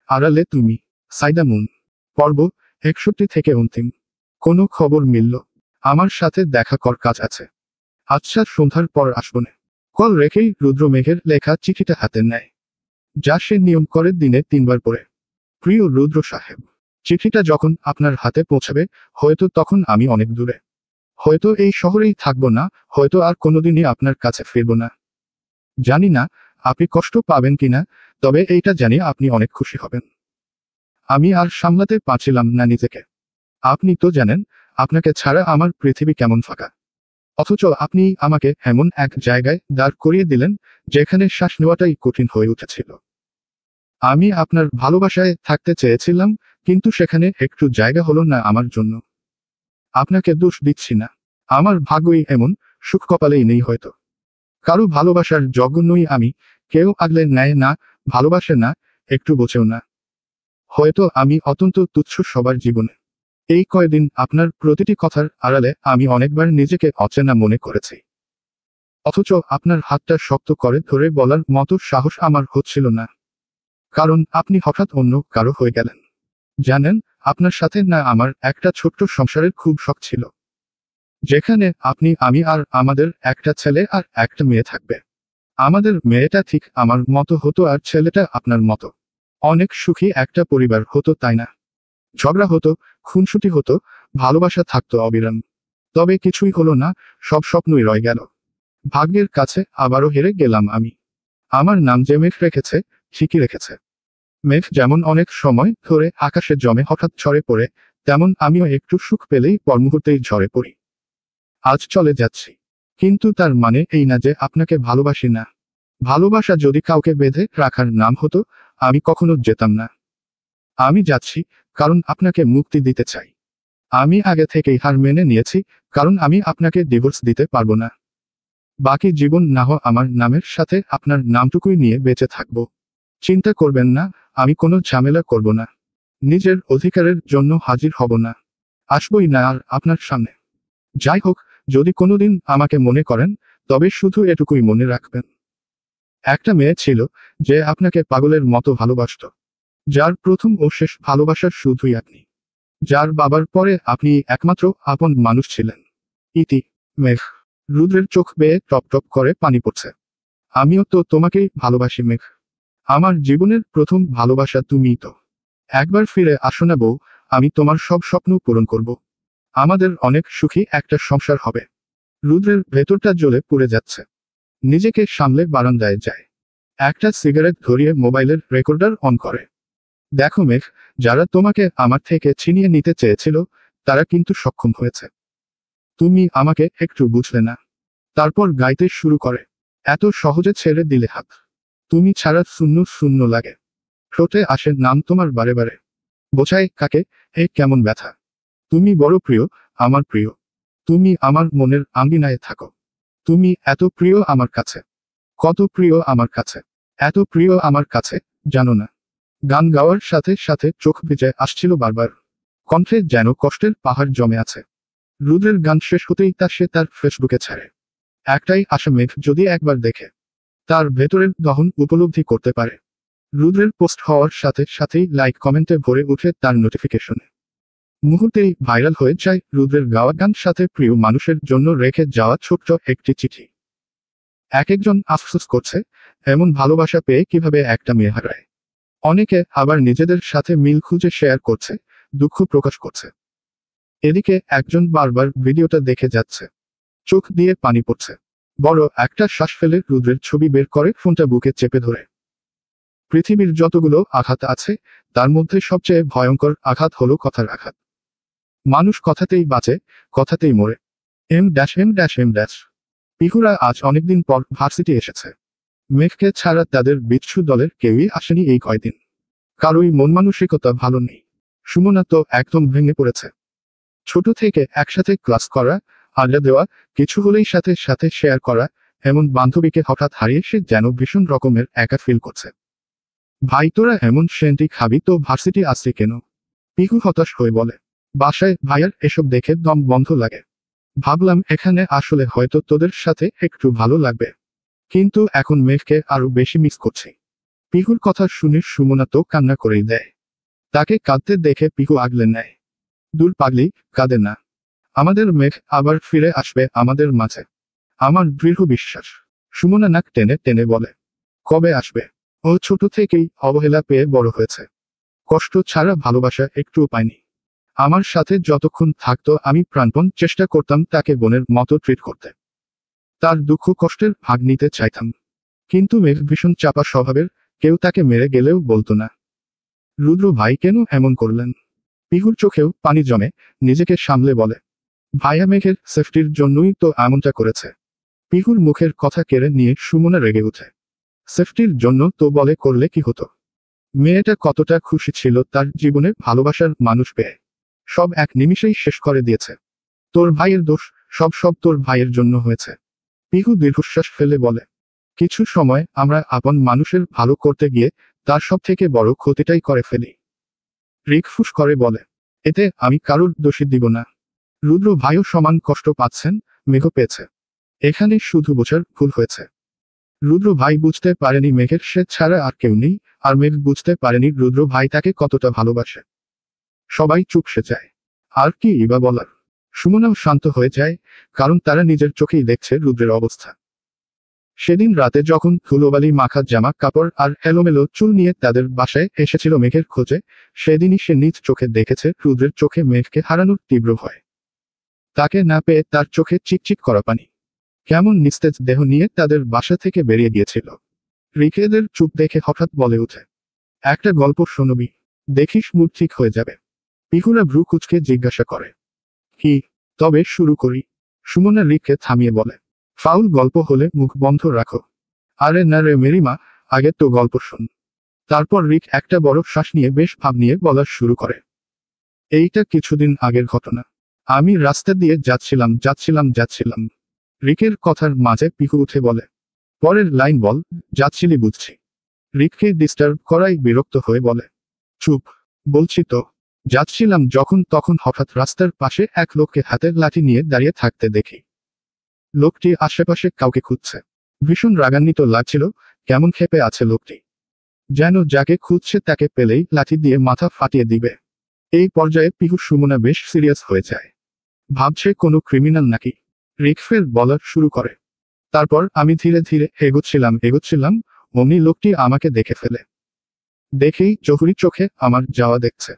আড়ালে তুমি। সাইদা মুন। পর্ব 61 থেকে অন্তিম। কোনো খবর মিলল? আমার সাথে দেখা কর, কাজ আছে। আচ্ছা, সন্ধ্যার পর আসবনে। কল রেখেই রুদ্র মেঘের লেখা চিঠিটা হাতে নেয়, যা সে নিয়ম করে দিনে 3বার পড়ে। প্রিয় রুদ্র সাহেব, চিঠিটা যখন আপনার হাতে পৌঁছাবে, হয়তো তখন আমি অনেক দূরে। হয়তো এই শহরেই থাকবো না, হয়তো আর কোনোদিনই আপনার কাছে ফিরব না। জানি না আপনি কষ্ট পাবেন কিনা, তবে এইটা জানি আপনি অনেক খুশি হবেন। আমি আর সামলাতে পারছিলাম না নিজেকে। আপনি তো জানেন আপনাকে ছাড়া আমার পৃথিবী কেমন ফাঁকা। অথচ আপনি আমাকে এমন এক জায়গায় দাঁড় করিয়ে দিলেন যেখানে শ্বাস নেওয়াটাই কঠিন হয়ে উঠেছিল। আমি আপনার ভালোবাসায় থাকতে চেয়েছিলাম, কিন্তু সেখানে একটু জায়গা হলো না আমার জন্য। আপনাকে দোষ দিচ্ছি না, আমার ভাগ্যই এমন, সুখ কপালেই নেই হয়তো। কারো ভালোবাসার যোগ্য নই আমি, কেউ আগলে নেয় না, ভালোবাসে না, একটু বোঝেও না। হয়তো আমি অত্যন্ত তুচ্ছ সবার জীবনে। এই কয়দিন আপনার প্রতিটি কথার আড়ালে আমি অনেকবার নিজেকে অচেনা মনে করেছি। অথচ আপনার হাতটা শক্ত করে ধরে বলার মতো সাহস আমার হচ্ছিল না। কারণ আপনি হঠাৎ অন্য কারো হয়ে গেলেন। জানেন, আপনার সাথে না আমার একটা ছোট্ট সংসারের খুব শখ ছিল, যেখানে আপনি, আমি আর আমাদের একটা ছেলে আর একটা মেয়ে থাকবে। আমাদের মেয়েটা ঠিক আমার মতো হতো আর ছেলেটা আপনার মতো। অনেক সুখী একটা পরিবার হতো, তাই না? ঝগড়া হতো, খুনসুটি হতো, ভালোবাসা থাকতো অবিরাম। তবে কিছুই হলো না, সব স্বপ্নই রয়ে গেল। ভাগ্যের কাছে আবারও হেরে গেলাম আমি। আমার নাম যে মেঘ রেখেছে, ঠিকই রেখেছে। মেঘ যেমন অনেক সময় ধরে আকাশে জমে হঠাৎ ঝরে পড়ে, তেমন আমিও একটু সুখ পেলেই পরমুহূর্তেই ঝরে পড়ি। আজ চলে যাচ্ছি, কিন্তু তার মানে এই না যে আপনাকে ভালোবাসি না। ভালোবাসা যদি কাউকে বেঁধে রাখার নাম হতো, আমি কখনো যেতাম না। আমি যাচ্ছি কারণ আপনাকে মুক্তি দিতে চাই। আমি আগে থেকেই হার মেনে নিয়েছি, কারণ আমি আপনাকে ডিভোর্স দিতে পারবো না। বাকি জীবন না হয় আমার নামের সাথে আপনার নামটুকুই নিয়ে বেঁচে থাকবো। চিন্তা করবেন না, আমি কোনো ঝামেলা করব না। নিজের অধিকারের জন্য হাজির হব না, আসবই না আর আপনার সামনে। যাই হোক, যদি কোনোদিন আমাকে মনে করেন, তবে শুধু এটুকুই মনে রাখবেন, একটা মেয়ে ছিল যে আপনাকে পাগলের মতো ভালোবাসত, যার প্রথম ও শেষ ভালোবাসার শুধুই আপনি, যার বাবার পরে আপনি একমাত্র আপন মানুষ ছিলেন। ইতি। মেঘ। রুদ্রের চোখ বেয়ে টপ টপ করে পানি পড়ছে। আমিও তো তোমাকেই ভালোবাসি মেঘ। আমার জীবনের প্রথম ভালোবাসা তুমিই তো। একবার ফিরে আসো না বউ, আমি তোমার সব স্বপ্ন পূরণ করব। আমাদের অনেক সুখী একটা সংসার হবে। রুদ্রের ভেতরটা জ্বলে পুড়ে যাচ্ছে। নিজেকে সামলে বারান্দায় যায়। একটা সিগারেট ধরিয়ে মোবাইলের রেকর্ডার অন করে। দেখো মেঘ, যারা তোমাকে আমার থেকে ছিনিয়ে নিতে চেয়েছিল, তারা কিন্তু সক্ষম হয়েছে। তুমি আমাকে একটু বুঝলে না। তারপর গাইতে শুরু করে। এত সহজে ছেড়ে দিলে হাত। তুমি ছাড়া শূন্য শূন্য লাগে। ঠোঁটে আসে নাম তোমার বারে বারে। বোঝায় কাকে, এ কেমন ব্যথা। তুমি বড় প্রিয়, আমার প্রিয়। তুমি আমার মনের আঙ্গিনায় থাকো। তুমি এত প্রিয় আমার কাছে। কত প্রিয় আমার কাছে। এত প্রিয় আমার কাছে, জানো না। গান গাওয়ার সাথে সাথে চোখ ভিজে আসছিল বারবার। কণ্ঠে যেন কষ্টের পাহাড় জমে আছে। রুদ্রের গান শেষ হতেই সে তার ফেসবুকে ছাড়ে। একটাই আশা, মেঘ যদি একবার দেখে, তার ভেতরের দহন উপলব্ধি করতে পারে। রুদ্রের পোস্ট হওয়ার সাথে সাথেই লাইক কমেন্টে ভরে উঠে তার নোটিফিকেশনে। মুহূর্তেই ভাইরাল হয়ে যায় রুদ্রের গাওয়া গান, সাথে প্রিয় মানুষের জন্য রেখে যাওয়া ছোট্ট একটি চিঠি। এক একজন আফসোস করছে, এমন ভালোবাসা পেয়ে কিভাবে একটা মেয়ে হারায়। অনেকে আবার নিজেদের সাথে মিল খুঁজে শেয়ার করছে, দুঃখ প্রকাশ করছে। এদিকে একজন বারবার ভিডিওটা দেখে যাচ্ছে, চোখ দিয়ে পানি পড়ছে। বড় একটা শ্বাস ফেলে রুদ্রের ছবি বের করে ফোনটা বুকে চেপে ধরে। পৃথিবীর যতগুলো আঘাত আছে, তার মধ্যে সবচেয়ে ভয়ঙ্কর আঘাত হলো কথার আঘাত। মানুষ কথাতেই বাঁচে, কথাতেই মরে। এম। পিহুরা আজ অনেকদিন পর ভার্সিটি এসেছে। মেঘকে ছাড়া তাদের বিচ্ছু দলের কেউই আসেনি এই কয়দিন। কারোই মন মানসিকতা ভালো নেই। সুমনা তো একদম ভেঙে পড়েছে। ছোট থেকে একসাথে ক্লাস করা, আড্ডা দেওয়া, কিছু হলেই সাথে সাথে শেয়ার করা, এমন বান্ধবীকে হঠাৎ হারিয়ে সে যেন ভীষণ রকমের একা ফিল করছে। ভাই তোরা এমন সেন্টি খাবি তো ভার্সিটি আসলি কেন? পিহু হতাশ হয়ে বলে। বাসায় ভাইয়ার এসব দেখে দম বন্ধ লাগে। ভাবলাম এখানে আসলে হয়তো তোদের সাথে একটু ভালো লাগবে, কিন্তু এখন মেঘকে আরো বেশি মিস করছি। পিহুর কথা শুনে সুমনা তো কান্না করেই দেয়। তাকে কাঁদতে দেখে পিহু আগলে নেয়। দূর পাগলি, কাঁদে না। আমাদের মেঘ আবার ফিরে আসবে আমাদের মাঝে, আমার দৃঢ় বিশ্বাস। সুমনা নাক টেনে টেনে বলে, কবে আসবে? ও ছোট থেকেই অবহেলা পেয়ে বড় হয়েছে। কষ্ট ছাড়া ভালোবাসা একটুও পায়নি। আমার সাথে যতক্ষণ থাকতো আমি প্রাণপণ চেষ্টা করতাম তাকে বোনের মতো ট্রিট করতে। তার দুঃখ কষ্টের ভাগ নিতে চাইতাম। কিন্তু মেঘ ভীষণ চাপা স্বভাবের, কেউ তাকে মেরে গেলেও বলতো না। রুদ্র ভাই কেন এমন করলেন? পিহুর চোখেও পানি জমে, নিজেকে সামলে বলে, ভাইয়া মেঘের সেফটির জন্যই তো এমনটা করেছে। পিহুর মুখের কথা কেড়ে নিয়ে সুমনা রেগে ওঠে। সেফটির জন্য তো বলে করলে কি হতো? মেয়েটা কতটা খুশি ছিল তার জীবনে ভালোবাসার মানুষ পেয়ে। সব এক নিমিষেই শেষ করে দিয়েছে। তোর ভাইয়ের দোষ, সব সব তোর ভাইয়ের জন্য হয়েছে। পিহু দীর্ঘশ্বাস ফেলে বলে, কিছু সময় আমরা আপন মানুষের ভালো করতে গিয়ে তার সব থেকে বড় ক্ষতিটাই করে ফেলি। রিক ফুস করে বলে, এতে আমি কারুর দোষী দিব না। রুদ্র ভাইও সমান কষ্ট পাচ্ছেন, মেঘও পেয়েছে। এখানে শুধু বোঝার ভুল হয়েছে। রুদ্র ভাই বুঝতে পারেনি মেঘের সে ছাড়া আর কেউ নেই, আর মেঘ বুঝতে পারেনি রুদ্র ভাই তাকে কতটা ভালোবাসে। সবাই চুপসে যায়। আর কি ইবা বলার? সুমনাও শান্ত হয়ে যায়, কারণ তারা নিজের চোখেই দেখছে রুদ্রের অবস্থা। সেদিন রাতে যখন ধুলোবালি মাখা জামা কাপড় আর এলোমেলো চুল নিয়ে তাদের বাসায় এসেছিল মেঘের খোঁজে, সেদিনই সে নিজ চোখে দেখেছে রুদ্রের চোখে মেঘকে হারানোর তীব্র ভয়। তাকে না পেয়ে তার চোখে চিকচিক করা পানি। কেমন নিস্তেজ দেহ নিয়ে তাদের বাসা থেকে বেরিয়ে গিয়েছিল। রিকেদের চুপ দেখে হঠাৎ বলে উঠে, একটা গল্প শোনবি? দেখিস মুড ঠিক হয়ে যাবে। পিহুরা ভ্রু কুচকে জিজ্ঞাসা করে, কি? তবে শুরু করি। সুমনা রিককে থামিয়ে বলে, ফাউল গল্প হলে মুখ বন্ধ রাখো। আরে না রে মেরিমা, আগে তো গল্প শোন। তারপর রিক একটা বড় শ্বাস নিয়ে বেশ ভাব নিয়ে বলা শুরু করে, এইটা কিছুদিন আগের ঘটনা। আমি রাস্তা দিয়ে যাচ্ছিলাম। রিকের কথার মাঝে পিহু উঠে বলে, পরের লাইন বল। যাচ্ছিলি বুঝছি। রিককে ডিস্টার্ব করাই বিরক্ত হয়ে বলে, চুপ, বলছি তো। যাচ্ছিলাম যখন তখন হঠাৎ রাস্তার পাশে এক লোককে হাতের লাঠি নিয়ে দাঁড়িয়ে থাকতে দেখি। লোকটি আশেপাশে কাউকে খুঁজছে। ভীষণ রাগান্বিত লাগছিল, কেমন ক্ষেপে আছে লোকটি। যেন যাকে খুঁজছে তাকে পেলেই লাঠি দিয়ে মাথা ফাটিয়ে দিবে। এই পর্যায়ে পিহু সুমনা বেশ সিরিয়াস হয়ে যায়। ভাবছে কোনো ক্রিমিনাল নাকি। রিক ফের বলা শুরু করে, তারপর আমি ধীরে ধীরে এগোচ্ছিলাম, অমনি লোকটি আমাকে দেখে ফেলে। দেখেই জহুরি চোখে আমার যাওয়া দেখছে।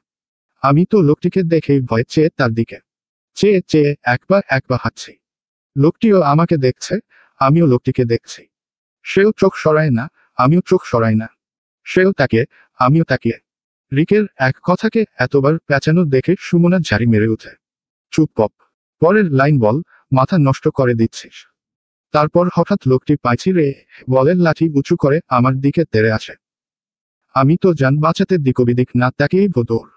আমি তো লোকটিকে দেখেই ভয় চেয়ে তার দিকে চেয়ে চেয়ে একবার হাঁটছি। লোকটিও আমাকে দেখছে, আমিও লোকটিকে দেখছি। সেও চোখ সরায় না, আমিও চোখ সরাই না। সেও তাকিয়ে, আমিও তাকিয়ে। রিকের এক কথাকে এতবার পেঁচানো দেখে সুমনা ঝাড়ি মেরে ওঠে, চুপ পপ। পরের লাইন বল। মাথা নষ্ট করে দিচ্ছিস। তারপর হঠাৎ লোকটি পাইছি রে বলের লাঠি উঁচু করে আমার দিকে তেড়ে আসে। আমি তো যান বাঁচাতে দিকবিদিক না তাকেই দৌড়।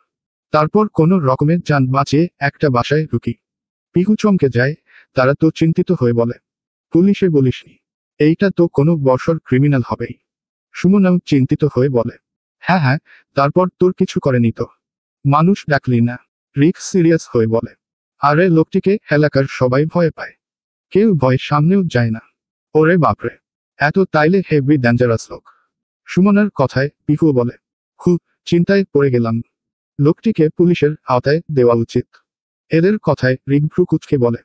তারপর কোনো রকমের যান বাঁচিয়ে একটা বাসায় ঢুকি। পিহু চমকে যায়, তারা তো চিন্তিত হয়ে বলে, পুলিশে বলিসনি? এইটা তো কোনো বর্ষর ক্রিমিনাল হবেই। সুমনাও চিন্তিত হয়ে বলে, হ্যাঁ, তারপর তোর কিছু করেনি তো? মানুষ ডাকলি না? রিক সিরিয়াস হয়ে বলে, আরে লোকটিকে এলাকার সবাই ভয় পায়। কেউ ভয় সামনেও যায় না। ওরে বাপরে, এত তাইলে হেভি ডেঞ্জারাস লোক। সুমনার কথায় পিহু বলে, খুব চিন্তায় পড়ে গেলাম। লোকটিকে পুলিশের আওতায় দেওয়া উচিত। এদের কথায় রিক ভ্রু কুচকে বলে,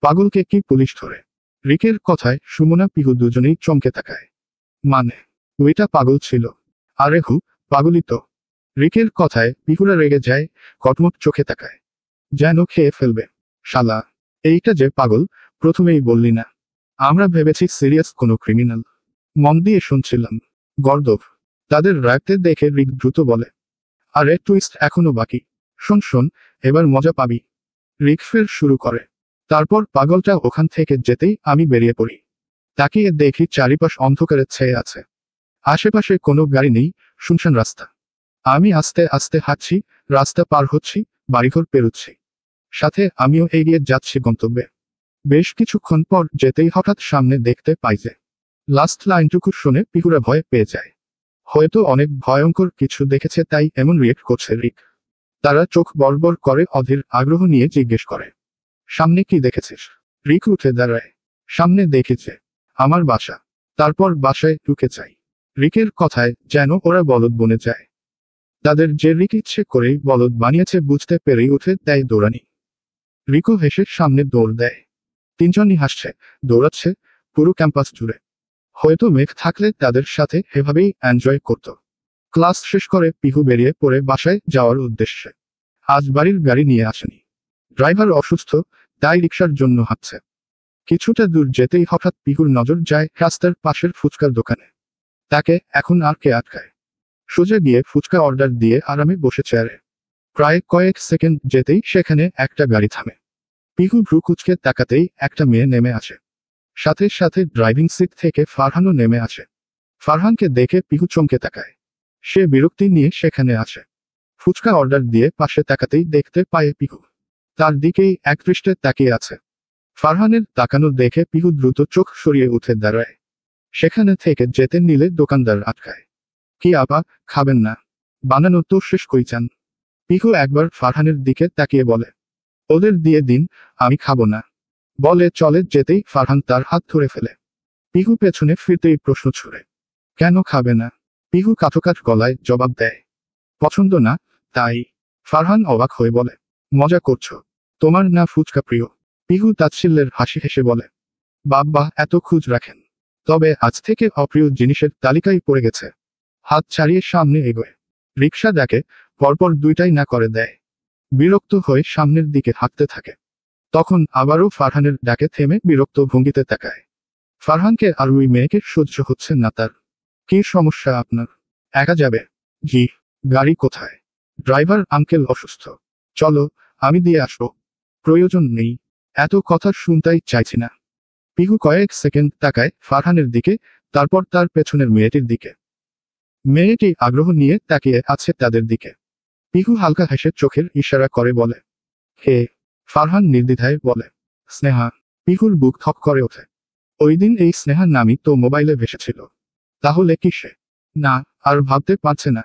পাগলকে কি পুলিশ ধরে? রিকের কথায় সুমনা পিহু দুজনেই চমকে তাকায়। মানে, ওইটা পাগল ছিল? আরে পাগলই তো। রিকের কথায় পিহুরা রেগে যায়, কটমট চোখে তাকায়। যেন খেয়ে ফেলবে। শালা, এইটা যে পাগল, প্রথমেই বললি না। আমরা ভেবেছি সিরিয়াস কোনো ক্রিমিনাল। মন দিয়ে শুনছিলাম। গর্দভ। তাদের রাখতে দেখে রিক দ্রুত বলে, আরে টুইস্ট এখনো বাকি। শোন, এবার মজা পাবি। রিক ফের শুরু করে, তারপর পাগলটা ওখান থেকে যেতেই আমি বেরিয়ে পড়ি। তাকিয়ে দেখি চারিপাশ অন্ধকারে ছেয়ে আছে। আশেপাশে কোনো গাড়ি নেই, শুনশান রাস্তা। আমি আস্তে আস্তে হাঁটছি, রাস্তা পার হচ্ছি, বাড়িঘর পেরুচ্ছি। সাথে আমিও এগিয়ে যাচ্ছি গন্তব্যে। বেশ কিছুক্ষণ পর যেতেই হঠাৎ সামনে দেখতে পাই যে লাস্ট লাইনটুকু শুনে পিহুরা ভয় পেয়ে যায়। হয়তো অনেক ভয়ঙ্কর কিছু দেখেছে তাই এমন রিয়েক্ট করছে রিক। তারা চোখ বড়বড় করে অধীর আগ্রহ নিয়ে জিজ্ঞেস করে, সামনে কি দেখেছিস? রিক উঠে দাঁড়ায়। সামনে দেখেছে আমার বাসা। তারপর বাসায় ঢুকে যাই। রিকের কথায় যেন ওরা বলদ বনে যায়। তাদের যে রিক ইচ্ছে করেই বলদ বানিয়েছে বুঝতে পেরেই উঠে দেয় দৌড়ানি। রিকো হেসে সামনে দৌড় দেয়। তিনজনই হাসছে, দৌড়াচ্ছে পুরো ক্যাম্পাস জুড়ে। হয়তো মেঘ থাকলে তাদের সাথে এভাবেই এনজয় করত। ক্লাস শেষ করে পিহু বেরিয়ে পড়ে বাসায় যাওয়ার উদ্দেশ্যে। আজ বাড়ির গাড়ি নিয়ে আসেনি। ড্রাইভার অসুস্থ, তাই রিকশার জন্য হাঁটছে। কিছুটা দূর যেতেই হঠাৎ পিহুর নজর যায় রাস্তার পাশের ফুচকার দোকানে। তাকে এখন আর কে আটকায়? সোজা গিয়ে ফুচকা অর্ডার দিয়ে আরামে বসে চেয়ারে। প্রায় কয়েক সেকেন্ড যেতেই সেখানে একটা গাড়ি থামে। পিহু ভ্রু কুঁচকে তাকাতেই একটা মেয়ে নেমে আসে। সাথে সাথে ড্রাইভিং সিট থেকে ফারহানও নেমে আসে। ফারহানকে দেখে পিহু চমকে তাকায়। সে বিরক্তি নিয়ে সেখানে আসে। ফুচকা অর্ডার দিয়ে পাশে তাকাতেই দেখতে পায় পিহু তার দিকেই একদৃষ্টে তাকিয়ে আছে। ফারহানের তাকানো দেখে পিহু দ্রুত চোখ সরিয়ে উঠে দাঁড়ায়। সেখানে থেকে যেতে নিলে দোকানদার আটকায়। কি আপা, খাবেন না? বানানো তো শেষ কই চান? পিহু একবার ফারহানের দিকে তাকিয়ে বলে, ওদের দিয়ে দিন, আমি খাবো না। বলে চলে যেতেই ফারহান তার হাত ধরে ফেলে। পিহু পেছনে ফিরতেই প্রশ্ন ছুড়ে, কেন খাবে না? পিহু কাঠোকাঠ গলায় জবাব দেয়, পছন্দ না, তাই। ফারহান অবাক হয়ে বলে, মজা করছো? তোমার না ফুচকা প্রিয়? পিহু তাচ্ছিল্যের হাসি হেসে বলে, বাব্বা, এত খুঁজ রাখেন। তবে আজ থেকে অপ্রিয় জিনিসের তালিকায় পড়ে গেছে। হাত ছাড়িয়ে সামনে এগোয়। রিকশা ডাকে, পরপর দুইটাই না করে দেয়। বিরক্ত হয়ে সামনের দিকে হাঁটতে থাকে। তখন আবারও ফারহানের ডাকে থেমে বিরক্ত ভঙ্গিতে তাকায়। ফারহানকে আর ওই মেয়েকে সহ্য হচ্ছে না তার। কি সমস্যা আপনার? একা যাবে? জি। গাড়ি কোথায়? ড্রাইভার আঙ্কেল অসুস্থ। চলো, আমি দিয়ে আসবো। প্রয়োজন নেই। এত কথা শুনতেই চাইছি না। পিহু কয়েক সেকেন্ড তাকায় ফারহানের দিকে, তারপর তার পেছনের মেয়েটির দিকে। মেয়েটি আগ্রহ নিয়ে তাকিয়ে আছে তাদের দিকে। পিহু হালকা হেসে চোখের ইশারা করে বলে, হে। ফারহান নির্দ্বিধায় বলে, স্নেহা। পিহুর বুক থক করে ওঠে। ওই দিন এই স্নেহার নামই তো মোবাইলে ভেসেছিল। তাহলে কি সে? না, আর ভাবতে পারছে না।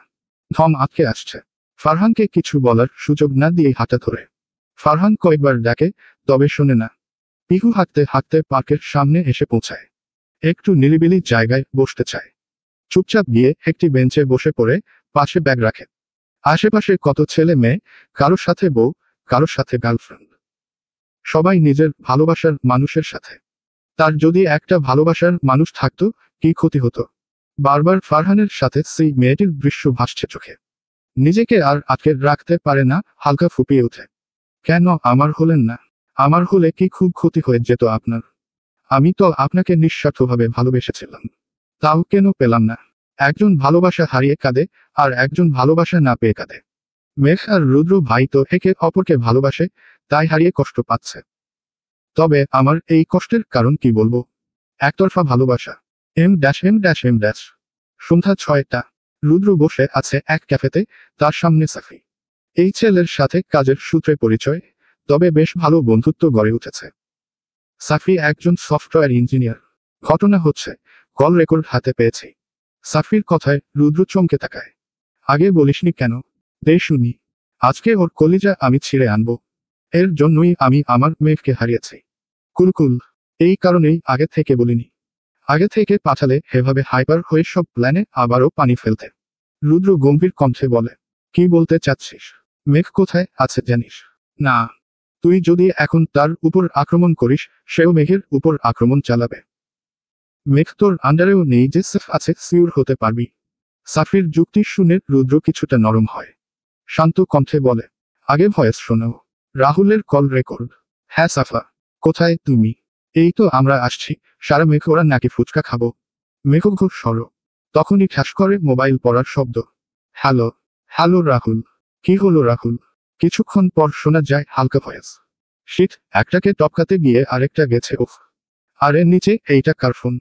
ধম আটকে আসছে। ফারহানকে কিছু বলার সুযোগ না দিয়ে হাঁটা ধরে। ফারহান কয়েকবার ডাকে, তবে শোনে না। পিহু হাঁটতে হাঁটতে পার্কের সামনে এসে পৌঁছায়। একটু নিরিবিলি জায়গায় বসতে চায়। চুপচাপ গিয়ে একটি বেঞ্চে বসে পড়ে পাশে ব্যাগ রাখে। আশেপাশে কত ছেলে মেয়ে, কারোর সাথে বউ, কারোর সাথে গার্লফ্রেন্ড। সবাই নিজের ভালোবাসার মানুষের সাথে। তার যদি একটা ভালোবাসার মানুষ থাকতো, কি ক্ষতি হতো? বারবার ফারহানের সাথে সেই মেয়েটির দৃশ্য ভাসছে চোখে। নিজেকে আর আটকে রাখতে পারে না, হালকা ফুপিয়ে ওঠে। কেন আমার হলেন না? আমার হলে কি খুব ক্ষতি হয়ে যেত আপনার? আমি তো আপনাকে নিঃস্বার্থভাবে ভালোবেসেছিলাম। তাও কেন পেলাম না? একজন ভালোবাসা হারিয়ে কাঁদে, আর একজন ভালোবাসা না পেয়ে কাঁদে। মেঘ আর রুদ্র ভাই তো একে অপরকে ভালোবাসে, তাই হারিয়ে কষ্ট পাচ্ছে। তবে আমার এই কষ্টের কারণ কি বলবো? একতরফা ভালোবাসা। এম। সন্ধ্যা 6টা। রুদ্র বসে আছে এক ক্যাফেতে, তার সামনে সাফি। এই ছেলের সাথে কাজের সূত্রে পরিচয়, তবে বেশ ভালো বন্ধুত্ব গড়ে উঠেছে। সাফি একজন সফটওয়্যার ইঞ্জিনিয়ার। ঘটনা হচ্ছে, কল রেকর্ড হাতে পেয়েছি। সাফির কথায় রুদ্র চমকে তাকায়। আগে বলিসনি কেন? দে শুনি। আজকে ওর কলিজা আমি ছিঁড়ে আনবো। এর জন্যই আমি আমার মেঘকে হারিয়েছি। কুলকুল। এই কারণেই আগে থেকে বলিনি। আগে থেকে পাঠালে এভাবে হাইপার হয়ে সব প্ল্যানে আবারও পানি ফেলতে। রুদ্র গম্ভীর কণ্ঠে বলে, কি বলতে চাচ্ছিস? মেঘ কোথায় আছে জানিস? না। তুই যদি এখন তার উপর আক্রমণ করিস, সেও মেঘের উপর আক্রমণ চালাবে। মেঘ তোর আন্ডারেও নেই যে সেফ আছে সিউর হতে পারবি। সাফির যুক্তি শুনে রুদ্র কিছুটা নরম হয়। শান্ত কণ্ঠে বলে, আগে ভয়েস শোনাও। রাহুলের কল রেকর্ড। হ্যাঁ সাফা। কোথায় তুমি? এই তো আমরা আসছি। সারা মেঘ ওরা নাকি ফুচকা খাবো। মেঘ ঘোর সর। তখনই ঠাস করে মোবাইল পড়ার শব্দ। হ্যালো। হ্যালো রাহুল। কি হলো রাহুল? কিছুক্ষণ পর শোনা যায় হালকা ভয়েস। শিট, একটাকে টপকাতে গিয়ে আরেকটা গেছে উফ। আর এর নিচে এইটা কার ফোন?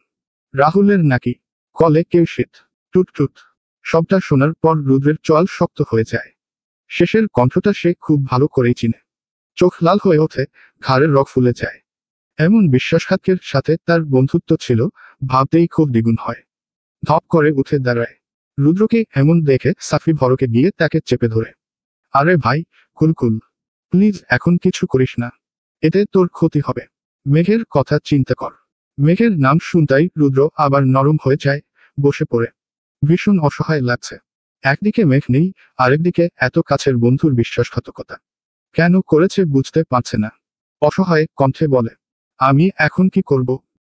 রাহুলের নাকি? কলে কেউ শিট। টুট টুট। সবটা শোনার পর রুদ্রের চোয়াল শক্ত হয়ে যায়। শেষের কণ্ঠটা সে খুব ভালো করেই চিনে। চোখ লাল হয়ে ওঠে, ঘাড়ের রগ ফুলে যায়। এমন বিশ্বাসঘাতকের সাথে তার বন্ধুত্ব ছিল, ভাবতেই খুব দ্বিগুণ হয়। ধপ করে উঠে দাঁড়ায়। রুদ্রকে এমন দেখে সাফি ভরকে গিয়ে তাকে চেপে ধরে। আরে ভাই, কুলকুল। প্লিজ এখন কিছু করিস না। এতে তোর ক্ষতি হবে। মেঘের কথা চিন্তা কর। মেঘের নাম শুনতাই রুদ্র আবার নরম হয়ে যায়, বসে পড়ে। ভীষণ অসহায় লাগছে। একদিকে মেঘ নেই, আরেকদিকে এত কাছের বন্ধুর বিশ্বাসঘাতকতা। কেন করেছে বুঝতে পারছে না। অসহায় কণ্ঠে বলে, আমি এখন কি করব?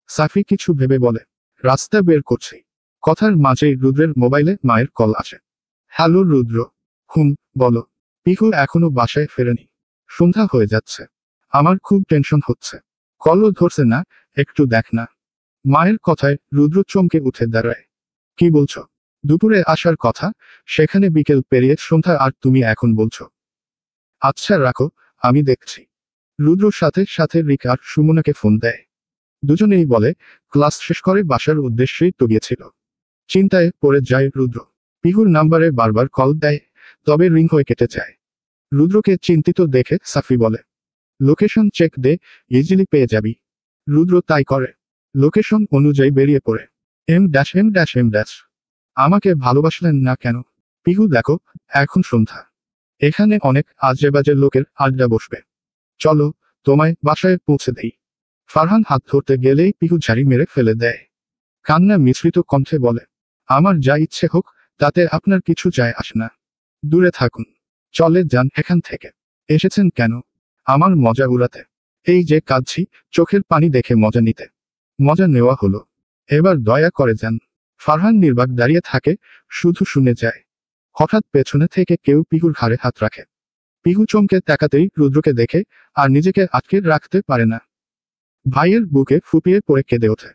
সাফি কিছু ভেবে বলে, রাস্তা বের করছি। কথার মাঝেই রুদ্রের মোবাইলে মায়ের কল আসে। হ্যালো রুদ্র। হুম, বলো। পিহু এখনো বাসায় ফেরেনি। সন্ধ্যা হয়ে যাচ্ছে। আমার খুব টেনশন হচ্ছে। কলও ধরছে না, একটু দেখ না। মায়ের কথায় রুদ্র চমকে উঠে দাঁড়ায়। কি বলছো? দুপুরে আসার কথা, সেখানে বিকেল পেরিয়ে সন্ধ্যা, আর তুমি এখন বলছো? আচ্ছা রাখো, আমি দেখছি। রুদ্র সাথে সাথে রিক আর সুমনাকে ফোন দেয়। দুজনেই বলে, ক্লাস শেষ করে বাসার উদ্দেশ্যেই তো গিয়েছিল। চিন্তায় পড়ে যায় রুদ্র। পিহুর নাম্বারে বারবার কল দেয়, তবে রিং হয়ে কেটে যায়। রুদ্রকে চিন্তিত দেখে সাফি বলে, লোকেশন চেক দে, ইজিলি পেয়ে যাবি। রুদ্র তাই করে। লোকেশন অনুযায়ী বেরিয়ে পড়ে। এম। আমাকে ভালোবাসলেন না কেন? পিহু দেখো, এখন সন্ধ্যা। এখানে অনেক আজেবাজে লোকের আড্ডা বসবে। চলো, তোমায় বাসায় পৌঁছে দেই। ফারহান হাত ধরতে গেলেই পিহু ঝাড়ি মেরে ফেলে দেয়। কান্না মিশ্রিত কণ্ঠে বলে, আমার যা ইচ্ছে হোক, তাতে আপনার কিছু যায় আসে না। দূরে থাকুন। চলে যান এখান থেকে। এসেছেন কেন? আমার মজা উড়াতে। এই যে কাঁদছি, চোখের পানি দেখে মজা নিতে। মজা নেওয়া হলো। এবার দয়া করে যান। ফারহান নির্বাক দাঁড়িয়ে থাকে, শুধু শুনে যায়। হঠাৎ পেছনে থেকে কেউ পিহুর ঘাড়ে হাত রাখে। পিহু চমকে তাকাতেই রুদ্রকে দেখে, আর নিজেকে আটকে রাখতে পারে না। ভাইয়ের বুকে ফুপিয়ে পড়ে কেঁদে ওঠে।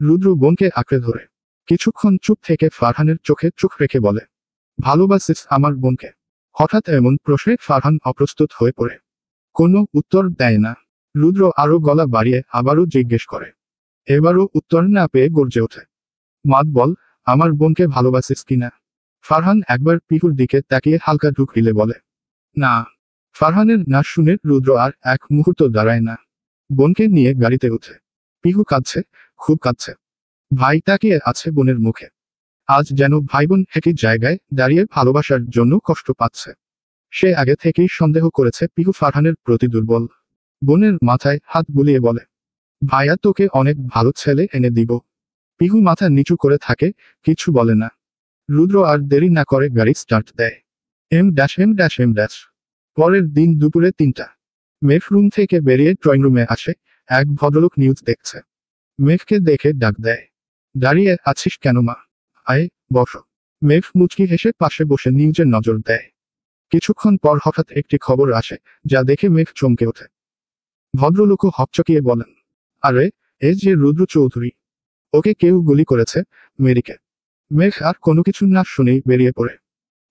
রুদ্র বোনকে আঁকড়ে ধরে কিছুক্ষণ চুপ থেকে ফারহানের চোখে চোখ রেখে বলে, ভালোবাসিস আমার বোনকে? হঠাৎ এমন প্রশ্নে ফারহান অপ্রস্তুত হয়ে পড়ে। কোনো উত্তর দেয় না। রুদ্র আরো গলা বাড়িয়ে আবারও জিজ্ঞেস করে। এবারও উত্তর না পেয়ে গর্জে ওঠে, মাত বল, আমার বোনকে ভালোবাসিস কিনা? ফারহান একবার পিহুর দিকে তাকিয়ে হালকা ঢুক গিলে বলে, না। ফারহানের না শুনে রুদ্র আর এক মুহূর্ত দাঁড়ায় না। বোনকে নিয়ে গাড়িতে উঠে। পিহু কাঁদছে, খুব কাঁদছে। ভাই তাকিয়ে আছে বোনের মুখে। আজ যেন ভাইবোন একই জায়গায় দাঁড়িয়ে ভালোবাসার জন্য কষ্ট পাচ্ছে। সে আগে থেকেই সন্দেহ করেছে পিহু ফারহানের প্রতি দুর্বল। বোনের মাথায় হাত বুলিয়ে বলে, ভাইয়া তোকে অনেক ভালো ছেলে এনে দিব। পিহু মাথা নিচু করে থাকে, কিছু বলে না। রুদ্র আর দেরি না করে গাড়ি স্টার্ট দেয়। এম। পরের দিন দুপুরে 3টা। মেঘ রুম থেকে বেরিয়ে ড্রয়িং রুমে আসে। এক ভদ্রলোক নিউজ দেখছে। মেঘকে দেখে ডাক দেয়, দাঁড়িয়ে আছিস কেন মা? আয়, বসো। মেঘ মুচকি হেসে পাশে বসে নিউজের নজর দেয়। কিছুক্ষণ পর হঠাৎ একটি খবর আসে, যা দেখে মেঘ চমকে ওঠে। ভদ্রলোকও হকচকিয়ে বলেন, আরে, এ যে রুদ্র চৌধুরী। ওকে কেউ গুলি করেছে, মেরিকে। মেঘ আর কোনো কিছু না শুনেই বেরিয়ে পড়ে।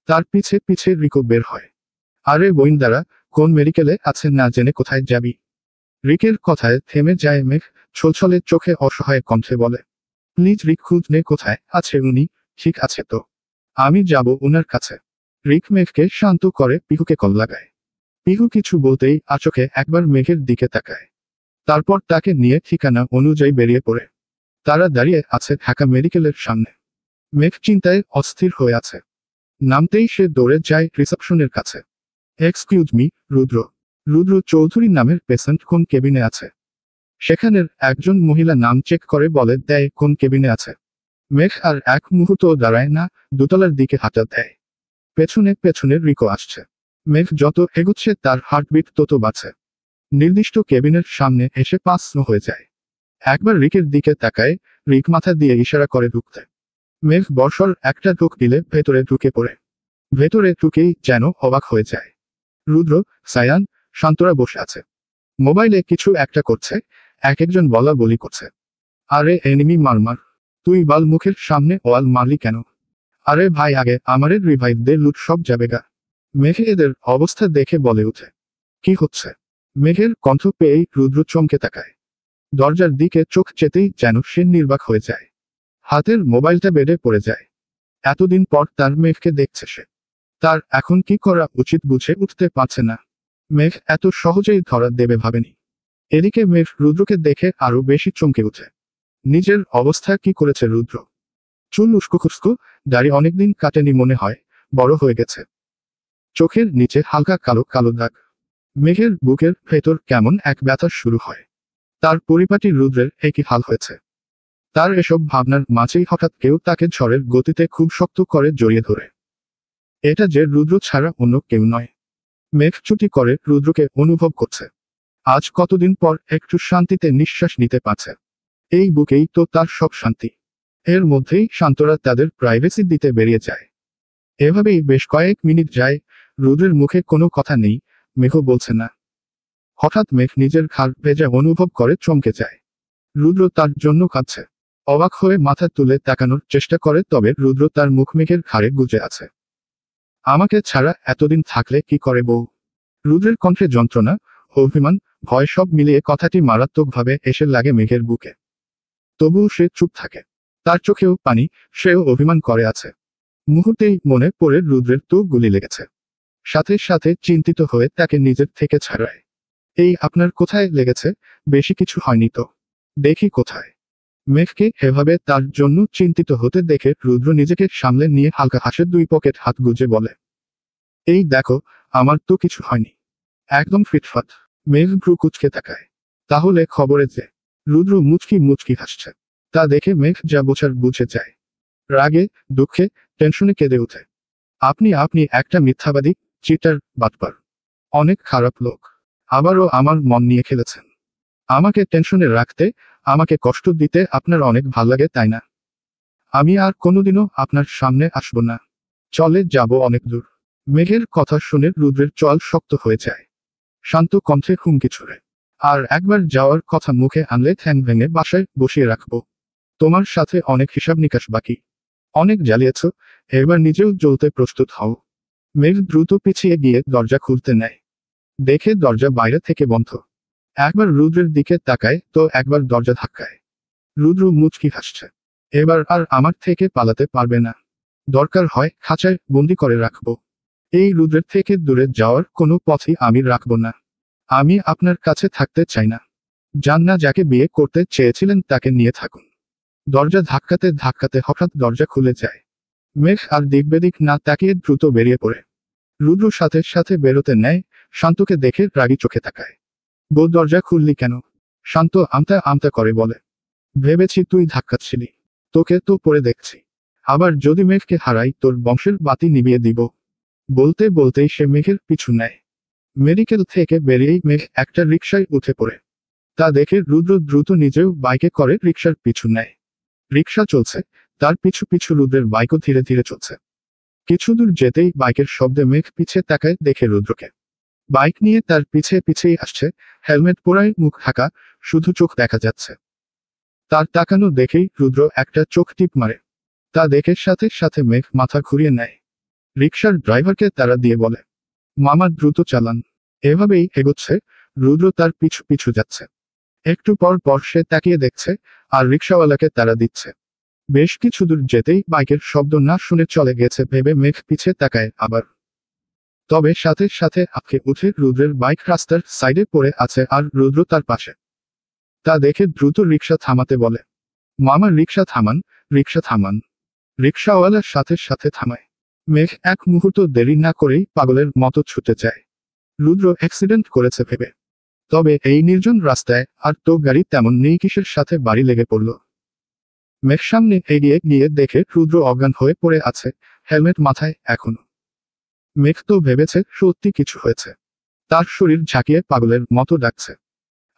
তার পিছে পিছে রিকো বের হয়। আরে গোয়েন্দারা, কোন মেডিকেলে আছে না জেনে কোথায় যাবি? রিকের কথায় থেমে যায় মেঘ, ছলছলে চোখে অসহায় কণ্ঠে বলে, প্লিজ রিক, খুঁজ নে কোথায় আছে উনি। ঠিক আছে তো, আমি যাব উনার কাছে। রিক মেঘকে শান্ত করে পিহুকে কল লাগায়। পিহু কিছু বলতেই আচোখে একবার মেঘের দিকে তাকায়। তারপর তাকে নিয়ে ঠিকানা অনুযায়ী বেরিয়ে পড়ে। তারা দাঁড়িয়ে আছে ঢাকা মেডিকেলের সামনে। মেঘ চিন্তায় অস্থির হয়ে আছে। নামতেই সে দৌড়ে যায় রিসেপশনের কাছে। এক্সকিউজ মি, রুদ্র। রুদ্র চৌধুরী নামের পেশেন্ট কোন কেবিনে আছে? সেখানের একজন মহিলা নাম চেক করে বলে দেয় কোন কেবিনে আছে। মেঘ আর এক মুহূর্ত দাঁড়ায় না, দোতলার দিকে হাঁটা দেয়। পেছনে পেছনে রিকো আসছে। মেঘ যত এগুচ্ছে তার হার্টবিট তত বাড়ছে। নির্দিষ্ট কেবিনের সামনে এসে পাঁচ হয়ে যায়। একবার রিকের দিকে তাকায়, রিক মাথা দিয়ে ইশারা করে ঢুকতে। মেঘ বর্ষর একটা ঢোক দিলে ভেতরে ঢুকে পড়ে। ভেতরে ঢুকেই যেন অবাক হয়ে যায়। রুদ্র, সায়ান, শান্তরা বসে আছে। মোবাইলে কিছু একটা করছে, এক একজন বলা বলি করছে। আরে এনিমি মারমার, তুই বাল মুখের সামনে ওয়াল মারলি কেন? আরে ভাই, আগে আমারে রিভাইভ দে, লুট সব যাবে গা। মেঘে এদের অবস্থা দেখে বলে উঠে, কি হচ্ছে? মেঘের কণ্ঠ পেয়েই রুদ্র চমকে তাকায়। দরজার দিকে চোখ যেতেই যেন সে নির্বাক হয়ে যায়। হাতের মোবাইলটা বেডে পড়ে যায়। এতদিন পর তার মেঘকে দেখছে সে। তার এখন কি করা উচিত বুঝে উঠতে পারছে না। মেঘ এত সহজেই ধরা দেবে ভাবেনি। এদিকে মেঘ রুদ্রকে দেখে আরো বেশি চমকে উঠে। নিজের অবস্থা কি করেছে রুদ্র? চুল উস্কো খুস্কো, দাড়ি অনেকদিন কাটেনি মনে হয়, বড় হয়ে গেছে। চোখের নিচে হালকা কালো কালো দাগ। মেঘের বুকের ভেতর কেমন এক ব্যথা শুরু হয়। তার পরিপাটি রুদ্রের একই হাল হয়েছে। তার এসব ভাবনার মাঝেই হঠাৎ কেউ তাকে ঝড়ের গতিতে খুব শক্ত করে জড়িয়ে ধরে। এটা যে রুদ্র ছাড়া অন্য কেউ নয়। মেঘ চুটি করে রুদ্রকে অনুভব করছে। আজ কতদিন পর একটু শান্তিতে নিঃশ্বাস নিতে পারছে। এই বুকেই তো তার সব শান্তি। এর মধ্যেই শান্তরা তাদের প্রাইভেসি দিতে বেরিয়ে যায়। এভাবেই বেশ কয়েক মিনিট যায়, রুদ্রের মুখে কোনো কথা নেই, মেঘও বলছে না। হঠাৎ মেঘ নিজের ঘাড় ভেজা অনুভব করে চমকে যায়। রুদ্র তার জন্য কাঁদছে। অবাক হয়ে মাথা তুলে তাকানোর চেষ্টা করে, তবে রুদ্র তার মুখ মেঘের ঘাড়ে গুজে আছে। আমাকে ছাড়া এতদিন থাকলে কি করে বউ? রুদ্রের কণ্ঠে যন্ত্রণা, অভিমান, ভয় সব মিলিয়ে কথাটি মারাত্মকভাবে এসে লাগে মেঘের বুকে। তবুও সে চুপ থাকে। তার চোখেও পানি, সেও অভিমান করে আছে। মুহূর্তেই মনে পড়ে রুদ্রের তো গুলি লেগেছে। সাথে সাথে চিন্তিত হয়ে তাকে নিজের থেকে ছাড়ায়। এই আপনার কোথায় লেগেছে? বেশি কিছু হয়নি তো? দেখি কোথায়। মেঘকে এভাবে তার জন্য চিন্তিত হতে দেখে রুদ্র নিজেকে সামলে নিয়ে হালকা হাসে, দুই পকেট হাত গুজে বলে, এই দেখো, আমার তো কিছু হয়নি, একদম ফিটফাট। মেঘ ভ্রু কুঁচকে তাকায়। তাহলে খবরে যে? রুদ্র মুচকি মুচকি হাসছে। তা দেখে মেঘ যা বোঝার বুঝে যায়। রাগে, দুঃখে, টেনশনে কেঁদে ওঠে। আপনি আপনি একটা মিথ্যাবাদী, চিটার, বাটপার, অনেক খারাপ লোক। আবারও আমার মন নিয়ে খেলেছেন। আমাকে টেনশনে রাখতে, আমাকে কষ্ট দিতে আপনার অনেক ভাল লাগে, তাই না? আমি আর কোনোদিনও আপনার সামনে আসব না। চলে যাব অনেক দূর। মেঘের কথা শুনে রুদ্রের চল শক্ত হয়ে যায়। শান্ত কণ্ঠে হুমকি ছুড়ে, আর একবার যাওয়ার কথা মুখে আনলে ঠ্যাং ভেঙে বাসায় বসিয়ে রাখবো। তোমার সাথে অনেক হিসাব নিকাশ বাকি। অনেক জ্বালিয়েছ, এবার নিজেও জ্বলতে প্রস্তুত হও। মেঘ দ্রুত পিছিয়ে গিয়ে দরজা খুলতে নেয়। দেখে দরজা বাইরে থেকে বন্ধ। একবার রুদ্রের দিকে তাকায় তো একবার দরজা ধাক্কায়। রুদ্র মুচকি হাসছে। এবার আর আমার থেকে পালাতে পারবে না। দরকার হয় খাঁচায় বন্দি করে রাখবো। এই রুদ্রের থেকে দূরে যাওয়ার কোনো পথই আমি রাখব না। আমি আপনার কাছে থাকতে চাই না। যান না, যাকে বিয়ে করতে চেয়েছিলেন তাকে নিয়ে থাকুন। দরজা ধাক্কাতে ধাক্কাতে হঠাৎ দরজা খুলে যায়। মেঘ আর দিকবেদিক না তাকিয়ে দ্রুত বেরিয়ে পড়ে। রুদ্র সাথে সাথে বেরোতে নেয়, শান্তকে দেখে রাগী চোখে তাকায়। বউ, দরজা খুললি কেন? শান্ত আমতা আমতা করে বলে, ভেবেছি তুই ধাক্কাচ্ছিলি। তোকে তো পরে দেখছি। আবার যদি মেঘকে হারাই তোর বংশের বাতি নিভিয়ে দিব। বলতে বলতেই সে মেঘের পিছু নেয়। মেডিকেল থেকে বেরিয়েই মেঘ একটা রিকশায় উঠে পড়ে। তা দেখে রুদ্র দ্রুত নিজেও বাইকে করে রিকশার পিছু নেয়। রিকশা চলছে, তার পিছু পিছু রুদ্রের বাইকও ধীরে ধীরে চলছে। কিছু দূর যেতেই বাইকের শব্দে মেঘ পিছে তাকায়, দেখে রুদ্রকে। বাইক নিয়ে তার পিছে পিছেই আসছে, হেলমেট পরায়, মুখ ঢাকা, শুধু চোখ দেখা যাচ্ছে। তার তাকানো দেখেই রুদ্র একটা চোখ টিপ মারে। তা দেখে সাথে সাথে মেঘ মাথা ঘুরিয়ে নেয়। রিকশার ড্রাইভারকে তাড়া দিয়ে বলে, মামা দ্রুত চালান। এভাবেই এগোচ্ছে, রুদ্র তার পিছু পিছু যাচ্ছে। একটু পর পর সে তাকিয়ে দেখছে, আর রিকশাওয়ালাকে তাড়া দিচ্ছে। বেশ কিছু দূর যেতেই বাইকের শব্দ না শুনে চলে গেছে ভেবে মেঘ পিছে তাকায় আবার। তবে সাথে সাথে আঁকে উঠে রুদ্রের বাইক রাস্তার সাইডে পড়ে আছে, আর রুদ্র তার পাশে। তা দেখে দ্রুত রিকশা থামাতে বলে, মামা রিকশা থামান, রিকশা থামান। রিকশাওয়ালার সাথে সাথে থামায়। মেঘ এক মুহূর্ত দেরি না করেই পাগলের মতো ছুটে যায়। রুদ্র অ্যাক্সিডেন্ট করেছে ভেবে। তবে এই নির্জন রাস্তায় আর তো গাড়ি তেমন নেই, কিসের সাথে বাড়ি লেগে পড়ল। মেঘ সামনে এগিয়ে গিয়ে দেখে রুদ্র অজ্ঞান হয়ে পড়ে আছে, হেলমেট মাথায় এখনো। মেঘ তো ভেবেছে সত্যি কিছু হয়েছে। তার শরীর ঝাঁকিয়ে পাগলের মতো ডাকছে।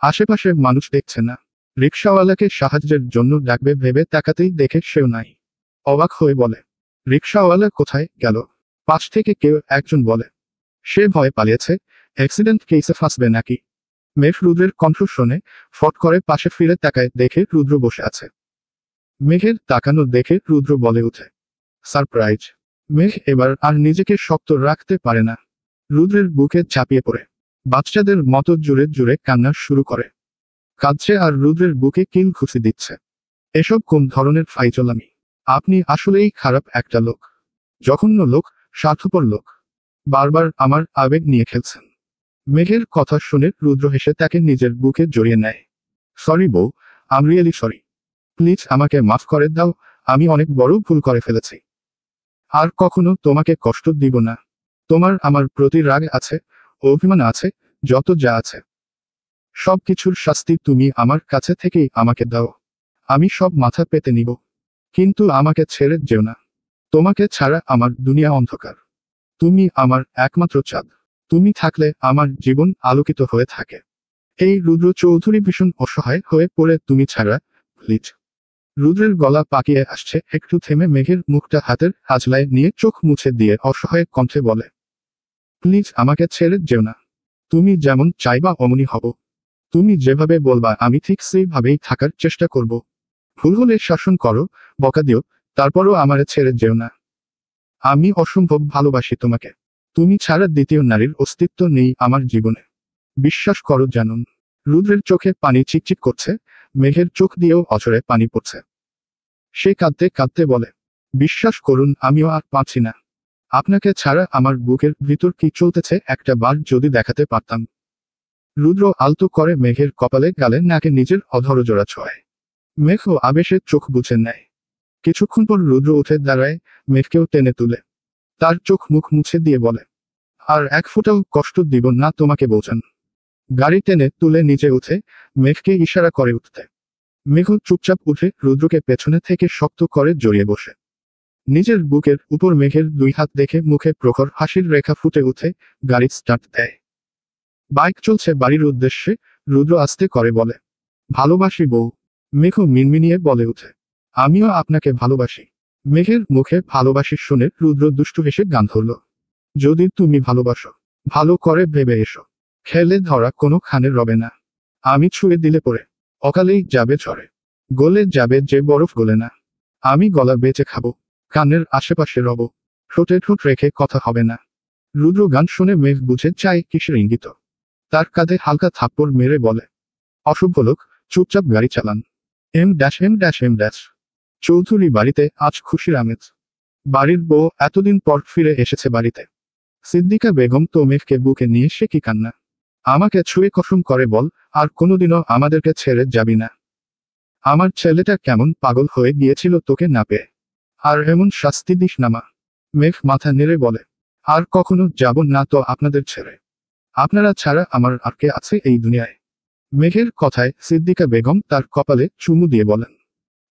আশেপাশে মানুষ দেখছে না। রিকশাওয়ালাকে সাহায্যের জন্য ডাকবে ভেবে তাকাতেই দেখে সেও নাই। অবাক হয়ে বলে, রিকশাওয়ালা কোথায় গেল? পাশ থেকে কেউ একজন বলে, সে ভয়ে পালিয়েছে, অ্যাক্সিডেন্ট কেসে ফাঁসবে নাকি। মেঘ রুদ্রের কণ্ঠ শুনে ফট করে পাশে ফিরে তাকায়, দেখে রুদ্র বসে আছে। মেঘের তাকানো দেখে রুদ্র বলে উঠে, সারপ্রাইজ। মেঘ এবার আর নিজেকে শক্ত রাখতে পারে না। রুদ্রের বুকে ঝাঁপিয়ে পড়ে বাচ্চাদের মতো জুড়ে জুড়ে কান্না শুরু করে। কাঁদছে আর রুদ্রের বুকে কিল ঘুষি দিচ্ছে। এসব কোন ধরনের ফাইজলামি? আপনি আসলেই খারাপ একটা লোক, জঘন্য লোক, স্বার্থপর লোক। বারবার আমার আবেগ নিয়ে খেলছেন। মেঘের কথা শুনে রুদ্র হেসে তাকে নিজের বুকে জড়িয়ে নেয়। সরি বউ, আম রিয়েলি সরি। প্লিজ আমাকে মাফ করে দাও, আমি অনেক বড় ভুল করে ফেলেছি। আর কখনো তোমাকে কষ্ট দিব না। তোমার আমার প্রতি রাগ আছে, অভিমান আছে, যত যা আছে সব কিছুর শাস্তি তুমি আমার কাছে থেকেই আমাকে দাও। আমি সব মাথা পেতে নিব, কিন্তু আমাকে ছেড়ে যেও না। তোমাকে ছাড়া আমার দুনিয়া অন্ধকার। তুমি আমার একমাত্র চাঁদ। তুমি থাকলে আমার জীবন আলোকিত হয়ে থাকে। এই রুদ্র চৌধুরী ভীষণ অসহায় হয়ে পড়ে তুমি ছাড়া, প্লিজ। রুদ্রের গলা পাকিয়ে আসছে, একটু থেমে মেঘের মুখটা হাতের হাজলায় নিয়ে চোখ মুছে দিয়ে অসহায় কণ্ঠে বলে, প্লিজ আমাকে ছেড়ে যেও না। তুমি যেমন চাইবা অমনি হব। তুমি যেভাবে বলবা আমি ঠিক সেইভাবেই থাকার চেষ্টা করব। ভুল হলে শাসন করো, বকা দিও, তারপরও আমারে ছেড়ে যেও না। আমি অসম্ভব ভালোবাসি তোমাকে। তুমি ছাড়া দ্বিতীয় নারীর অস্তিত্ব নেই আমার জীবনে। বিশ্বাস করো জানুন। রুদ্রের চোখে পানি চিকচিক করছে, মেঘের চোখ দিয়েও অঝরে পানি পড়ছে। সে কাঁদতে কাঁদতে বলে, বিশ্বাস করুন আমিও আর পারছি না। আপনাকে ছাড়া আমার বুকের ভিতর কি চলতেছে একটা বার যদি দেখাতে পারতাম। রুদ্র আলতো করে মেঘের কপালে গালে নাকে নিজের অধরজোড়া ছোঁয়। মেঘও আবেশে চোখ বুঝে নেয়। কিছুক্ষণ পর রুদ্র উঠে দাঁড়ায়, মেঘকেও টেনে তুলে তার চোখ মুখ মুছে দিয়ে বলে, আর এক ফোঁটাও কষ্ট দিব না তোমাকে বোঝান। গাড়ি টেনে তুলে নিচে উঠে মেঘকে ইশারা করে উঠতে। মেঘ চুপচাপ উঠে রুদ্রকে পেছনে থেকে শক্ত করে জড়িয়ে বসে। নিজের বুকের উপর মেঘের দুই হাত দেখে মুখে প্রখর হাসির রেখা ফুটে উঠে গাড়ি স্টার্ট দেয়। বাইক চলছে বাড়ির উদ্দেশ্যে। রুদ্র আস্তে করে বলে, ভালোবাসি বউ। মেঘ মিনমিনিয়ে বলে উঠে, আমিও আপনাকে ভালোবাসি। মেঘের মুখে ভালোবাসি শুনে রুদ্র দুষ্টু হেসে গান ধরল, যদি তুমি ভালোবাসো ভালো করে ভেবে এসো, খেলে ধরা কোনো খানে রবে না। আমি ছুঁয়ে দিলে পরে অকালেই যাবে ঝরে, গলে যাবে যে বরফ গলে না। আমি গলা বেঁচে খাবো, কানের আশেপাশে রব, ঠোঁটে ঠোঁট রেখে কথা হবে না। রুদ্র গান শুনে মেঘ বুঝে চায় কিসের ইঙ্গিত। তার কাঁধে হালকা থাপ্পড় মেরে বলে, অশুভ লোক, চুপচাপ গাড়ি চালান। এম। চৌধুরী বাড়িতে আজ খুশির আমেজ। বাড়ির বউ এতদিন পর ফিরে এসেছে বাড়িতে। সিদ্দিকা বেগম তো মেঘকে বুকে নিয়ে সে কি কান্না। আমাকে ছুঁয়ে কসম করে বল, আর কোনোদিনও আমাদেরকে ছেড়ে যাবি না। আমার ছেলেটা কেমন পাগল হয়ে গিয়েছিল তোকে না পেয়ে। আর এমন শাস্তি দিস না মা। মেঘ মাথা নেড়ে বলে, আর কখনো যাব না তো আপনাদের ছেড়ে। আপনারা ছাড়া আমার আর কে আছে এই দুনিয়ায়। মেঘের কথায় সিদ্দিকা বেগম তার কপালে চুমু দিয়ে বলেন,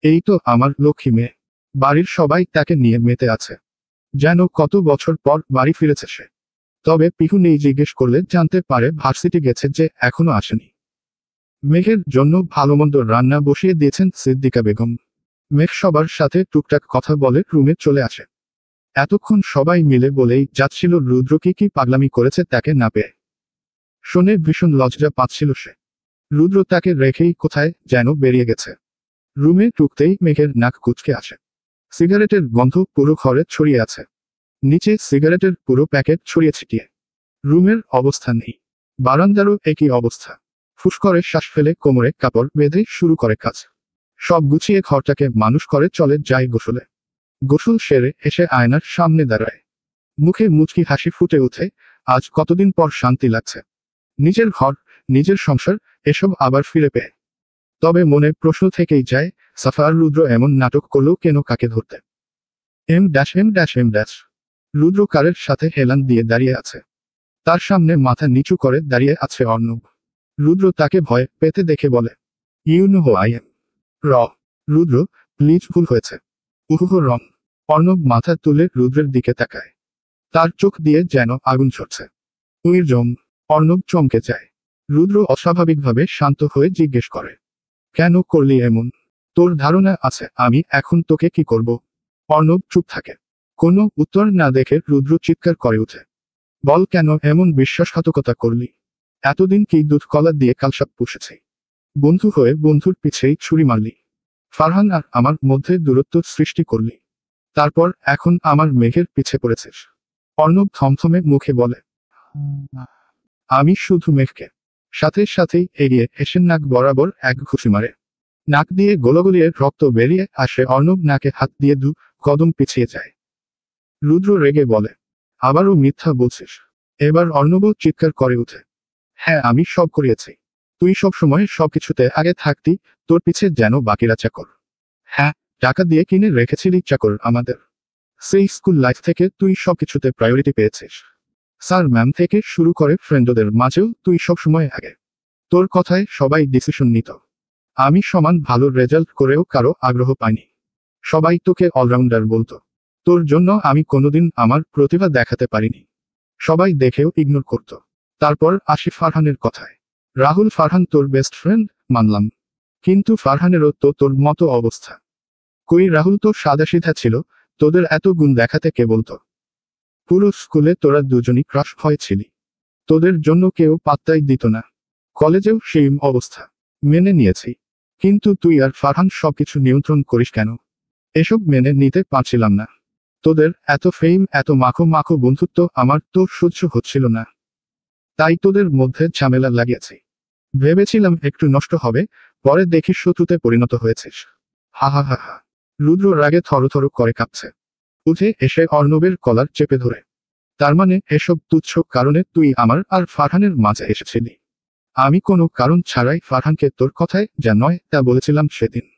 এই তো আমার লক্ষ্মী মেয়ে। বাড়ির সবাই তাকে নিয়ে মেতে আছে, যেন কত বছর পর বাড়ি ফিরেছে সে। তবে পিহু নেই জিজ্ঞেস করলে জানতে পারে ভার্সিটি গেছে যে এখনো আসেনি। মেঘের জন্য ভালোমন্দ রান্না বসিয়ে দিয়েছেন সিদ্দিকা বেগম। মেঘ সবার সাথে টুকটাক কথা বলে রুমে চলে আসে। এতক্ষণ সবাই মিলে বলেই যাচ্ছিল রুদ্র কি পাগলামি করেছে তাকে না পেয়ে। শুনে ভীষণ লজ্জা পাচ্ছিল সে। রুদ্র তাকে রেখেই কোথায় যেন বেরিয়ে গেছে। রুমে ঢুকতেই মেঘের নাক কুচকে আসে। সিগারেটের গন্ধ পুরো ঘরে ছড়িয়ে আছে। নিচে সিগারেটের পুরো প্যাকেট ছড়িয়ে ছিটিয়ে। রুমের অবস্থা নেই। বারান্দারও একই অবস্থা। ফুস করে শ্বাস ফেলে কোমরে কাপড় বেঁধে শুরু করে কাজ। সব গুছিয়ে ঘরটাকে মানুষ করে চলে যায় গোসলে। গোসল সেরে এসে আয়নার সামনে দাঁড়ায়। মুখে মুচকি হাসি ফুটে উঠে, আজ কতদিন পর শান্তি লাগছে। নিজের ঘর, নিজের সংসার, এসব আবার ফিরে পেয়ে। তবে মনে প্রশ্ন থেকেই যায়, সাফার রুদ্র এমন নাটক করলো কেন কাকে ধরতে। এম। রুদ্র কারের সাথে হেলান দিয়ে দাঁড়িয়ে আছে। তার সামনে মাথা নিচু করে দাঁড়িয়ে আছে অর্ণব। রুদ্র তাকে ভয় পেতে দেখে বলে, you know who I am. র। রুদ্র, প্লিজ ভুল হয়েছে। উহুহ রং। অর্ণব মাথা তুলে রুদ্রের দিকে তাকায়। তার চোখ দিয়ে যেন আগুন ঝরছে। উইর জম। অর্ণব চমকে যায়। রুদ্র অস্বাভাবিকভাবে শান্ত হয়ে জিজ্ঞেস করে, কেন করলি এমন? তোর ধারণা আছে আমি এখন তোকে কি করব? অর্ণব চুপ থাকে। কোনো উত্তর না দেখে রুদ্র চিৎকার করে উঠে, বল কেন এমন বিশ্বাসঘাতকতা করলি? এতদিন কি দুধ কলা দিয়ে কালসাপ পুষেছি? বন্ধু হয়ে বন্ধুর পিছেই ছুরি মারলি। ফারহান আর আমার মধ্যে দূরত্ব সৃষ্টি করলি। তারপর এখন আমার মেঘের পিছে পড়েছিস। অর্ণব থমথমে মুখে বলে, আমি শুধু মেঘকে। সাথে সাথেই এগিয়ে এসে নাক বরাবর এক ঘুষি মারে। নাক দিয়ে গোলগলিয়ে রক্ত বেরিয়ে আসে। অর্ণব নাকে হাত দিয়ে দু কদম পিছিয়ে যায়। রুদ্র রেগে বলে, আবারও মিথ্যা বলছিস? এবার অর্ণব চিৎকার করে উঠে, হ্যাঁ আমি সব করিয়েছি। তুই সব সময় সবকিছুতে আগে থাকতি, তোর পিছে যেন বাকিরা চাকর। হ্যাঁ, টাকা দিয়ে কিনে রেখেছিলি চাকর আমাদের। সেই স্কুল লাইফ থেকে তুই সবকিছুতে প্রায়োরিটি পেয়েছিস। স্যার ম্যাম থেকে শুরু করে ফ্রেন্ডদের মাঝেও তুই সবসময় আগে। তোর কথায় সবাই ডিসিশন নিত। আমি সমান ভালো রেজাল্ট করেও কারো আগ্রহ পাইনি। সবাই তোকে অলরাউন্ডার বলতো। তোর জন্য আমি কোনোদিন আমার প্রতিভা দেখাতে পারিনি। সবাই দেখেও ইগনোর করত। তারপর আসি ফারহানের কথায়। রাহুল ফারহান তোর বেস্ট ফ্রেন্ড, মানলাম। কিন্তু ফারহানেরও তো তোর মতো অবস্থা। কই রাহুল তো সাদাসিধা ছিল, তোদের এত গুণ দেখাতে কে বলতো? পুরো স্কুলে তোরা দুজনই ক্রাশ ভয় ছিলি। তোদের জন্য কেউ পাত্তাই দিত না। কলেজেও সেই অবস্থা। মেনে নিয়েছি। কিন্তু তুই আর ফারহান সবকিছু নিয়ন্ত্রণ করিস কেন? এসব মেনে নিতে পারছিলাম না। তোদের এত ফেম, এত মাখো মাখো বন্ধুত্ব আমার তো সহ্য হচ্ছিল না। তাই তোদের মধ্যে ঝামেলা লাগিয়েছি। ভেবেছিলাম একটু নষ্ট হবে, পরে দেখি শত্রুতে পরিণত হয়েছিস। হা হা হা হা। রুদ্র রাগে থরথর করে কাঁপছে। উঠে এসে অর্ণবের কলার চেপে ধরে। তার মানে এসব তুচ্ছ কারণে তুই আমার আর ফারহানের মাঝে এসেছিলি? আমি কোনো কারণ ছাড়াই ফারহানকে তোর কথায় যা নয় তা বলেছিলাম সেদিন।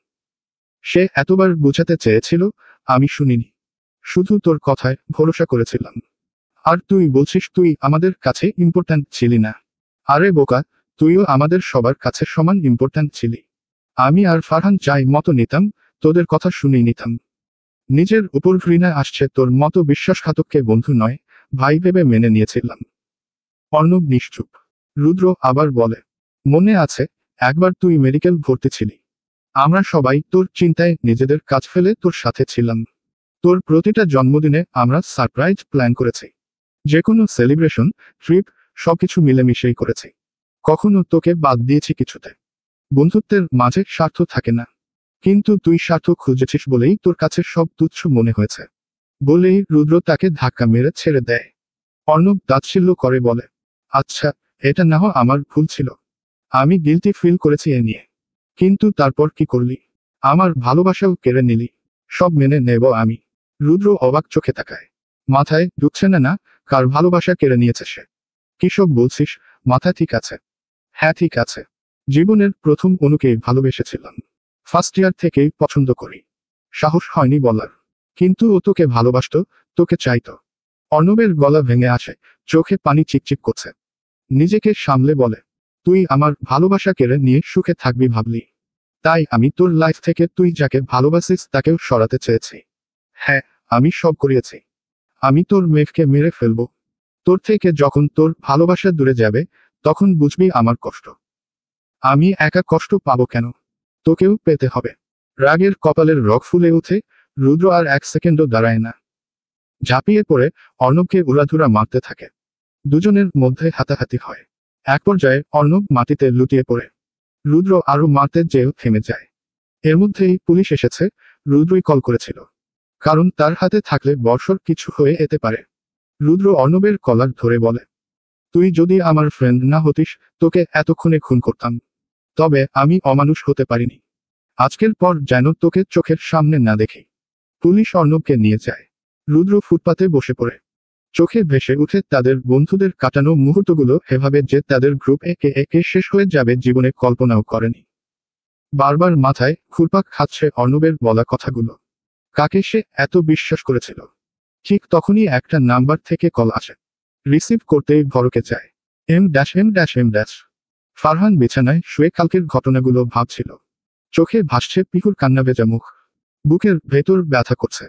সে এতবার বুঝাতে চেয়েছিল, আমি শুনিনি। শুধু তোর কথায় ভরসা করেছিলাম। আর তুই বলছিস তুই আমাদের কাছে ইম্পর্ট্যান্ট ছিলি না। আরে বোকা, তুইও আমাদের সবার কাছে সমান ইম্পর্ট্যান্ট ছিলি। আমি আর ফারহান যাই মতো নিতাম, তোদের কথা শুনেই নিতাম। নিজের উপর ঘৃণা আসছে তোর মতো বিশ্বাসঘাতককে বন্ধু নয়, ভাই ভেবে মেনে নিয়েছিলাম। অর্ণব নিশ্চুপ। রুদ্র আবার বলে, মনে আছে একবার তুই মেডিকেল ভর্তি ছিলি? আমরা সবাই তোর চিন্তায় নিজেদের কাজ ফেলে তোর সাথে ছিলাম। তোর প্রতিটা জন্মদিনে আমরা সারপ্রাইজ প্ল্যান করেছি। যে কোনো সেলিব্রেশন, ট্রিপ, সবকিছু মিলেমিশেই করেছি। কখনো তোকে বাদ দিয়েছি কিছুতে? বন্ধুত্বের মাঝে স্বার্থ থাকে না। কিন্তু তুই স্বার্থ খুঁজেছিস বলেই তোর কাছে সব তুচ্ছ মনে হয়েছে। বলেই রুদ্র তাকে ধাক্কা মেরে ছেড়ে দেয়। অর্ণব তাচ্ছিল্য করে বলে, আচ্ছা, এটা না হয় আমার ভুল ছিল। আমি গিলটি ফিল করেছি এ নিয়ে। কিন্তু তারপর কি করলি? আমার ভালোবাসাও কেড়ে নিলি। সব মেনে নেব আমি। রুদ্র অবাক চোখে তাকায়। মাথায় ঢুকছে না না, কার ভালোবাসা কেড়ে নিয়েছে সে? কিসব বলছিস? মাথা ঠিক আছে? হ্যাঁ ঠিক আছে। জীবনের প্রথম অনুকেই ভালোবেসেছিলাম। ফার্স্ট ইয়ার থেকেই পছন্দ করি। সাহস হয়নি বলার। কিন্তু ও তোকে ভালোবাসতো, তোকে চাইতো। অর্ণবের গলা ভেঙে আসে, চোখে পানি চিকচিক করছে। নিজেকে সামলে বলে, তুই আমার ভালোবাসা কেড়ে নিয়ে সুখে থাকবি ভাবলি। তাই আমি তোর লাইফ থেকে তুই যাকে ভালোবাসিস তাকেও সরাতে চেয়েছি। হ্যাঁ, আমি সব করিয়েছি। আমি তোর মেঘকে মেরে ফেলবো। তোর থেকে যখন তোর ভালোবাসা দূরে যাবে, তখন বুঝবি আমার কষ্ট। আমি একা কষ্ট পাবো কেন? তোকেও পেতে হবে। রাগের কপালের রগ ফুলে উঠে, রুদ্র আর এক সেকেন্ডও দাঁড়ায় না। ঝাঁপিয়ে পড়ে অর্ণবকে উড়াধুরা মারতে থাকে। দুজনের মধ্যে হাতাহাতি হয়। এক পর্যায়ে অর্ণব মাটিতে লুটিয়ে পড়ে। রুদ্র আরো মারতে যেও থেমে যায়। এর মধ্যেই পুলিশ এসেছে। রুদ্রই কল করেছিল। কারণ তার হাতে থাকলে বর্ষর কিছু হয়ে যেতে পারে। রুদ্র অর্ণবের কলার ধরে বলে, তুই যদি আমার ফ্রেন্ড না হতিস, তোকে এতক্ষণে খুন করতাম। তবে আমি অমানুষ হতে পারিনি। আজকের পর যেন তোকে চোখের সামনে না দেখি। পুলিশ অর্ণবকে নিয়ে যায়। রুদ্র ফুটপাতে বসে পড়ে। চোখে ভেসে উঠে তাদের বন্ধুদের কাটানো মুহূর্তগুলো, এভাবে যে তাদের গ্রুপ একে একে শেষ হয়ে যাবে জীবনে কল্পনাও করেনি। বারবার মাথায় ঘুরপাক খাচ্ছে অর্ণবের বলা কথাগুলো। কাকে সে এত বিশ্বাস করেছিল? ঠিক তখনই একটা নাম্বার থেকে কল আসে। রিসিভ করতেই ভরকে যায়। এম। ফারহান বিছানায় শুয়ে কালকের ঘটনাগুলো ভাবছিল। চোখে ভাসছে পিকুর কান্নাভেজা মুখ। বুকের ভেতর ব্যথা করছে।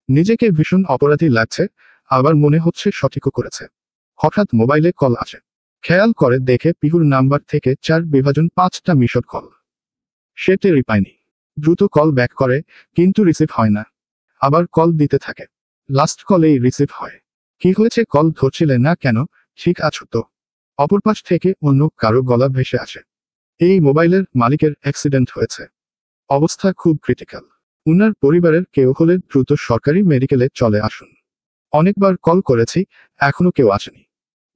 নিজেকে ভীষণ অপরাধী লাগছে, আবার মনে হচ্ছে সঠিকও করেছে। হঠাৎ মোবাইলে কল আসে। খেয়াল করে দেখে পিকুর নাম্বার থেকে 4/5টা মিসড কল। সে টেরই পায়নি। দ্রুত কল ব্যাক করে, কিন্তু রিসিভ হয় না। আবার কল দিতে থাকে। লাস্ট কলেই রিসিভ হয়। কি হয়েছে, কল ধরছিলে না কেন? ঠিক আছো তো? অপর পাশ থেকে অন্য কারো গলা ভেসে আসে। এই মোবাইলের মালিকের অ্যাক্সিডেন্ট হয়েছে। অবস্থা খুব ক্রিটিক্যাল। উনার পরিবারের কেউ হলে দ্রুত সরকারি মেডিকেলে চলে আসুন। অনেকবার কল করেছি, এখনো কেউ আসেনি।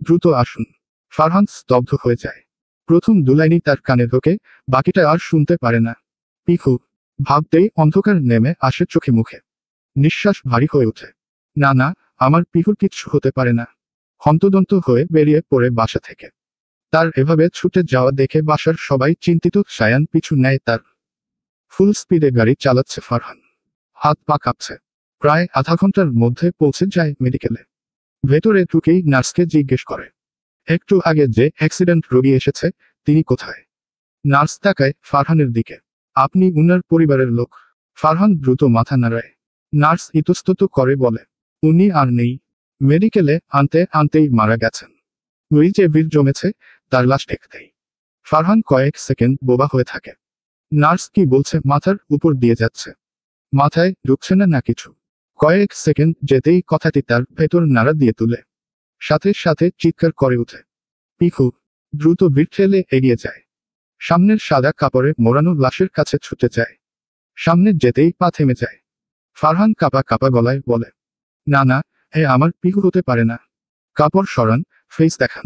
দ্রুত আসুন। ফারহান স্তব্ধ হয়ে যায়। প্রথম দুলাইনই তার কানে ঢোকে, বাকিটা আর শুনতে পারে না। পিকু। ভাবতেই অন্ধকার নেমে আসে চোখে মুখে। নিঃশ্বাস ভারী হয়ে ওঠে। না না, আমার পিকুর কিচ্ছু হতে পারে না। হন্তদন্ত হয়ে বেরিয়ে পড়ে বাসা থেকে। তার এভাবে ছুটে যাওয়া দেখে বাসার সবাই চিন্তিত। সায়ান পিছু নেয় তার। ফুল স্পিডে গাড়ি চালাচ্ছে ফারহান। হাত পা কাঁপছে। প্রায় আধা ঘন্টার মধ্যে পৌঁছে যায় মেডিকেলে। ভেতরে ঢুকেই নার্সকে জিজ্ঞেস করে, একটু আগে যে অ্যাক্সিডেন্ট রোগী এসেছে, তিনি কোথায়? নার্স তাকায় ফারহানের দিকে। আপনি উনার পরিবারের লোক? ফারহান দ্রুত মাথা নাড়ায়। নার্স ইতস্তত করে বলে, উনি আর নেই। মেডিকেলে আনতে আনতেই মারা গেছেন। ওই যে ভিড় জমেছে, তার লাশ দেখতেই। ফারহান কয়েক সেকেন্ড বোবা হয়ে থাকে। নার্স কি বলছে মাথার উপর দিয়ে যাচ্ছে, মাথায় ঢুকছে না কিছু। কয়েক সেকেন্ড যেতেই কথাটি তার ভেতর নাড়া দিয়ে তুলে। সাথে সাথে চিৎকার করে উঠে, পিকু! দ্রুত ভিড় ঠেলে এগিয়ে যায়। সামনের সাদা কাপড়ে মোড়ানো লাশের কাছে ছুটে যায়। সামনে যেতেই পা থেমে যায়। ফারহান কাঁপা কাঁপা গলায় বলে, না না, এ আমার পিকু হতে পারে না। কাপড় সরান, ফেস দেখান।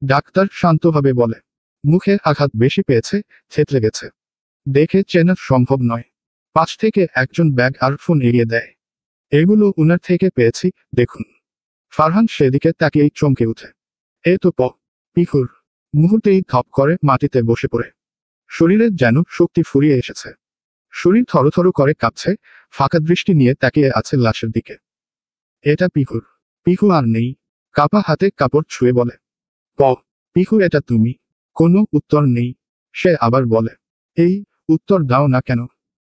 ডাক্তার শান্তভাবে বলে, মুখে আঘাত বেশি পেয়েছে, থেতলে গেছে। দেখে চেনা সম্ভব নয়। পাশ থেকে একজন ব্যাগ আর ফোন এড়িয়ে দেয়। এগুলো উনার থেকে পেয়েছি, দেখুন। ফারহান সেদিকে তাকিয়েই চমকে উঠে। এ তো পিকুর। মুহূর্তেই ধপ করে মাটিতে বসে পড়ে। শরীরে যেন শক্তি ফুরিয়ে এসেছে। শরীর থরথর করে কাঁপছে, ফাঁকা দৃষ্টি নিয়ে তাকিয়ে আছে লাশের দিকে। এটা পিকুর। পিকু আর নেই। কাপা হাতে কাপড় ছুঁয়ে বলে, পিকু এটা তুমি? কোনো উত্তর নেই। সে আবার বলে, এই, উত্তর দাও না কেন?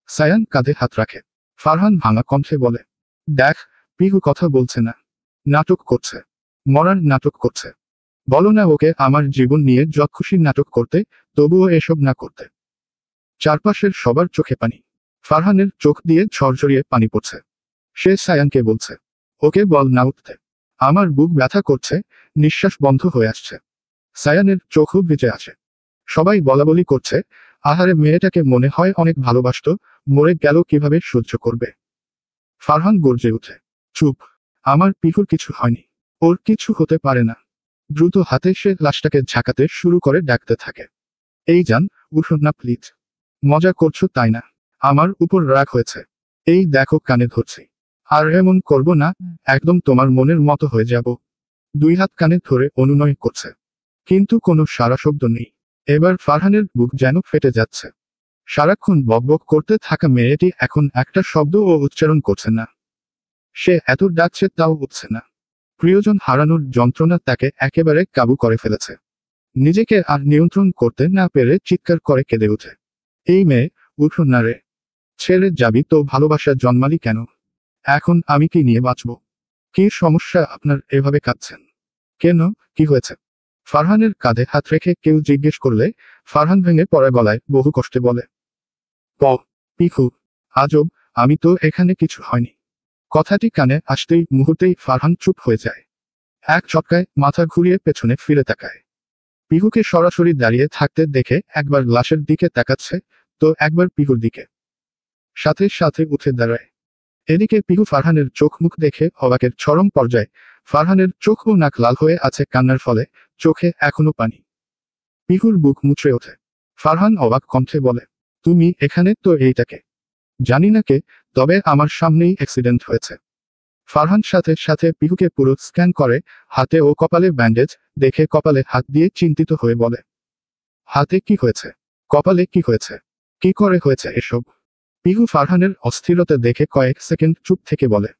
সায়ান কাঁধে হাত রাখে। ফারহান ভাঙা কণ্ঠে বলে, দেখ, পিকু কথা বলছে না। নাটক করছে। মরার নাটক করছে। বলো না ওকে আমার জীবন নিয়ে যত খুশি নাটক করতে, তবুও এসব না করতে। চারপাশের সবার চোখে পানি। ফারহানের চোখ দিয়ে ঝরঝরিয়ে পানি পড়ছে। সে সায়ানকে বলছে, ওকে বল না উঠতে। আমার বুক ব্যথা করছে, নিঃশ্বাস বন্ধ হয়ে আসছে। সায়ানের চোখও ভিজে আছে। সবাই বলাবলি করছে, আহারে মেয়েটাকে মনে হয় অনেক ভালোবাসতো, মরে গেল কিভাবে সহ্য করবে। ফারহান গর্জে উঠে, চুপ! আমার পিকুর কিছু হয়নি। ওর কিছু হতে পারে না। দ্রুত হাতে সে লাশটাকে ঝাঁকাতে শুরু করে ডাকতে থাকে, এই যান, উঠুন না প্লিজ। মজা করছো তাই না? আমার উপর রাগ হয়েছে। এই দেখো কানে ধরছি। আর এমন করব না, একদম তোমার মনের মতো হয়ে যাব। দুই হাত কানে ধরে অনুনয় করছে, কিন্তু কোনো সারা শব্দ নেই। এবার ফারহানের বুক যেন ফেটে যাচ্ছে। সারাক্ষণ বকবক করতে থাকা মেয়েটি এখন একটা শব্দও উচ্চারণ করছে না। সে এত ডাকছে তাও উঠছে না। প্রিয়জন হারানোর যন্ত্রণা তাকে একেবারে কাবু করে ফেলেছে। নিজেকে আর নিয়ন্ত্রণ করতে না পেরে চিৎকার করে কেঁদে ওঠে, এই মেয়ে, উঠো না রে। ছেড়ে যাবি তো ভালোবাসা জন্মালি কেন? এখন আমি কি নিয়ে বাঁচব? কি সমস্যা আপনার এভাবে কাঁদছেন কেন? কি হয়েছে? ফারহানের কাঁধে হাত রেখে কেউ জিজ্ঞেস করলে ফারহান ভেঙে পড়া গলায় বহু কষ্টে বলে, পিকু! আজব, আমি তো এখানে কিছু হয়নি। কথাটি কানে আসতেই মুহূর্তেই ফারহান চুপ হয়ে যায়। এক ঝটকায় মাথা ঘুরিয়ে পেছনে ফিরে তাকায়। পিকুকে সরাসরি দাঁড়িয়ে থাকতে দেখে একবার লাশের দিকে তাকাচ্ছে, তো একবার পিকুর দিকে। সাথে সাথে উঠে দাঁড়ায়। এদিকে পিকু ফারহানের চোখ মুখ দেখে অবাকের চরম পর্যায়ে। ফারহানের চোখ ও নাক লাল হয়ে আছে কান্নার ফলে, চোখে এখনো পানি। পিকুর বুক মুচড়ে ওঠে। ফারহান অবাক কণ্ঠে বলে, তুমি এখানে? তো এইটাকে জানি না কে, তবে আমার সামনেই অ্যাক্সিডেন্ট হয়েছে। ফারহান সাথে সাথে পিকুকে পুরো স্ক্যান করে, হাতে ও কপালে ব্যান্ডেজ দেখে কপালে হাত দিয়ে চিন্তিত হয়ে বলে, হাতে কি হয়েছে? কপালে কি হয়েছে? কি করে হয়েছে এসব? পিকু ফারহানের অস্থিরতা দেখে কয়েক সেকেন্ড চুপ থেকে বলে,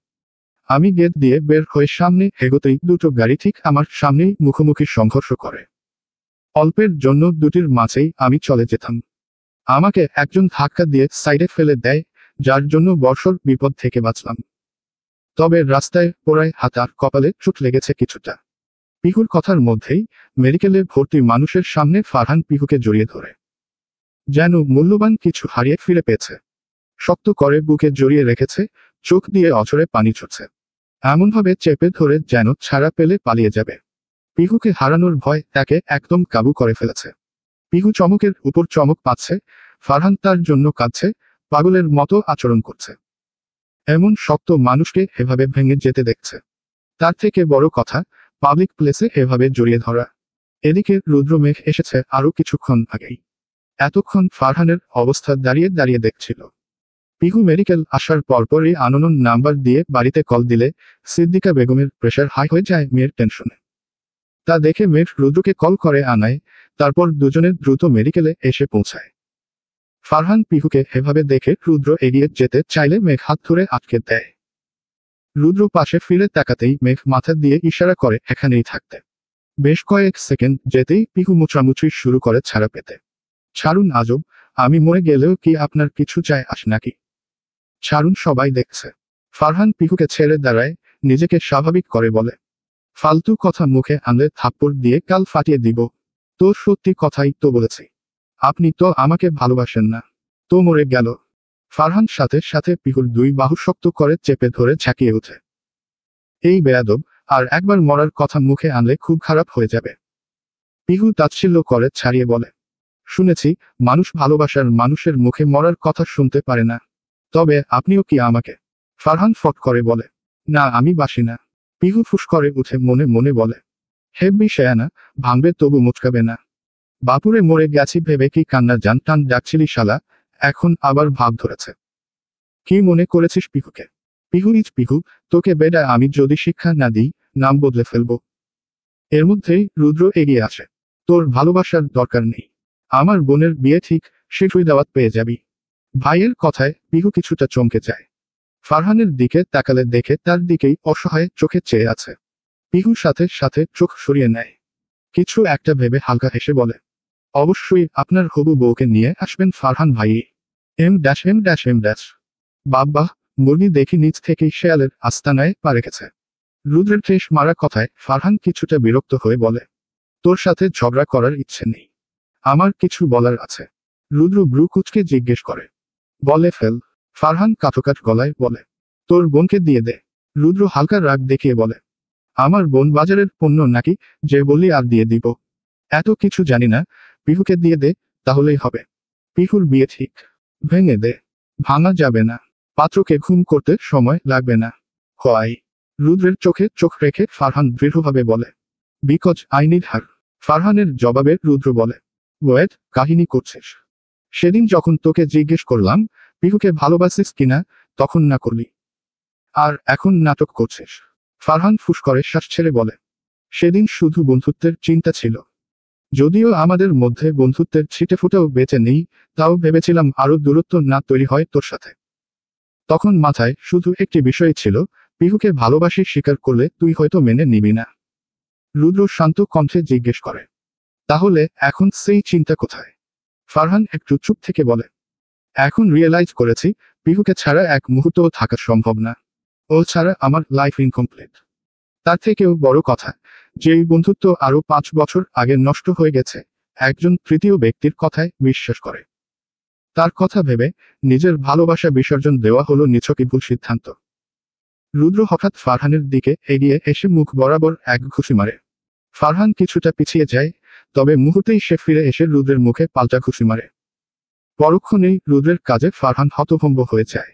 আমি গেট দিয়ে বের হয়ে সামনে এগোতেই দুটো গাড়ি ঠিক আমার সামনেই মুখোমুখি সংঘর্ষ করে। অল্পের জন্য দুটির মাঝেই আমি চলে যেতাম। আমাকে একজন ধাক্কা দিয়ে সাইডে ফেলে দেয়, যার জন্য বর্ষর বিপদ থেকে বাঁচলাম। তবে রাস্তায় পোড়ায় হাত আর কপালে চোট লেগেছে কিছুটা। পিকুর কথার মধ্যেই মেডিকেলে ভর্তি মানুষের সামনে ফারহান পিকুকে জড়িয়ে ধরে, যেন মূল্যবান কিছু হারিয়ে ফিরে পেয়েছে। শক্ত করে বুকে জড়িয়ে রেখেছে, চোখ দিয়ে অঝরে পানি ঝরছে। এমনভাবে চেপে ধরে যেন ছাড়া পেলে পালিয়ে যাবে। পিকুকে হারানোর ভয় তাকে একদম কাবু করে ফেলেছে। পিকু চমকের উপর চমক পাচ্ছে, ফারহান তার জন্য কাঁদছে, পাগলের মতো আচরণ করছে। এমন শক্ত মানুষকে এভাবে ভেঙে যেতে দেখছে। তার থেকে বড় কথা, পাবলিক প্লেসে এভাবে জড়িয়ে ধরা। এদিকে রুদ্রমেঘ এসেছে আরো কিছুক্ষণ আগেই। এতক্ষণ ফারহানের অবস্থা দাঁড়িয়ে দাঁড়িয়ে দেখছিল। পিকু মেডিকেল আসার পরপরই আননোন নাম্বার দিয়ে বাড়িতে কল দিলে সিদ্দিকা বেগমের প্রেশার হাই হয়ে যায় মেয়ের টেনশনে। তা দেখে মেঘ রুদ্রকে কল করে আনায়, তারপর দুজনে দ্রুত মেডিকেলে এসে পৌঁছায়। ফারহান পিকুকে এভাবে দেখে রুদ্র এগিয়ে যেতে চাইলে মেঘ হাত ধরে আটকে দেয়। রুদ্র পাশে ফিরে তাকাতেই মেঘ মাথা দিয়ে ইশারা করে এখানেই থাকতে। বেশ কয়েক সেকেন্ড যেতেই পিকু মুচড়ামুচড়ি শুরু করে ছাড়া পেতে। ছাড়ুন আজব, আমি মরে গেলেও কি আপনার কিছু যায় আসে নাকি? ছাড়ুন, সবাই দেখছে। ফারহান পিহুকে ছেড়ে দাঁড়ায়, নিজেকে স্বাভাবিক করে বলে, ফালতু কথা মুখে আনলে থাপ্পড় দিয়ে কাল ফাটিয়ে দিব। তো সত্যি কথাই তো বলেছি। আপনি তো আমাকে ভালোবাসেন না। তো মরে গেল। ফারহান সাথে সাথে পিহুর দুই বাহু শক্ত করে চেপে ধরে ঝাঁকিয়ে ওঠে। এই বেয়াদব, আর একবার মরার কথা মুখে আনলে খুব খারাপ হয়ে যাবে। পিহু তাচ্ছিল্য করে ছাড়িয়ে বলে, শুনেছি মানুষ ভালোবাসার মানুষের মুখে মরার কথা শুনতে পারে না। তবে আপনিও কি আমাকে? ফারহান ফট করে বলে, না আমি বাসি না। পিহু ফুস করে উঠে মনে মনে বলে, হেব্বি শেয়ানা, ভাঙবে তবু মুচকাবে না। বাপুরে মরে গেছি ভেবে কি কান্না জান টান ডাকছিলি শালা, এখন আবার ভাব ধরেছে। কি মনে করেছিস পিহুকে? পিহু ইজ পিহু, তোকে বেডা আমি যদি শিক্ষা না দিই, নাম বদলে ফেলবো। এর মধ্যেই রুদ্র এগিয়ে আসে। তোর ভালোবাসার দরকার নেই। আমার বোনের বিয়ে ঠিক, শীঘ্রই দাওয়াত পেয়ে যাবি। ভাইয়ের কথায় পিহু কিছুটা চমকে যায়। ফারহানের দিকে তাকালে দেখে তার দিকেই অসহায় চোখে চেয়ে আছে। পিহু সাথে সাথে চোখ সরিয়ে নেয়। কিছু একটা ভেবে হালকা হেসে বলে, অবশ্যই আপনার হবু বউকে নিয়ে আসবেন ফারহান ভাই। এম। বাব্বা, মুরগি দেখি নিচ থেকেই শেয়ালের আস্তানায় পা রেখেছে। রুদ্রের ঠেস মারা কথায় ফারহান কিছুটা বিরক্ত হয়ে বলে, তোর সাথে ঝগড়া করার ইচ্ছে নেই। আমার কিছু বলার আছে। রুদ্র ব্রু কুচকে জিজ্ঞেস করে, বলে ফেল। ফারহান কাঠোকাঠ গলায় বলে, তোর বোনকে দিয়ে দে। রুদ্র হালকা রাগ দেখিয়ে বলে, আমার বোন বাজারের পণ্য নাকি, যে বললি আর দিয়ে দিব। এত কিছু জানি না, পিহুকে দিয়ে দে, তাহলেই হবে। পিহুর বিয়ে ঠিক। ভেঙে দে। ভাঙা যাবে না। পাত্রকে খুন করতে সময় লাগবে না। হয়। রুদ্রের চোখে চোখ রেখে ফারহান দৃঢ়ভাবে বলে, বিকজ আই নিড হার। ফারহানের জবাবে রুদ্র বলে, ওয়েট, কাহিনী করছিস? সেদিন যখন তোকে জিজ্ঞেস করলাম পিহুকে ভালোবাসিস কিনা, তখন না করলি। আর এখন নাটক করছিস। ফারহান ফুস করে শ্বাস ছেড়ে বলে, সেদিন শুধু বন্ধুত্বের চিন্তা ছিল। যদিও আমাদের মধ্যে বন্ধুত্বের ছিটেফোঁটাও বেঁচে নেই, তাও ভেবেছিলাম আরো দূরত্ব না তৈরি হয় তোর সাথে। তখন মাথায় শুধু একটি বিষয় ছিল, পিহুকে ভালোবাসি স্বীকার করলে তুই হয়তো মেনে নিবি না। রুদ্র শান্ত কণ্ঠে জিজ্ঞেস করে, তাহলে এখন সেই চিন্তা কোথায়? ফারহান একটু চুপ থেকে বলে, এখন রিয়েলাইজ করেছি পিহুকে ছাড়া এক মুহূর্তও থাকা সম্ভব না। ও ছাড়া আমার লাইফ ইনকমপ্লিট। তার থেকেও বড় কথা, যেই বন্ধুত্ব আরো 5 বছর আগে নষ্ট হয়ে গেছে, একজন তৃতীয় ব্যক্তির কথায় বিশ্বাস করে। তার কথা ভেবে নিজের ভালোবাসা বিসর্জন দেওয়া হলো নিছকই ভুল সিদ্ধান্ত। রুদ্র হঠাৎ ফারহানের দিকে এগিয়ে এসে মুখ বরাবর এক ঘুষি মারে। ফারহান কিছুটা পিছিয়ে যায়, তবে মুহূর্তেই সে ফিরে এসে রুদ্রের মুখে পাল্টা ঘুষি মারে। পরক্ষণেই রুদ্রের কাজে ফারহান হতভম্ব হয়ে যায়।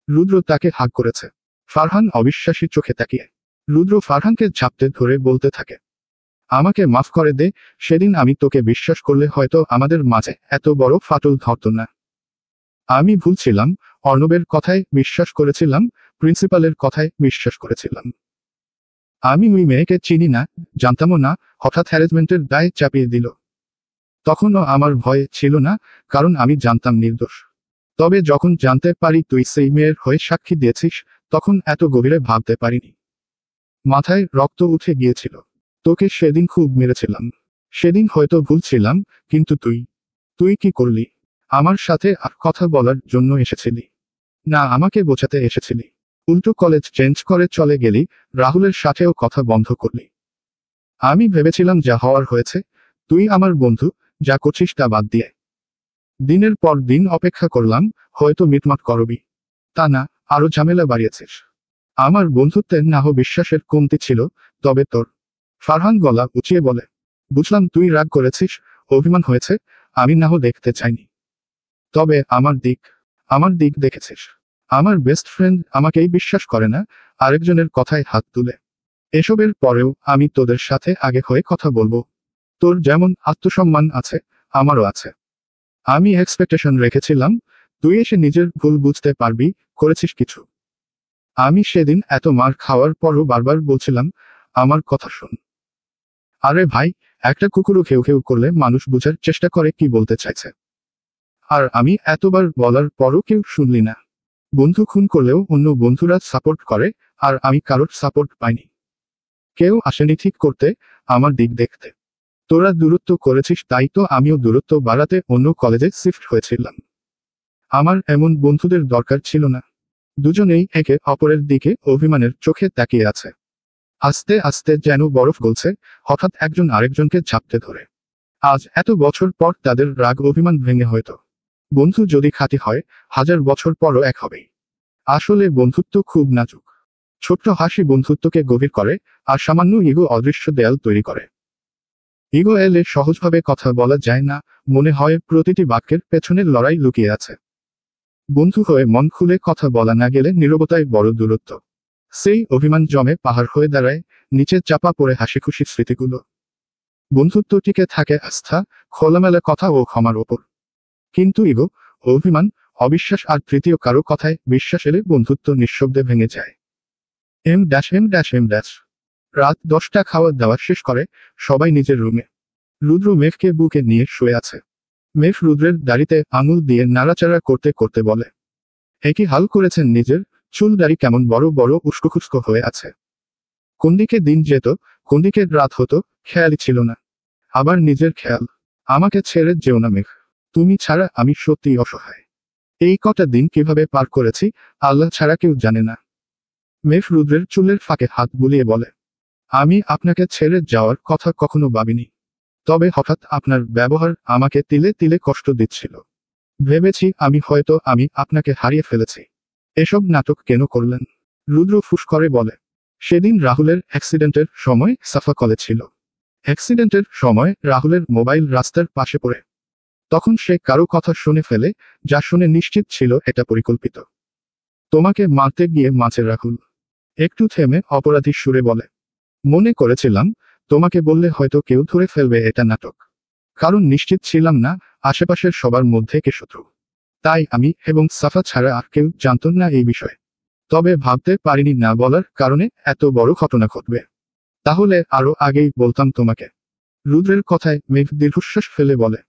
রুদ্র তাকে হাঁক করেছে। ফারহান অবিশ্বাসী চোখে তাকিয়ে। রুদ্র ফারহানকে ঝাপটে ধরে বলতে থাকে, আমাকে মাফ করে দে, সেদিন আমি তোকে বিশ্বাস করলে হয়তো আমাদের মাঝে এত বড় ফাটল ধরত না। আমি ভুল ছিলাম, অর্ণবের কথায় বিশ্বাস করেছিলাম, প্রিন্সিপালের কথায় বিশ্বাস করেছিলাম। আমি ওই মেয়েকে চিনি না, জানতামও না, হঠাৎ হ্যারাসমেন্টের দায় চাপিয়ে দিল। তখনও আমার ভয় ছিল না, কারণ আমি জানতাম নির্দোষ। তবে যখন জানতে পারি তুই সেই মেয়ের হয়ে সাক্ষী দিয়েছিস, তখন এত গভীরে ভাবতে পারিনি। মাথায় রক্ত উঠে গিয়েছিল। তোকে সেদিন খুব মেরেছিলাম। সেদিন হয়তো ভুল ছিলাম, কিন্তু তুই কি করলি? আমার সাথে আর কথা বলার জন্য এসেছিলি? না আমাকে বোঝাতে এসেছিলি? উল্টো কলেজ চেঞ্জ করে চলে গেলি, রাহুলের সাথেও কথা বন্ধ করলি। আমি ভেবেছিলাম যা হওয়ার হয়েছে, তুই আমার বন্ধু, যা করছিস তা বাদ দিয়ে। দিনের পর দিন অপেক্ষা করলাম, হয়তো মিটমাট করবি। তা না, আরো ঝামেলা বাড়িয়েছিস। আমার বন্ধুত্বে না হো বিশ্বাসের কমতি ছিল, তবে তোর। ফারহান গলা উঁচিয়ে বলে, বুঝলাম তুই রাগ করেছিস, অভিমান হয়েছে, আমি না হো দেখতে চাইনি। তবে আমার দিক দেখেছিস। আমার বেস্ট ফ্রেন্ড আমাকেই বিশ্বাস করে না, আরেকজনের কথায় হাত তুলে। এসবের পরেও আমি তোদের সাথে আগে হয়ে কথা বলবো। তোর যেমন আত্মসম্মান আছে, আমারও আছে। আমি এক্সপেকটেশন রেখেছিলাম, তুই এসে নিজের ভুল বুঝতে পারবি, করেছিস কিছু। আমি সেদিন এত মার খাওয়ার পরও বারবার বলছিলাম, আমার কথা শোন। আরে ভাই, একটা কুকুরও ঘেউ ঘেউ করলে মানুষ বুঝার চেষ্টা করে কি বলতে চাইছে। আর আমি এতবার বলার পরও কেউ শুনলি না। বন্ধু খুন করলেও অন্য বন্ধুরা সাপোর্ট করে, আর আমি কারোর সাপোর্ট পাইনি। কেউ আসেনি ঠিক করতে, আমার দিক দেখতে। তোরা দূরত্ব করেছিস তাই তো আমিও দূরত্ব বাড়াতে অন্য কলেজে শিফট হয়েছিলাম। আমার এমন বন্ধুদের দরকার ছিল না। দুজনেই একে অপরের দিকে অভিমানের চোখে তাকিয়ে আছে। আস্তে আস্তে যেন বরফ গলছে, হঠাৎ একজন আরেকজনকে ঝাপটে ধরে। আজ এত বছর পর তাদের রাগ অভিমান ভেঙে হয়তো। বন্ধু যদি খাঁটি হয়, 1000 বছর পরও এক হবেই। আসলে বন্ধুত্ব খুব নাজুক। ছোট্ট হাসি বন্ধুত্বকে গভীর করে, আর সামান্য ইগো অদৃশ্য দেয়াল তৈরি করে। ইগো এলে সহজভাবে কথা বলা যায় না, মনে হয় প্রতিটি বাক্যের পেছনে লড়াই লুকিয়ে আছে। বন্ধু হয়ে মন খুলে কথা বলা না গেলে নীরবতায় বড় দূরত্ব। সেই অভিমান জমে পাহাড় হয়ে দাঁড়ায়, নিচে চাপা পড়ে হাসিখুশি স্মৃতিগুলো। বন্ধুত্ব টিকে থাকে আস্থা, খোলামেলা কথা ও ক্ষমার ওপর। কিন্তু ইগো, অভিমান, অবিশ্বাস আর তৃতীয় কারো কথায় বিশ্বাস এলে বন্ধুত্ব নিঃশব্দে ভেঙে যায়। এম। রাত 10টা খাওয়া দাওয়া শেষ করে সবাই নিজের রুমে। রুদ্র মেঘকে বুকে নিয়ে শুয়ে আছে। মেঘ রুদ্রের দাড়িতে আঙুল দিয়ে নাড়াচাড়া করতে করতে বলে, একই হাল করেছেন নিজের, চুল দাড়ি কেমন বড় বড় উস্কোখুস্কো হয়ে আছে। কোনদিকে দিন যেত, কোনদিকে রাত হতো, খেয়ালই ছিল না। আবার নিজের খেয়াল। আমাকে ছেড়ে যেও না মেঘ, তুমি ছাড়া আমি সত্যিই অসহায়। এই কটা দিন কিভাবে পার করেছি আল্লাহ ছাড়া কেউ জানে না। মেঘ রুদ্রের চুলের ফাঁকে হাত বুলিয়ে বলে, আমি আপনাকে ছেড়ে যাওয়ার কথা কখনো ভাবিনি। তবে হঠাৎ আপনার ব্যবহার আমাকে তিলে তিলে কষ্ট দিচ্ছিল। ভেবেছি আমি আপনাকে হারিয়ে ফেলেছি। এসব নাটক কেন করলেন? রুদ্র ফুস করে বলে, সেদিন রাহুলের অ্যাক্সিডেন্টের সময় সাফা কলে ছিল। অ্যাক্সিডেন্টের সময় রাহুলের মোবাইল রাস্তার পাশে পড়ে। তখন সে কারো কথা শুনে ফেলে, যা শুনে নিশ্চিত ছিল এটা পরিকল্পিত। তোমাকে মারতে গিয়ে মাঝে রাহুল। একটু থেমে অপরাধী সুরে বলে, মনে করেছিলাম তোমাকে বললে হয়তো কেউ ধরে ফেলবে এটা নাটক। কারণ নিশ্চিত ছিলাম না আশেপাশের সবার মধ্যে কে শত্রু। তাই আমি এবং সাফা ছাড়া আর কেউ জানত না এই বিষয়ে। তবে ভাবতে পারিনি না বলার কারণে এত বড় ঘটনা ঘটবে। তাহলে আরো আগেই বলতাম তোমাকে। রুদ্রের কথায় মেঘ দীর্ঘশ্বাস ফেলে বলে,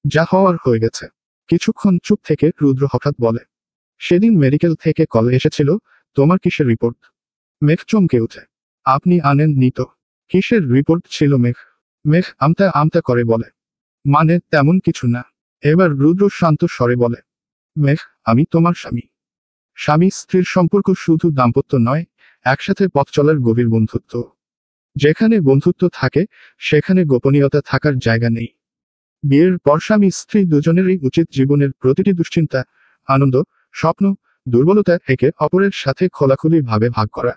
যা হওয়ার হয়ে গেছে। কিছুক্ষণ চুপ থেকে রুদ্র হঠাৎ বলে, সেদিন মেডিকেল থেকে কল এসেছিল, তোমার কিসের রিপোর্ট? মেঘ চমকে উঠে, আপনি আনেননি তো? কিসের রিপোর্ট ছিল মেঘ? মেঘ আমতা আমতা করে বলে, মানে তেমন কিছু না। এবার রুদ্র শান্ত স্বরে বলে, মেঘ, আমি তোমার স্বামী। স্বামী স্ত্রীর সম্পর্ক শুধু দাম্পত্য নয়, একসাথে পথ চলার গভীর বন্ধুত্ব। যেখানে বন্ধুত্ব থাকে সেখানে গোপনীয়তা থাকার জায়গা নেই। বিয়ের পর স্বামী স্ত্রী দুজনেরই উচিত জীবনের প্রতিটি দুশ্চিন্তা, আনন্দ, স্বপ্ন, দুর্বলতা একে অপরের সাথে খোলাখুলি ভাবে ভাগ করা।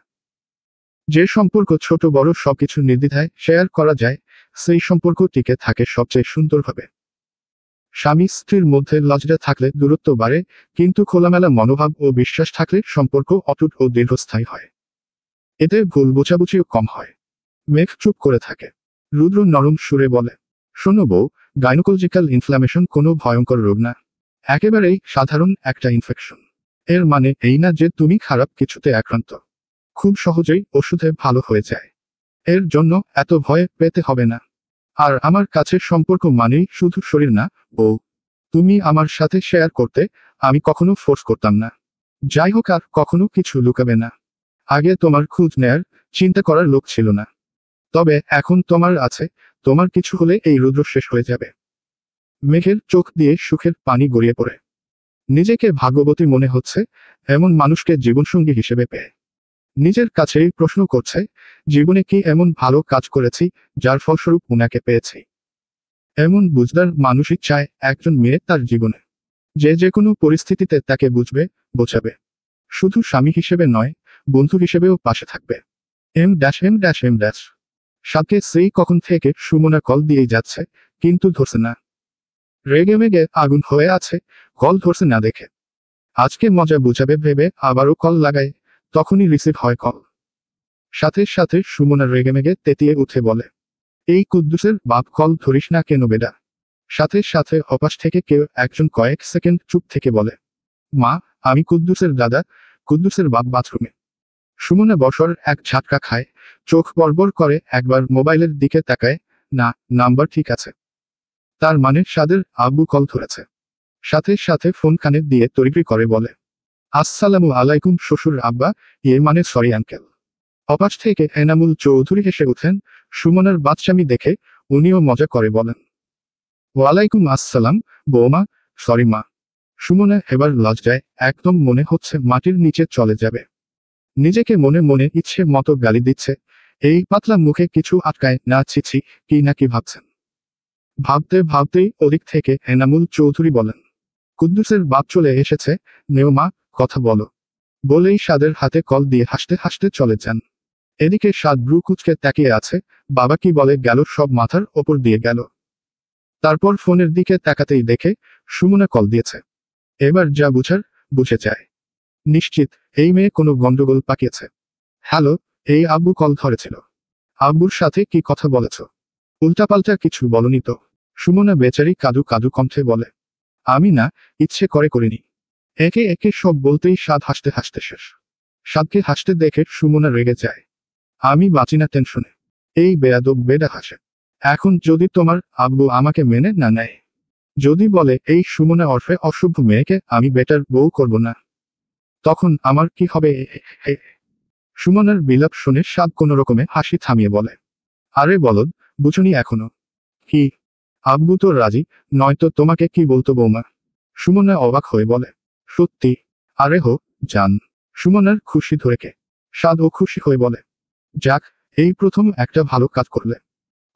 যে সম্পর্ক ছোট বড় সবকিছু নির্দ্বিধায় শেয়ার করা যায়, সেই সম্পর্ক টিকে থাকে সবচেয়ে সুন্দরভাবে। স্বামী স্ত্রীর মধ্যে লজ্জা থাকলে দূরত্ব বাড়ে, কিন্তু খোলামেলা মনোভাব ও বিশ্বাস থাকলে সম্পর্ক অটুট ও দীর্ঘস্থায়ী হয়। এতে ভুল বোঝাবুঝিও কম হয়। মেঘ চুপ করে থাকে। রুদ্র নরম সুরে বলে, শোনো বউ, গাইনোকোলজিক্যাল ইনফ্ল্যামেশন কোনো ভয়ঙ্কর রোগ না। একেবারেই সাধারণ একটা ইনফেকশন। এর মানে এই না যে তুমি খারাপ কিছুতে আক্রান্ত। খুব সহজেই ওষুধে ভালো হয়ে যায়। এর জন্য এত ভয় পেতে হবে না। আর আমার কাছে সম্পর্ক মানেই শুধু শরীর না, বউ। তুমি আমার সাথে শেয়ার করতে, আমি কখনো ফোর্স করতাম না। যাই হোক আর কখনো কিছু লুকাবে না। আগে তোমার খোঁজ নেয়ার, চিন্তা করার লোক ছিল না। তবে এখন তোমার আছে, তোমার কিছু হলে এই রুদ্র শেষ হয়ে যাবে। মেঘের চোখ দিয়ে সুখের পানি গড়িয়ে পড়ে। নিজেকে ভাগ্যবতী মনে হচ্ছে, এমন মানুষকে জীবনসঙ্গী হিসেবে পেয়ে। নিজের কাছেই প্রশ্ন করছে, জীবনে কি এমন ভালো কাজ করেছি যার ফলস্বরূপ উনাকে পেয়েছি। এমন বুঝদার মানুষই চায় একজন মেয়ে তার জীবনে। যে যে কোনো পরিস্থিতিতে তাকে বুঝবে, বোঝাবে। শুধু স্বামী হিসেবে নয়, বন্ধু হিসেবেও পাশে থাকবে। এম। সাথে সেই কখন থেকে সুমনা কল দিয়েই যাচ্ছে, কিন্তু ধরছে না। রেগে মেগে আগুন হয়ে আছে, কল ধরছে না দেখে। আজকে মজা বুঝাবে ভেবে আবারও কল লাগায়, তখনই রিসিভ হয় কল। সাথে সাথে সুমনা রেগেমেগে তেতিয়ে উঠে বলে, এই কুদ্দুসের বাপ কল ধরিস না কেন বেডা? সাথে সাথে অপাশ থেকে কেউ একজন কয়েক সেকেন্ড চুপ থেকে বলে, মা, আমি কুদ্দুসের দাদা, কুদ্দুসের বাপ বাথরুমে। সুমনা বসর এক ঝাটকা খায়, চোখ বড়বড় করে একবার মোবাইলের দিকে তাকায়, না, নাম্বার ঠিক আছে। তার মানে সাদের আব্বু কল ধরেছে। সাথে সাথে ফোন কানে দিয়ে তড়িঘড়ি করে বলে, আসসালামু আলাইকুম শ্বশুর আব্বা, মানে সরি আঙ্কেল। অপাশ থেকে এনামুল চৌধুরী হেসে উঠেন, সুমনার বাচ্চামি দেখে, উনিও মজা করে বলেন, ওয়ালাইকুম আসসালাম বৌমা। সরি মা। সুমনা এবার লজ্জায় একদম মনে হচ্ছে মাটির নিচে চলে যাবে। নিজেকে মনে মনে ইচ্ছে মতো গালি দিচ্ছে। এই পাতলা মুখে কিছু আটকায় না, ছিছি কি না কি ভাবছেন। ভাবতে ভাবতেই ওদিক থেকে এনামুল চৌধুরী বলেন, কুদ্দুসের বাপ চলে এসেছে, নেও মা, কথা বলো। বলেই সাদের হাতে কল দিয়ে হাসতে হাসতে চলে যান। এদিকে সাদ ব্রু কুচকে তাকিয়ে আছে, বাবা কি বলে গেল সব মাথার ওপর দিয়ে গেল। তারপর ফোনের দিকে তাকাতেই দেখে সুমনা কল দিয়েছে। এবার যা বুঝার বুঝে যায়। নিশ্চিত এই মেয়ে কোনো গন্ডগোল পাকিয়েছে। হ্যালো, এই আব্বু কল ধরেছিল। আব্বুর সাথে কি কথা বলেছ? উল্টাপাল্টা কিছু বলনি তো? সুমনা বেচারি কাদু কাদু কণ্ঠে বলে, আমি না, ইচ্ছে করে করিনি। একে একে সব বলতেই সাদ হাসতে হাসতে শেষ। সাদকে হাসতে দেখে সুমনা রেগে যায়। আমি বাঁচি না টেনশনে। এই বেয়াদব বেডা হাসে। এখন যদি তোমার আব্বু আমাকে মেনে না নেয়, যদি বলে এই সুমনা অর্ফে অশুভ মেয়েকে আমি বেটার বউ করব না, তখন আমার কি হবে? সুমনার বিলাপ শুনে সাদ কোনো রকমে হাসি থামিয়ে বলে, আরে বলদ, বুঝনি এখনো? কি? আব্বু তো রাজি, নয়তো তোমাকে কি বলতো বৌমা? সুমনা অবাক হয়ে বলে, সত্যি? আরে হো জান। সুমনার খুশি ধরেকে সাদও খুশি হয়ে বলে, যাক, এই প্রথম একটা ভালো কাজ করলে।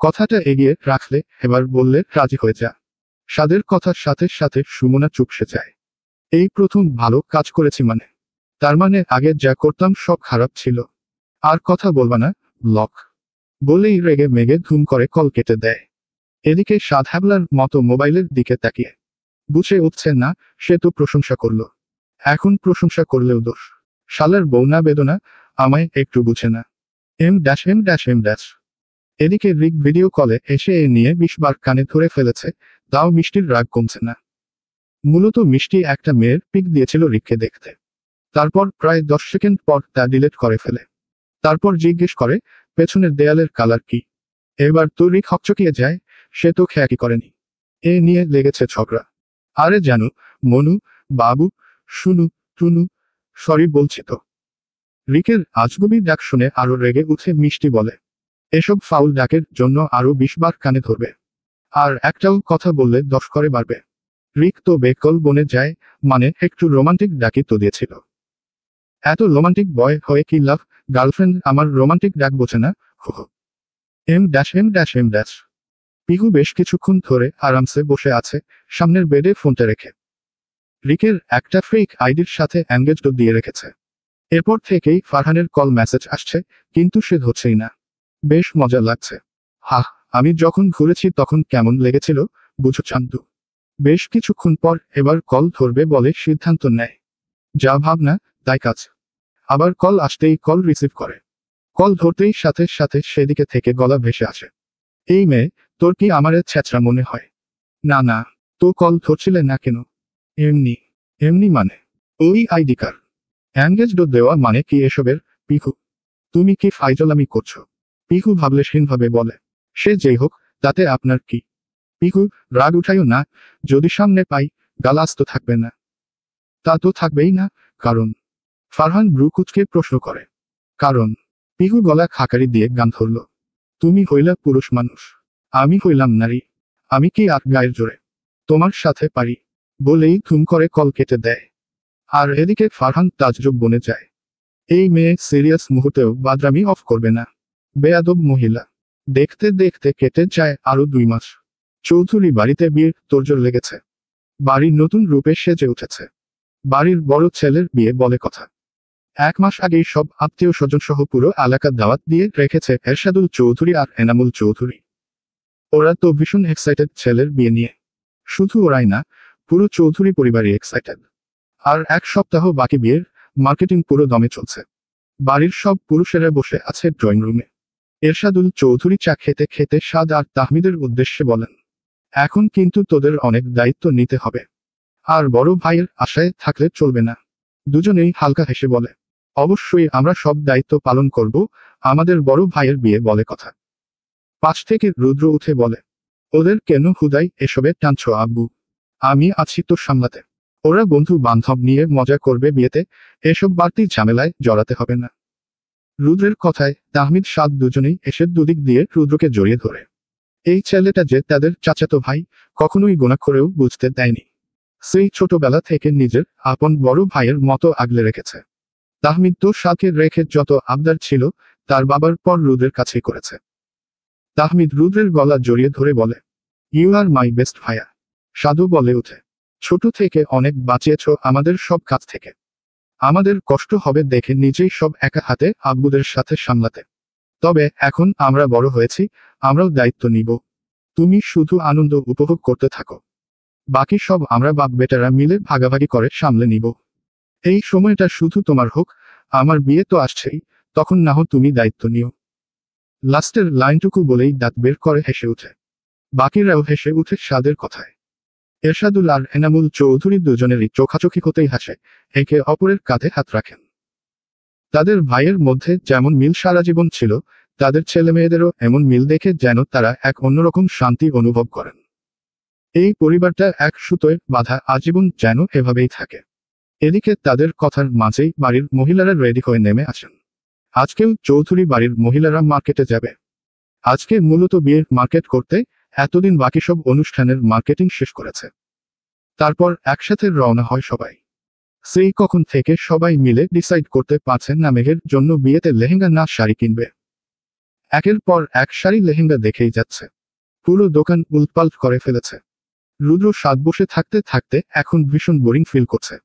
কথাটা এগিয়ে রাখলে এবার বললে রাজি হয়ে যা। সাদের কথার সাথে সাথে সুমনা চুপসে যায়। এই প্রথম ভালো কাজ করেছি মানে? তার মানে আগে যা করতাম সব খারাপ ছিল। আর কথা বলবা না, লক। বলেই রেগে মেগে ধুম করে কল কেটে দেয়। এদিকে সাদ হ্যাবলার মতো মোবাইলের দিকে তাকিয়ে বুঝে উঠছে না, সে তো প্রশংসা করলো, এখন প্রশংসা করলেও দোষ। শালার বউ না বেদনা, আমায় একটু বুঝে না। Em dash. এদিকে রিক ভিডিও কলে এসে এ নিয়ে 20 বার কানে ধরে ফেলেছে, তাও মিষ্টির রাগ কমছে না। মূলত মিষ্টি একটা মেয়ের পিক দিয়েছিল রিককে দেখতে। তারপর প্রায় 10 সেকেন্ড পর তা ডিলিট করে ফেলে। তারপর জিজ্ঞেস করে, পেছনের দেয়ালের কালার কি? এবার তো রিক হকচকিয়ে যায়, সে তো খেয়াকি করেনি। এ নিয়ে লেগেছে ঝগড়া। আরে জানু, মনু, বাবু, শুনু, টুনু, সরি বলছি তো। রিকের আজগুবি ডাক শুনে আরো রেগে উঠে মিষ্টি বলে, এসব ফাউল ডাকের জন্য আরো 20 বার কানে ধরবে। আর একটাও কথা বললে 10 করে বাড়বে। রিক তো বেকল বনে যায়, মানে একটু রোমান্টিক ডাকি তো দিয়েছিল। এত রোমান্টিক বয় হয়ে কি লাভ? গার্লফ্রেন্ড আমার রোমান্টিক ডাক বোঝে না? হো। M dash. পিহু বেশ কিছুক্ষণ ধরে আরামসে বসে আছে, সামনের বেডে ফোনটা রেখে। রিকের একটা ফেক আইডির সাথে এঙ্গেজড দিয়ে রেখেছে। এরপর থেকেই ফারহানের কল মেসেজ আসছে, কিন্তু সে ধরছেই না। বেশ মজা লাগছে। হাহ, আমি যখন ঘুরেছি তখন কেমন লেগেছিল বুঝো চান্দু। বেশ কিছুক্ষণ পর এবার কল ধরবে বলে সিদ্ধান্ত নেয়। যা ভাবনা তাই কাজ। আবার কল আসতেই কল রিসিভ করে। কল ধরতেই সাথে সাথে সেদিকে থেকে গলা ভেসে আসে, এই মেয়ে, তোর কি আমারে ছ্যাঁচড়া মনে হয়? না না, তো কল ধরছিলে না কেন? এমনি। এমনি মানে? ওই আইডি কার এঙ্গেজড দেওয়া মানে কি এসবের? পিহু, তুমি কি ফাইজলামি করছো? পিহু ভাবলেশহীনভাবে বলে, সে যেই হোক, তাতে আপনার কি? পিহু, রাগ উঠাইও না, যদি সামনে পাই, গালাস তো থাকবে না। তা তো থাকবেই না, কারণ? ফারহান ব্রু কুচকে প্রশ্ন করে। কারণ? পিহু গলা খাকারি দিয়ে গান ধরল, তুমি হইলা পুরুষ মানুষ, আমি হইলাম নারী। আমি কি আর গায়ের জোরে তোমার সাথে পারি? বলেই ধুম করে কল কেটে দেয়। আর এদিকে ফারহান তাজ্জব বনে যায়। এই মেয়ে সিরিয়াস মুহূর্তেও বাদরামি অফ করবে না। বেয়াদব মহিলা। দেখতে দেখতে কেটে যায় আরো 2 মাস। চৌধুরী বাড়িতে বিয়ের তোড়জোড় লেগেছে। বাড়ির নতুন রূপে সেজে উঠেছে। বাড়ির বড় ছেলের বিয়ে বলে কথা। 1 মাস আগেই সব আত্মীয় স্বজন সহ পুরো এলাকা দাওয়াত দিয়ে রেখেছে এরশাদুল চৌধুরী আর এনামুল চৌধুরী। ওরা তো ভীষণ এক্সাইটেড ছেলের বিয়ে নিয়ে। শুধু ওরাই না, পুরো চৌধুরী পরিবারই এক্সাইটেড। আর 1 সপ্তাহ বাকি বিয়ের, মার্কেটিং পুরো দমে চলছে। বাড়ির সব পুরুষেরা বসে আছে ড্রয়িং রুমে। এরশাদুল চৌধুরী চা খেতে খেতে সাদ আর তাহমিদের উদ্দেশ্যে বলেন, এখন কিন্তু তোদের অনেক দায়িত্ব নিতে হবে। আর বড় ভাইয়ের আশায় থাকলে চলবে না। দুজনেই হালকা হেসে বলে, অবশ্যই আমরা সব দায়িত্ব পালন করব, আমাদের বড় ভাইয়ের বিয়ে বলে কথা। পাশ থেকে রুদ্র উঠে বলে, ওদের কেন হুদাই এসবে টানছো আব্বু? আমি আছি তো সামলাতে। ওরা বন্ধু বান্ধব নিয়ে মজা করবে বিয়েতে, এসব বাড়তি ঝামেলায় জড়াতে হবে না। রুদ্রের কথায় তাহমিদ সাদ দুজনেই এসে দুদিক দিয়ে রুদ্রকে জড়িয়ে ধরে। এই ছেলেটা যে তাদের চাচাতো ভাই কখনোই গোনা করেও বুঝতে দেয়নি। সেই ছোটবেলা থেকে নিজের আপন বড় ভাইয়ের মতো আগলে রেখেছে। তাহমিদ তো সাথে রেখে যত আবদার ছিল তার বাবার পর রুদ্রের কাছেই করেছে। তাহমিদ রুদ্রের গলা জড়িয়ে ধরে বলে, ইউ আর মাই বেস্ট ভাইয়া। সাধু বলে উঠে, ছোট থেকে অনেক বাঁচিয়েছ আমাদের সব কাজ থেকে। আমাদের কষ্ট হবে দেখে নিজেই সব একা হাতে আব্বুদের সাথে সামলাতে। তবে এখন আমরা বড় হয়েছি, আমরাও দায়িত্ব নিব। তুমি শুধু আনন্দ উপভোগ করতে থাকো, বাকি সব আমরা বাপ বেটারা মিলে ভাগাভাগি করে সামলে নিব। এই সময়টা শুধু তোমার হোক, আমার বিয়ে তো আসছেই, তখন না হোক তুমি দায়িত্ব নিও। লাস্টের লাইনটুকু বলেই দাঁত বের করে হেসে উঠে। বাকিরাও হেসে উঠে সাদের কথায়। এরশাদুল আর এনামুল চৌধুরী দুজনেরই চোখাচোখি হতেই হাসে, একে অপরের কাঁধে হাত রাখেন। তাদের ভাইয়ের মধ্যে যেমন মিল সারা জীবন ছিল, তাদের ছেলেমেয়েদেরও এমন মিল দেখে যেন তারা এক অন্যরকম শান্তি অনুভব করেন। এই পরিবারটা এক সুতোয় বাঁধা আজীবন যেন এভাবেই থাকে। এদিকে তাদের কথার মাঝেই বাড়ির মহিলারা রেডি হয়ে নেমে আসেন। আজকেও চৌধুরী বাড়ির মহিলারা মার্কেটে যাবে। আজকে মূলত বিয়ের মার্কেট করতে, এতদিন বাকি সব অনুষ্ঠানের মার্কেটিং শেষ করেছে। তারপর একসাথে রওনা হয় সবাই। সেই কখন থেকে সবাই মিলে ডিসাইড করতে পারছেন না মেঘের জন্য বিয়েতে লেহেঙ্গা না শাড়ি কিনবে। একের পর এক শাড়ি লেহেঙ্গা দেখেই যাচ্ছে। পুরো দোকান উলটপালট করে ফেলেছে। রুদ্র সাদ বসে থাকতে থাকতে এখন ভীষণ বোরিং ফিল করছে।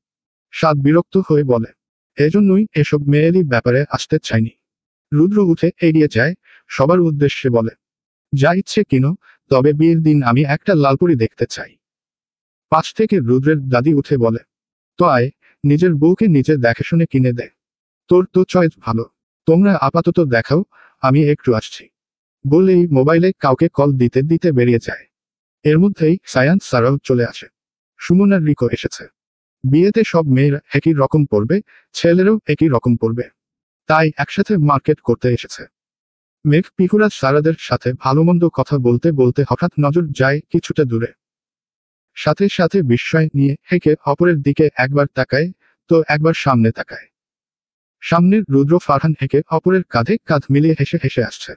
সাদ বিরক্ত হয়ে বলে, এজন্যই এসব মেয়েলি ব্যাপারে আসতে চাইনি। রুদ্র উঠে এগিয়ে যায়, সবার উদ্দেশ্যে বলে, যা ইচ্ছে কিনো, তবে বিয়ের দিন আমি একটা লালপুরি দেখতে চাই। পাশ থেকে রুদ্রের দাদি উঠে বলে, তো আয়, নিজের বউকে নিজে দেখেশুনে কিনে দে। তোর তো চয়েস ভালো, তোমরা আপাতত দেখাও, আমি একটু আসছি। বলেই মোবাইলে কাউকে কল দিতে দিতে বেরিয়ে যায়। এর মধ্যেই সায়ান সারাও চলে আসে। সুমনার রিকো এসেছে। বিয়েতে সব মেয়েরা একই রকম পরবে, ছেলেরাও একই রকম পরবে, তাই একসাথে মার্কেট করতে এসেছে। মেঘ পিকুরাজ সারাদের সাথে ভালোমন্দ কথা বলতে বলতে হঠাৎ নজর যায় কিছুটা দূরে। সাথে সাথে বিস্ময় নিয়ে হেঁকে অপরের দিকে একবার তাকায়, তো একবার সামনে তাকায়। সামনের রুদ্র ফারহান হেঁকে অপরের কাঁধে কাঁধ মিলিয়ে হেসে হেসে আসছে।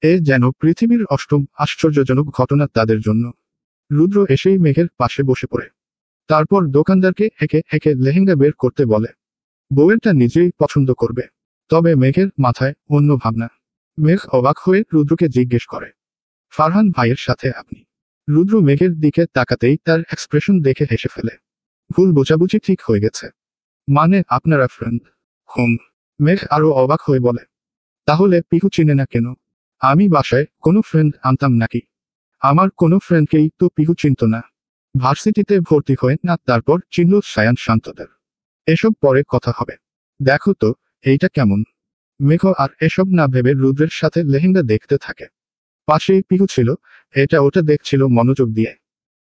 এ যেন পৃথিবীর অষ্টম আশ্চর্যজনক ঘটনা তাদের জন্য। রুদ্র এসেই মেঘের পাশে বসে পড়ে। তারপর দোকানদারকে হেঁকে হেঁকে লেহেঙ্গা বের করতে বলে। বউয়েরটা নিজেই পছন্দ করবে। তবে মেঘের মাথায় অন্য ভাবনা। মেঘ অবাক হয়ে রুদ্রকে জিজ্ঞেস করে, ফারহান ভাইয়ের সাথে আপনি? রুদ্র মেঘের দিকে তাকাতেই তার এক্সপ্রেশন দেখে হেসে ফেলে। ভুল বোঝাবুঝি ঠিক হয়ে গেছে। মানে আপনারা ফ্রেন্ড? হুম। মেঘ আরো অবাক হয়ে বলে, তাহলে পিহু চিনে না কেন? আমি বাসায় কোনো ফ্রেন্ড আনতাম নাকি? আমার কোনো ফ্রেন্ডকেই তো পিহু চিনত না। ভার্সিটিতে ভর্তি হয়ে না তারপর চিনল সায়ান শান্তদের। এসব পরে কথা হবে। দেখো তো, এইটা কেমন? মেঘ আর এসব না ভেবে রুদ্রের সাথে লেহেঙ্গা দেখতে থাকে। পাশেই পিহু ছিল, এটা ওটা দেখছিল মনোযোগ দিয়ে।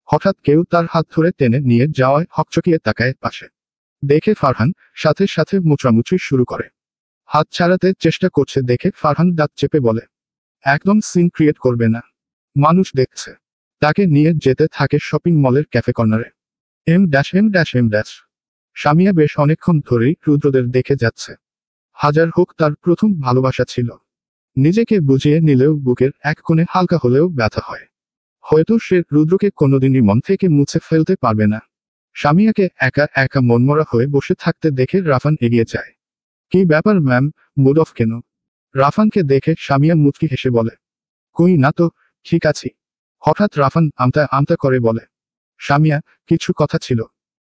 হঠাৎ কেউ তার হাত ধরে টেনে নিয়ে যাওয়ায় হকচকিয়ে তাকায় পাশে। দেখে ফারহান সাথে সাথে মোচামুচি শুরু করে। হাত ছাড়াতে চেষ্টা করছে দেখে ফারহান দাঁত চেপে বলে, একদম সিন ক্রিয়েট করবে না, মানুষ দেখছে। তাকে নিয়ে যেতে থাকে শপিং মলের ক্যাফে কর্নারে। এম। সামিয়া বেশ অনেকক্ষণ ধরেই রুদ্রদের দেখে যাচ্ছে। হাজার হোক তার প্রথম ভালোবাসা ছিল। নিজেকে বুঝিয়ে নিলেও বুকের এক কোণে হালকা হলেও ব্যথা হয়। হয়তো সে রুদ্রকে কোনোদিনই মন থেকে মুছে ফেলতে পারবে না। সামিয়াকে একা একা মনমরা হয়ে বসে থাকতে দেখে রাফান এগিয়ে যায়। কি ব্যাপার ম্যাম, মুড অফ কেন? রাফানকে দেখে সামিয়া মুচকি হেসে বলে, কই না তো, ঠিক আছি। হঠাৎ রাফান আমতা আমতা করে বলে, সামিয়া, কিছু কথা ছিল।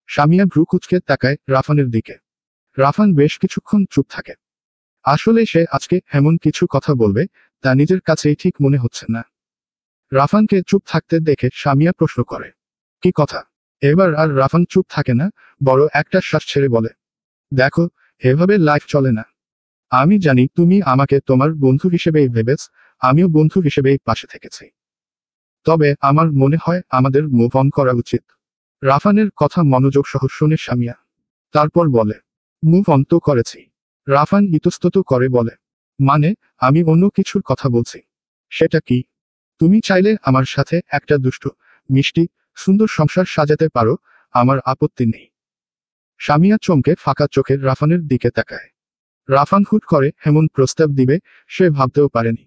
সামিয়া ভ্রু কুঁচকে তাকায় রাফানের দিকে। রাফান বেশ কিছুক্ষণ চুপ থাকে। আসলে সে আজকে এমন কিছু কথা বলবে তা নিজের কাছেই ঠিক মনে হচ্ছে না। রাফানকে চুপ থাকতে দেখে সামিয়া প্রশ্ন করে, কি কথা? এবার আর রাফান চুপ থাকে না, বড় একটা শ্বাস ছেড়ে বলে, দেখো, এভাবে লাইফ চলে না। আমি জানি তুমি আমাকে তোমার বন্ধু হিসেবেই ভেবেছ, আমিও বন্ধু হিসেবেই পাশে থেকেছি। তবে আমার মনে হয় আমাদের মুভ অন করা উচিত। রাফানের কথা মনোযোগ সহ শুনে সামিয়া। তারপর বলে, মুভ অন তো করেছি। রাফান ইতস্তত করে বলে, মানে, আমি অন্য কিছুর কথা বলছি। সেটা কি? তুমি চাইলে আমার সাথে একটা দুষ্টু, মিষ্টি, সুন্দর সংসার সাজাতে পারো, আমার আপত্তি নেই। সামিয়া চমকে ফাঁকা চোখে রাফানের দিকে তাকায়। রাফান হুট করে এমন প্রস্তাব দিবে সে ভাবতেও পারেনি।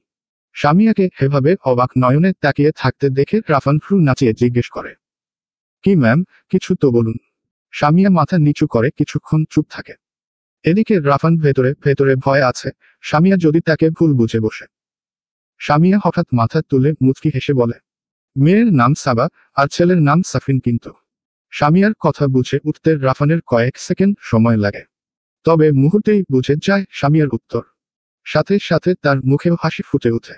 সামিয়াকে এভাবে অবাক নয়নে তাকিয়ে থাকতে দেখে রাফান ভ্রু নাচিয়ে জিজ্ঞেস করে, কি ম্যাম, কিছু তো বলুন। সামিয়া মাথা নিচু করে কিছুক্ষণ চুপ থাকে। এদিকে রাফান ভেতরে ভেতরে ভয় আছে সামিয়া যদি তাকে ভুল বুঝে বসে। সামিয়া হঠাৎ মাথা তুলে মুচকি হেসে বলে, মেয়ের নাম সাবা আর ছেলের নাম সাফিন। কিন্তু সামিয়ার কথা বুঝে উঠতে রাফানের কয়েক সেকেন্ড সময় লাগে, তবে মুহূর্তেই বুঝে যায় সামিয়ার উত্তর। সাথে সাথে তার মুখেও হাসি ফুটে ওঠে।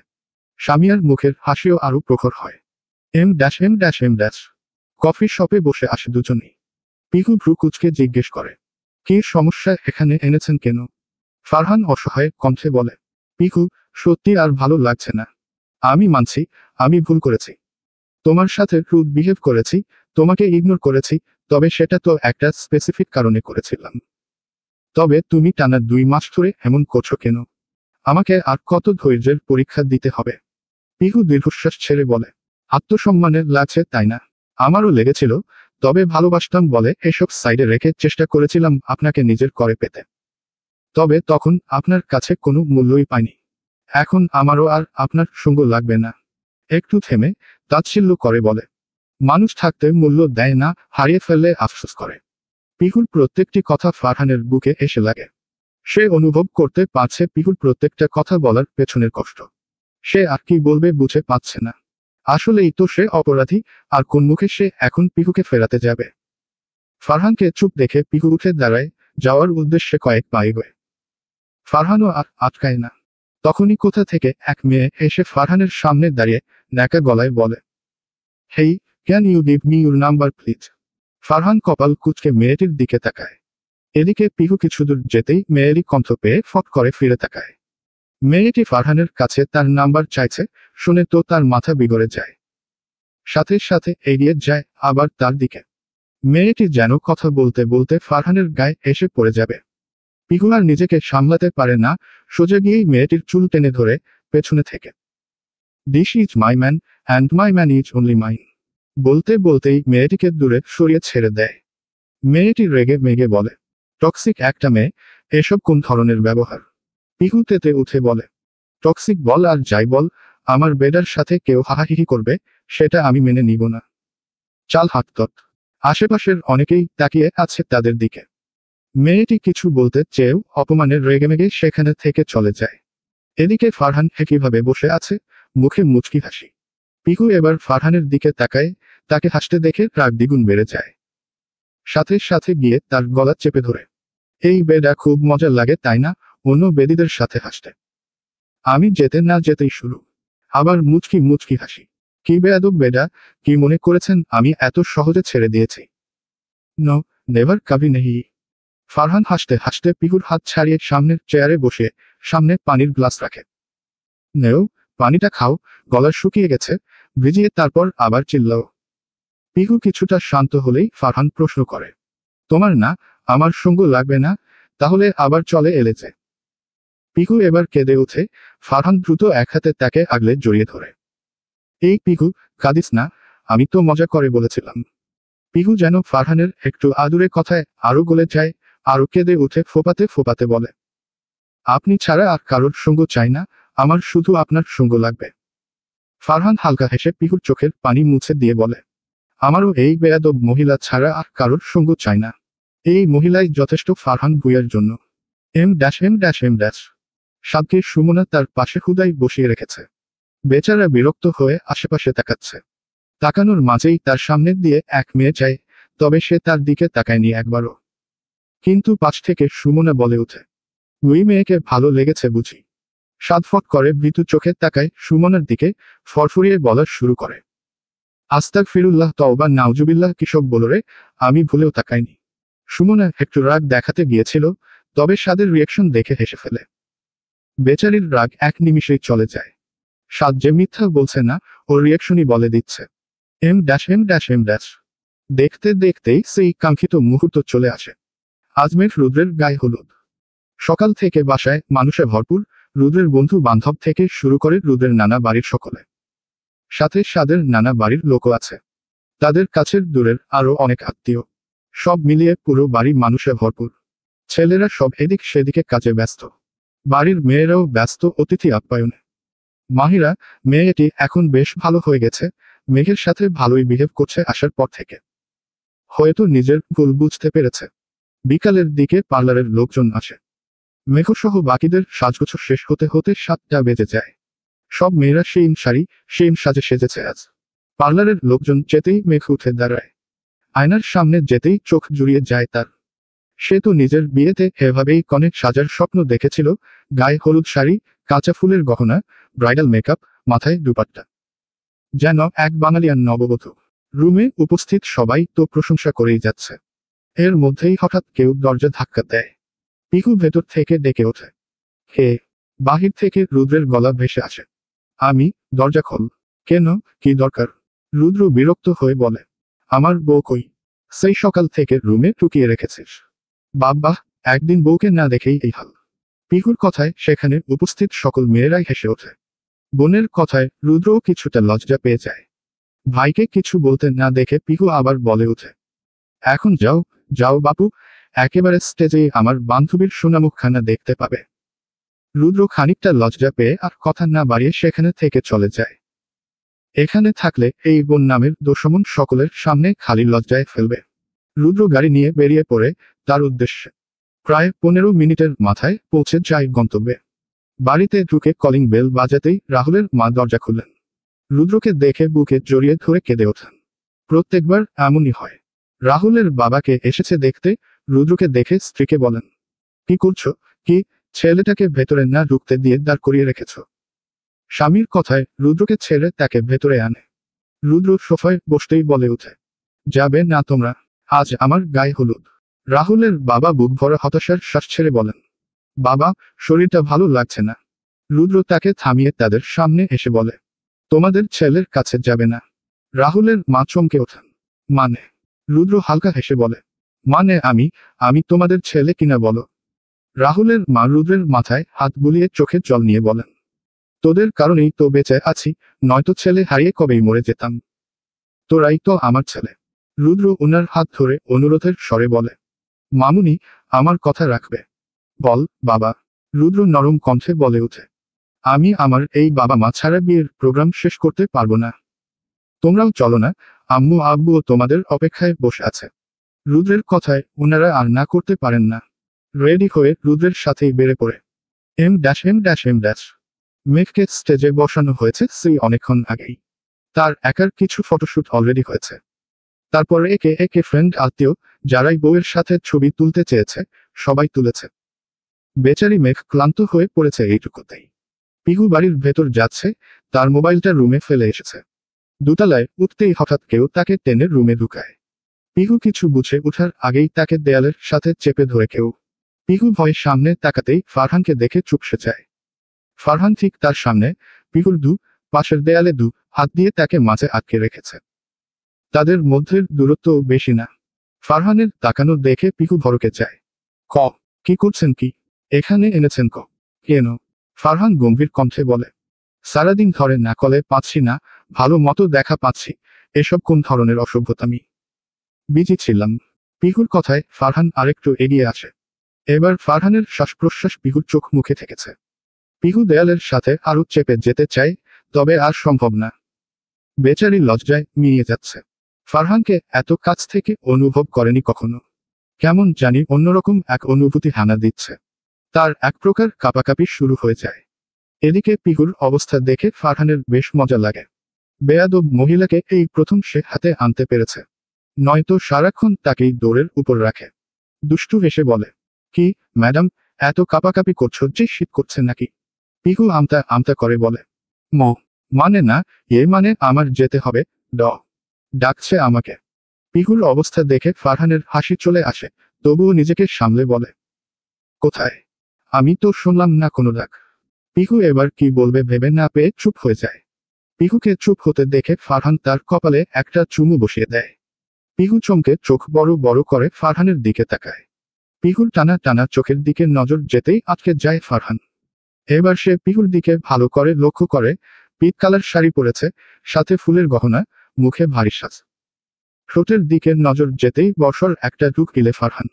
সামিয়ার মুখের হাসিও আরো প্রখর হয়। M dash. কফি শপে বসে আসে দুজনেই। পিকু ভ্রু কুচকে জিজ্ঞেস করে, কি সমস্যা, এখানে এনেছেন কেন? ফারহান অসহায় কণ্ঠে বলে, পিকু, সত্যি আর ভালো লাগছে না। আমি মানছি আমি ভুল করেছি, তোমার সাথে রুড বিহেভ করেছি, তোমাকে ইগনোর করেছি, তবে সেটা তো একটা স্পেসিফিক কারণে করেছিলাম। তবে তুমি টানা 2 মাস ধরে এমন করছো কেন? আমাকে আর কত ধৈর্যের পরীক্ষা দিতে হবে? পিকু দীর্ঘশ্বাস ছেড়ে বলে, আত্মসম্মানের লাগছে তাই না? আমারও লেগেছিল, তবে ভালোবাসতাম বলে এসব সাইডে রেখে চেষ্টা করেছিলাম আপনাকে নিজের করে পেতে। তবে তখন আপনার কাছে কোনো মূল্যই পাইনি। এখন আমারও আর আপনার সঙ্গ লাগবে না। একটু থেমে তাচ্ছিল্য করে বলে, মানুষ থাকতে মূল্য দেয় না, হারিয়ে ফেললে আফসোস করে। পিকুর প্রত্যেকটি কথা ফারহানের বুকে এসে লাগে। সে অনুভব করতে পারছে পিকুর প্রত্যেকটা কথা বলার পেছনের কষ্ট। সে আর কি বলবে বুঝে পাচ্ছে না। আসলেই তো সে অপরাধী, আর কোন মুখে সে এখন পিকুকে ফেরাতে যাবে? ফারহানকে চুপ দেখে পিকু উঠে দাঁড়ায়, যাওয়ার উদ্দেশ্যে কয়েক পা এগোয়। ফারহানও আর আটকায় না। তখনই কোথা থেকে এক মেয়ে এসে ফারহানের সামনে দাঁড়িয়ে ন্যাকা গলায় বলে, hey, can you give me your number please? Farhan কপাল কুঁচকে মেয়েটির দিকে তাকায়। এদিকে পিকু কিছুদূর যেতেই মেয়েরই কণ্ঠ পেয়ে ফট করে ফিরে তাকায়। মেয়েটি ফারহানের কাছে তার নাম্বার চাইছে শুনে তো তার মাথা বিগড়ে যায়। সাথে সাথে এগিয়ে যায় আবার তার দিকে। মেয়েটি যেন কথা বলতে বলতে ফারহানের গায়ে এসে পড়ে যাবে। পিকু আর নিজেকে সামলাতে পারে না, সোজা গিয়েই মেয়েটির চুল টেনে ধরে পেছনে থেকে, this is my man and my man is only mine বলতে বলতেই মেয়েটিকে দূরে সরিয়ে ছেড়ে দেয়। মেয়েটি রেগে মেগে বলে, টক্সিক একটা মেয়ে, এসব কোন ধরনের ব্যবহার? পিকু তেতে উঠে বলে, টক্সিক বল আর যাই বল, আমার বেডার সাথে কেউ হাহাহিহি করবে সেটা আমি মেনে নিব না। চাল হাঁটতট। আশেপাশের অনেকেই তাকিয়ে আছে তাদের দিকে। মেয়েটি কিছু বলতে চেয়েও অপমানের রেগেমেগে সেখানে থেকে চলে যায়। এদিকে ফারহান একইভাবে বসে আছে, মুখে মুচকি হাসি। পিকু এবার ফারহানের দিকে তাকায়, তাকে হাসতে দেখে রাগ দ্বিগুণ বেড়ে যায়। সাথে সাথে গিয়ে তার গলা চেপে ধরে, এই বেডা খুব মজা লাগে তাই না অন্য বেদিদের সাথে হাসতে? আমি যেতে না যেতেই শুরু। আবার মুচকি মুচকি হাসি। কি বেয়াদব বেডা, কি মনে করেছেন আমি এত সহজে ছেড়ে দিয়েছি? নো, নেভার কাভি নেহি। ফারহান হাসতে হাসতে পিকুর হাত ছাড়িয়ে সামনের চেয়ারে বসে সামনে পানির গ্লাস রাখে। নেও, পানিটা খাও, গলা শুকিয়ে গেছে, ভিজিয়ে তারপর আবার চিল্লাও। পিকু কিছুটা শান্ত হলেই ফারহান প্রশ্ন করে, তোমার না আমার সঙ্গ লাগবে না, তাহলে আবার চলে এলে যে? পিকু এবার কেঁদে ওঠে। ফারহান দ্রুত এক হাতে তাকে আগলে জড়িয়ে ধরে, এই পিকু, কাঁদিস না, আমি তো মজা করে বলেছিলাম। পিকু যেন ফারহানের একটু আদুরে কথায় আরো গলে যায়, আরো কেঁদে উঠে ফোপাতে ফোপাতে বলে, আপনি ছাড়া আর কারোর সঙ্গ চাই না, আমার শুধু আপনার সঙ্গ লাগবে। ফারহান হালকা হেসে পিকুর চোখের পানি মুছে দিয়ে বলে, আমারও এই বেয়াদব মহিলা ছাড়া আর কারোর সঙ্গ চাই না। এই মহিলাই যথেষ্ট ফারহান ভুইয়ার জন্য। M dash. সাবকে সুমনা তার পাশে হুদাই বসিয়ে রেখেছে। বেচারা বিরক্ত হয়ে আশেপাশে তাকাচ্ছে। তাকানোর মাঝেই তার সামনে দিয়ে এক মেয়ে যায়, তবে সে তার দিকে তাকায়নি একবারও। কিন্তু পাশ থেকে সুমনা বলে ওঠে, ওই মেয়েকে ভালো লেগেছে বুঝি? সাদফট করে ভীতু চোখে তাকায় সুমনার দিকে, ফরফরিয়ে বলা শুরু করে, আস্তাগফিরুল্লাহ তওবা নাউজুবিল্লাহ, কিসব বলো রে, আমি ভুলেও তাকাইনি। সুমনা একটু রাগ দেখাতে গিয়েছিল, তবে সাদের রিয়াকশন দেখে হেসে ফেলে। বেচারির রাগ এক নিমিষেই চলে যায়। সাদ যে মিথ্যা বলছে না, ওর রিয়াকশনই বলে দিচ্ছে। Em dash. দেখতে দেখতেই সেই কাঙ্ক্ষিত মুহূর্ত চলে আসে। আজমের রুদ্রের গায়ে হলুদ। সকাল থেকে বাসায় মানুষে ভরপুর, রুদ্রের বন্ধু বান্ধব থেকে শুরু করে রুদ্রের নানা বাড়ির সকলে। সাথে সাদের নানা বাড়ির লোকও আছে। তাদের কাছের দূরের আরো অনেক আত্মীয়। সব মিলিয়ে পুরো বাড়ি মানুষে ভরপুর। ছেলেরা সব এদিক সেদিকে কাজে ব্যস্ত। বাড়ির মেয়েরাও ব্যস্ত অতিথি আপ্যায়নে। মাহিরা, মেয়েটি এখন বেশ ভালো হয়ে গেছে, মেঘের সাথে ভালোই বিহেভ করছে আসার পর থেকে। হয়তো নিজের ভুল বুঝতে পেরেছে। বিকালের দিকে পার্লারের লোকজন আসে। মেঘসহ বাকিদের সাজগোছ শেষ হতে হতে 7টা বেজে যায়। সব মেয়েরা সেম শাড়ি, সেম সাজে সেজেছে আজ। পার্লারের লোকজন যেতেই মেঘ উঠে দাঁড়ায়। আয়নার সামনে যেতেই চোখ জুড়িয়ে যায় তার। সে তো নিজের বিয়েতে এভাবেই কনে সাজার স্বপ্ন দেখেছিল, গায়ে হলুদ শাড়ি, কাঁচা ফুলের গহনা, ব্রাইডাল মেকআপ, মাথায় দুপাট্টা। যেন এক বাঙালিয়ান নববধূ। রুমে উপস্থিত সবাই তো প্রশংসা করেই যাচ্ছে। এর মধ্যেই হঠাৎ কেউ দরজা ধাক্কা দেয়। পিকু ভেতর থেকে ডেকে ওঠে। হে! বাহির থেকে রুদ্রের গলা ভেসে আসে। আমি, দরজা খোল। কেন, কি দরকার? রুদ্র বিরক্ত হয়ে বলে। আমার বউ কই? সেই সকাল থেকে রুমে টুকিয়ে রেখেছিস। বাব্বাহ, একদিন বউকে না দেখেই এই হাল। পিকুর কথায় সেখানে উপস্থিত সকল মেয়েরাই হেসে ওঠে। বোনের কথায় রুদ্রও কিছুটা লজ্জা পেয়ে যায়। ভাইকে কিছু বলতে না দেখে পিকু আবার বলে ওঠে। এখন যাও, যাও বাপু, একেবারে স্টেজেই আমার বান্ধবীর সোনামুখখানা দেখতে পাবে। রুদ্র খানিকটা লজ্জা পেয়ে আর কথা না বাড়িয়ে সেখানে থেকে চলে যায়। এখানে থাকলে এই বোন নামের দোষমন সকলের সামনে খালি লজ্জায় ফেলবে। রুদ্র গাড়ি নিয়ে বেরিয়ে পড়ে তার উদ্দেশ্যে। প্রায় 15 মিনিটের মাথায় পৌঁছে যায় গন্তব্যে। বাড়িতে ঢুকে কলিং বেল বাজাতেই রাহুলের মা দরজা খুললেন। রুদ্রকে দেখে বুকে জড়িয়ে ধরে কেঁদে ওঠেন। প্রত্যেকবার এমনই হয়। রাহুলের বাবাকে এসেছে দেখতে, রুদ্রকে দেখে স্ত্রীকে বলেন, কি করছো, কি, ছেলেটাকে ভেতরে না ঢুকতে দিয়ে দাঁড় করিয়ে রেখেছ? স্বামীর কথায় রুদ্রকে ছেড়ে তাকে ভেতরে আনে। রুদ্র সোফায় বসতেই বলে উঠে, যাবে না তোমরা? আজ আমার গায়ে হলুদ। রাহুলের বাবা বুক ভরা হতাশার শ্বাস ছেড়ে বলেন, বাবা, শরীরটা ভালো লাগছে না। রুদ্র তাকে থামিয়ে তাদের সামনে এসে বলে, তোমাদের ছেলের কাছে যাবে না? রাহুলের মা চমকে ওঠেন। মানে? রুদ্র হালকা হেসে বলে, মানে আমি তোমাদের ছেলে কিনা বলো? রাহুলের মা রুদ্রের মাথায় হাত বুলিয়ে চোখে জল নিয়ে বলেন, তোদের কারণেই তো বেঁচে আছি, নয়তো ছেলে হারিয়ে কবেই মরে যেতাম। তোরাই তো আমার ছেলে। রুদ্র ওনার হাত ধরে অনুরোধের স্বরে বলে, মামুনি, আমার কথা রাখবে? বল বাবা। রুদ্র নরম কণ্ঠে বলে ওঠে, আমি আমার এই বাবা মা ছাড়া বিয়ের প্রোগ্রাম শেষ করতে পারবো না। তোমরাও চলো না, আম্মু আব্বুও তোমাদের অপেক্ষায় বসে আছে। রুদ্রের কথায় ওনারা আর না করতে পারেন না। রেডি হয়ে রুদ্রের সাথেই বেড়ে পড়ে। এম। মেঘকে স্টেজে বসানো হয়েছে সেই অনেকক্ষণ আগেই। তার একার কিছু ফটোশুট অলরেডি হয়েছে। তারপর একে একে ফ্রেন্ড আত্মীয়, যারাই বউয়ের সাথে ছবি তুলতে চেয়েছে, সবাই তুলেছে। বেচারি মেঘ ক্লান্ত হয়ে পড়েছে এইটুকুতেই। পিহু বাড়ির ভেতর যাচ্ছে, তার মোবাইলটা রুমে ফেলে এসেছে। দোতলায় উঠতেই হঠাৎ কেউ তাকে টেনে রুমে ঢুকায়। পিহু কিছু বুঝে ওঠার আগেই তাকে দেয়ালের সাথে চেপে ধরে কেউ। পিহু ভয়ে সামনে তাকাতেই ফারহানকে দেখে চুপসে যায়। ফারহান ঠিক তার সামনে, পিহুর পাশের দেয়ালে হাত দিয়ে তাকে মাঝে আটকে রেখেছে। তাদের মধ্যের দূরত্ব বেশি না। ফারহানের তাকানো দেখে পিহু ভরকে যায়। কি করছেন, কি এখানে এনেছেন? কেন? ফারহান গম্ভীর কণ্ঠে বলে, সারাদিন ধরে না কলে পাচ্ছি না, ভালো মতো দেখা পাচ্ছি, এসব কোন ধরনের অসভ্যতামি? বিজি ছিলাম। পিহুর কথায় ফারহান আরেকটু এগিয়ে আসে। এবার ফারহানের শ্বাস প্রশ্বাস পিহুর চোখ মুখে ঠেকেছে। পিহু দেয়ালের সাথে আরো চেপে যেতে চায়, তবে আর সম্ভব না। বেচারি লজ্জায় মিলিয়ে যাচ্ছে। ফারহানকে এত কাছ থেকে অনুভব করেনি কখনো। কেমন জানি অন্যরকম এক অনুভূতি হানা দিচ্ছে। তার এক প্রকার কাঁপাকাঁপি শুরু হয়ে যায়। এদিকে পিহুর অবস্থা দেখে ফারহানের বেশ মজা লাগে। বেয়াদব মহিলাকে এই প্রথম সে হাতে আনতে পেরেছে। নয়তো সারাক্ষণ তাকেই দৌড়ের উপর রাখে। দুষ্টু হেসে বলে, কি ম্যাডাম, এত কাঁপাকাঁপি করছো যে শীত করছে নাকি? পিহু আমতা আমতা করে বলে, মানে না, মানে আমার যেতে হবে, ডাকছে আমাকে। পিহুর অবস্থা দেখে ফারহানের হাসি চলে আসে, তবুও নিজেকে সামলে বলে, কোথায়? আমি তো শুনলাম না কোনো ডাক। পিহু এবার কি বলবে ভেবে না পেয়ে চুপ হয়ে যায়। পিহুকে চুপ হতে দেখে ফারহান তার কপালে একটা চুমু বসিয়ে দেয়। পিহু চমকে চোখ বড় বড় করে ফারহানের দিকে তাকায়। পিহুর টানা টানা চোখের দিকে নজর যেতেই আটকে যায় ফারহান। এবার সে পিহুর দিকে ভালো করে লক্ষ্য করে, পিট কালার শাড়ি পরেছে, সাথে ফুলের গহনা, মুখে ভারী সাজ। ঠোঁটের দিকে নজর যেতেই বর্ষর একটা রুখ ইলে ফারহান।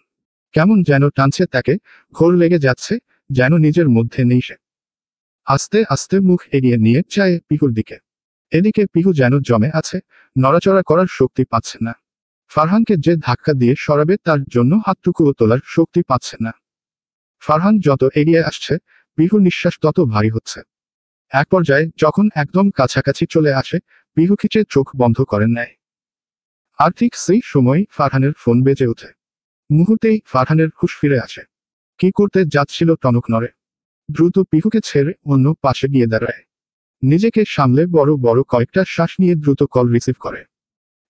কেমন যেন টানছে তাকে, ঘোর লেগে যাচ্ছে, যেন নিজের মধ্যে নেই সে। আস্তে আস্তে মুখ এগিয়ে নিয়ে যায় পিহুর দিকে। এদিকে পিহু যেন জমে আছে, নড়াচড়া করার শক্তি পাচ্ছে না। ফারহানকে যে ধাক্কা দিয়ে সরাবে তার জন্য হাতটুকুও তোলার শক্তি পাচ্ছে না। ফারহান যত এগিয়ে আসছে, পিহুর নিঃশ্বাস তত ভারী হচ্ছে। এক পর্যায়ে যখন একদম কাছাকাছি চলে আসে, পিহু খিচে চোখ বন্ধ করে নেয়। আর ঠিক সেই সময় ফারহানের ফোন বেজে ওঠে। মুহূর্তেই ফারহানের হুঁশ ফিরে আসে। কি করতে যাচ্ছিল টনক নড়ে। দ্রুত পিহুকে ছেড়ে অন্য পাশে গিয়ে দাঁড়ায়। নিজেকে সামলে বড় বড় কয়েকটা শ্বাস নিয়ে দ্রুত কল রিসিভ করে।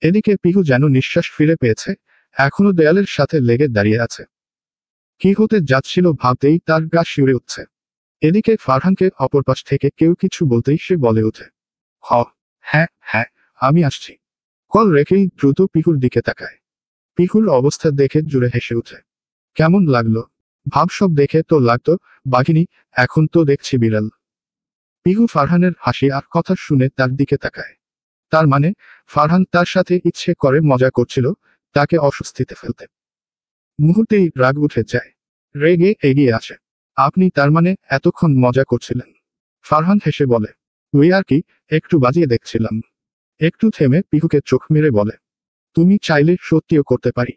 এদিকে পিহু যেন নিঃশ্বাস ফিরে পেয়েছে, এখনো দেয়ালের সাথে লেগে দাঁড়িয়ে আছে। কি হতে যাচ্ছিল ভাবতেই তার গা শিউরে উঠছে। এদিকে ফারহানকে অপর পাশ থেকে কেউ কিছু বলতেই সে বলে ওঠে, হ্যাঁ হ্যাঁ, আমি আসছি। কল রেখেই দ্রুত পিহুর দিকে তাকায়। পিহুর অবস্থা দেখে জুড়ে হেসে উঠে। কেমন লাগলো? ভাবসব দেখে তো লাগতো বাঘিনী, এখন তো দেখছি বিড়াল। পিহু ফারহানের হাসি আর কথা শুনে তার দিকে তাকায়। তার মানে ফারহান তার সাথে ইচ্ছে করে মজা করছিল, তাকে অস্বস্তিতে ফেলতে। মুহূর্তেই রাগ উঠে যায়। রেগে এগিয়ে আসে। আপনি তার মানে এতক্ষণ মজা করছিলেন? ফারহান হেসে বলে, ওই আর কি, একটু বাজিয়ে দেখছিলাম। একটু থেমে পিহুকে চোখ মেরে বলে, তুমি চাইলে সত্যিও করতে পারি।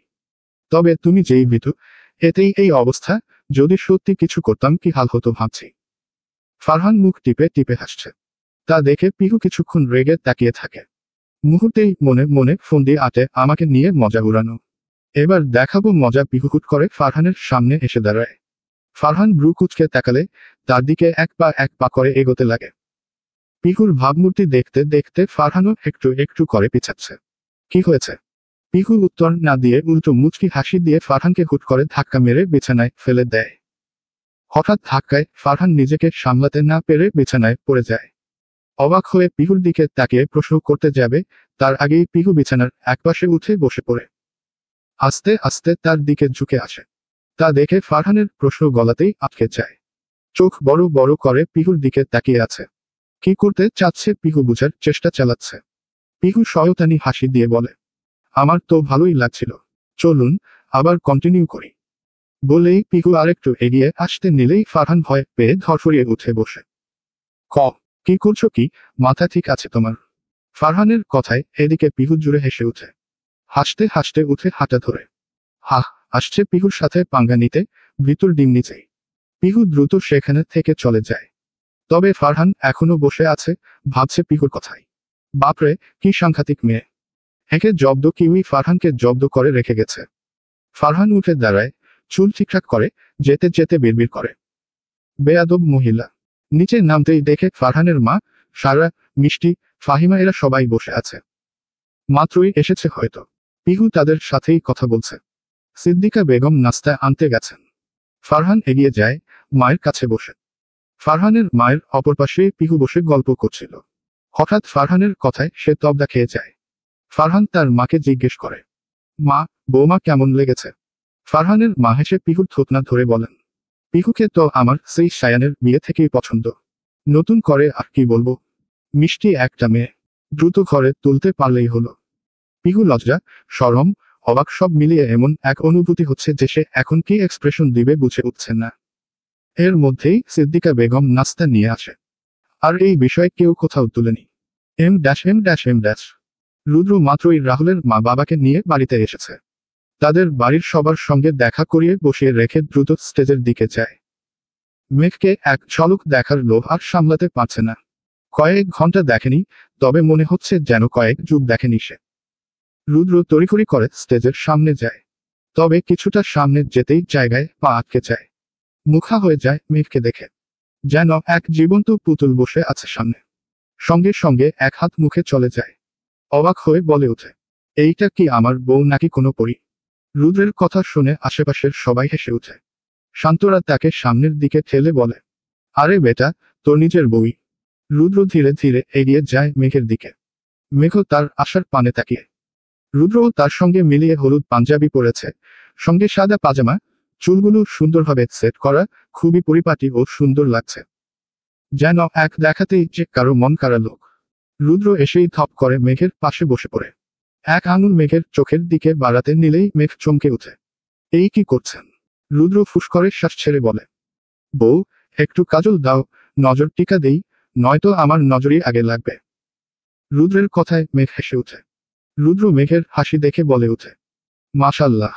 তবে তুমি যেই ভীতু, এতেই এই অবস্থা, যদি সত্যি কিছু করতাম কি হাল হতো ভাবছি। ফারহান মুখ টিপে টিপে হাসছে। তা দেখে পিহু কিছুক্ষণ রেগে তাকিয়ে থাকে। মুহূর্তেই মনে মনে ফোন দিয়ে আটে আমাকে নিয়ে মজা উড়ানো। এবার দেখাবো মজা। পিহু হুট করে ফারহানের সামনে এসে দাঁড়ায়। ফারহান ব্রু কুচকে তাকালে তার দিকে এক পা করে এগোতে লাগে। পিহুর ভাবমূর্তি দেখতে দেখতে ফারহানও একটু একটু করে পিছাচ্ছে। কি হয়েছে? পিহু উত্তর না দিয়ে উল্টো মুচকি হাসি দিয়ে ফারহানকে হুট করে ধাক্কা মেরে বিছানায় ফেলে দেয়। হঠাৎ ধাক্কায় ফারহান নিজেকে সামলাতে না পেরে বিছানায় পড়ে যায়। অবাক হয়ে পিহুর দিকে তাকিয়ে প্রশ্ন করতে যাবে, তার আগেই পিহু বিছানার একপাশে উঠে বসে পড়ে। আস্তে আস্তে তার দিকে ঝুঁকে আসে। তা দেখে ফারহানের প্রশ্ন গলাতেই আটকে যায়। চোখ বড় বড় করে পিহুর দিকে তাকিয়ে আছে। কি করতে চাচ্ছে পিহু বুঝার চেষ্টা চালাচ্ছে। পিহু শয়তানি হাসি দিয়ে বলে, আমার তো ভালোই লাগছিল, চলুন আবার কন্টিনিউ করি। বলেই পিহু আরেকটু এগিয়ে আসতে নিলেই ফারহান ভয় পেয়ে ধরফরিয়ে উঠে বসে। কি করছো কি, মাথা ঠিক আছে তোমার? ফারহানের কথায় এদিকে পিহু জুড়ে হেসে উঠে। হাসতে হাসতে উঠে হাঁটা ধরে। আসছে পিহুর সাথে পাঙ্গা নিতে, ভিতর ডিম নিচেই। পিহু দ্রুত সেখানে থেকে চলে যায়। তবে ফারহান এখনো বসে আছে, ভাবছে পিহুর কথাই। বাপরে, কি সাংঘাতিক মেয়ে। একে জব্দ কিউই ফারহানকে জব্দ করে রেখে গেছে। ফারহান উঠে দাঁড়ায়, চুল ঠিকঠাক করে, যেতে যেতে বিড়বিড় করে, বেয়াদব মহিলা। নিচে নামতেই দেখে ফারহানের মা, সারা, মিষ্টি, ফাহিমা এরা সবাই বসে আছে। মাত্রই এসেছে হয়তো। পিহু তাদের সাথেই কথা বলছে। সিদ্দিকা বেগম নাস্তা আনতে গেছেন। ফারহান এগিয়ে যায়, মায়ের কাছে বসে। ফারহানের মায়ের অপর পাশে পিহু বসে গল্প করছিল। হঠাৎ ফারহানের কথায় সে তবদা খেয়ে যায়। ফারহান তার মাকে জিজ্ঞেস করে, মা, বৌমা কেমন লেগেছে? ফারহানের মা হেসে পিহুর থুতনা ধরে বলেন, পিহুকে তো আমার সেই সায়ানের বিয়ে থেকেই পছন্দ। নতুন করে আর কি বলবো, মিষ্টি একটা মেয়ে, দ্রুত ঘরে তুলতে পারলেই হলো। পিহু লজ্জা, শরম, অবাক সব মিলিয়ে এমন এক অনুভূতি হচ্ছে যে সে এখন কি এক্সপ্রেশন দিবে বুঝে উঠছে না। এর মধ্যেই সিদ্দিকা বেগম নাস্তা নিয়ে আসে। আর এই বিষয়ে কেউ কোথাও তুলেনি। এম। রুদ্র মাত্রই রাহুলের মা বাবাকে নিয়ে বাড়িতে এসেছে। তাদের বাড়ির সবার সঙ্গে দেখা করিয়ে বসিয়ে রেখে দ্রুত স্টেজের দিকে যায়। মেঘকে এক ঝলক দেখার লোভ আর সামলাতে পারছে না। কয়েক ঘন্টা দেখেনি, তবে মনে হচ্ছে যেন কয়েক যুগ দেখেনি সে। রুদ্র তড়িঘড়ি করে স্টেজের সামনে যায়। তবে কিছুটা সামনে যেতেই জায়গায় পা আটকে যায়। মুখা হয়ে যায় মেঘকে দেখে। যেন এক জীবন্ত পুতুল বসে আছে সামনে। সঙ্গে সঙ্গে এক হাত মুখে চলে যায়। অবাক হয়ে বলে ওঠে, এইটা কি আমার বউ নাকি কোনো পরী? রুদ্রের কথা শুনে আশেপাশের সবাই হেসে ওঠে। শান্তরা তাকে সামনের দিকে ঠেলে বলে, আরে বেটা, তোর নিজের বউই। রুদ্র ধীরে ধীরে এগিয়ে যায় মেঘের দিকে। মেঘও তার আশার পানে তাকিয়ে। রুদ্রও তার সঙ্গে মিলিয়ে হলুদ পাঞ্জাবি পরেছে, সঙ্গে সাদা পাজামা, চুলগুলো সুন্দরভাবে সেট করা, খুবই পরিপাটি ও সুন্দর লাগছে। যেন এক দেখাতেই যে কারো মন কাড়া লোক। রুদ্র এসেই থপ করে মেঘের পাশে বসে পড়ে। এক আঙুল মেঘের চোখের দিকে বাড়াতে নিলেই মেঘ চমকে উঠে। এই কি করছেন? রুদ্র ফুস করে শ্বাস ছেড়ে বলে, বউ, একটু কাজল দাও, নজর টিকা দেই, নয়তো আমার নজরই আগে লাগবে। রুদ্রের কথায় মেঘ হেসে ওঠে। রুদ্র মেঘের হাসি দেখে বলে ওঠে, মাশাল্লাহ।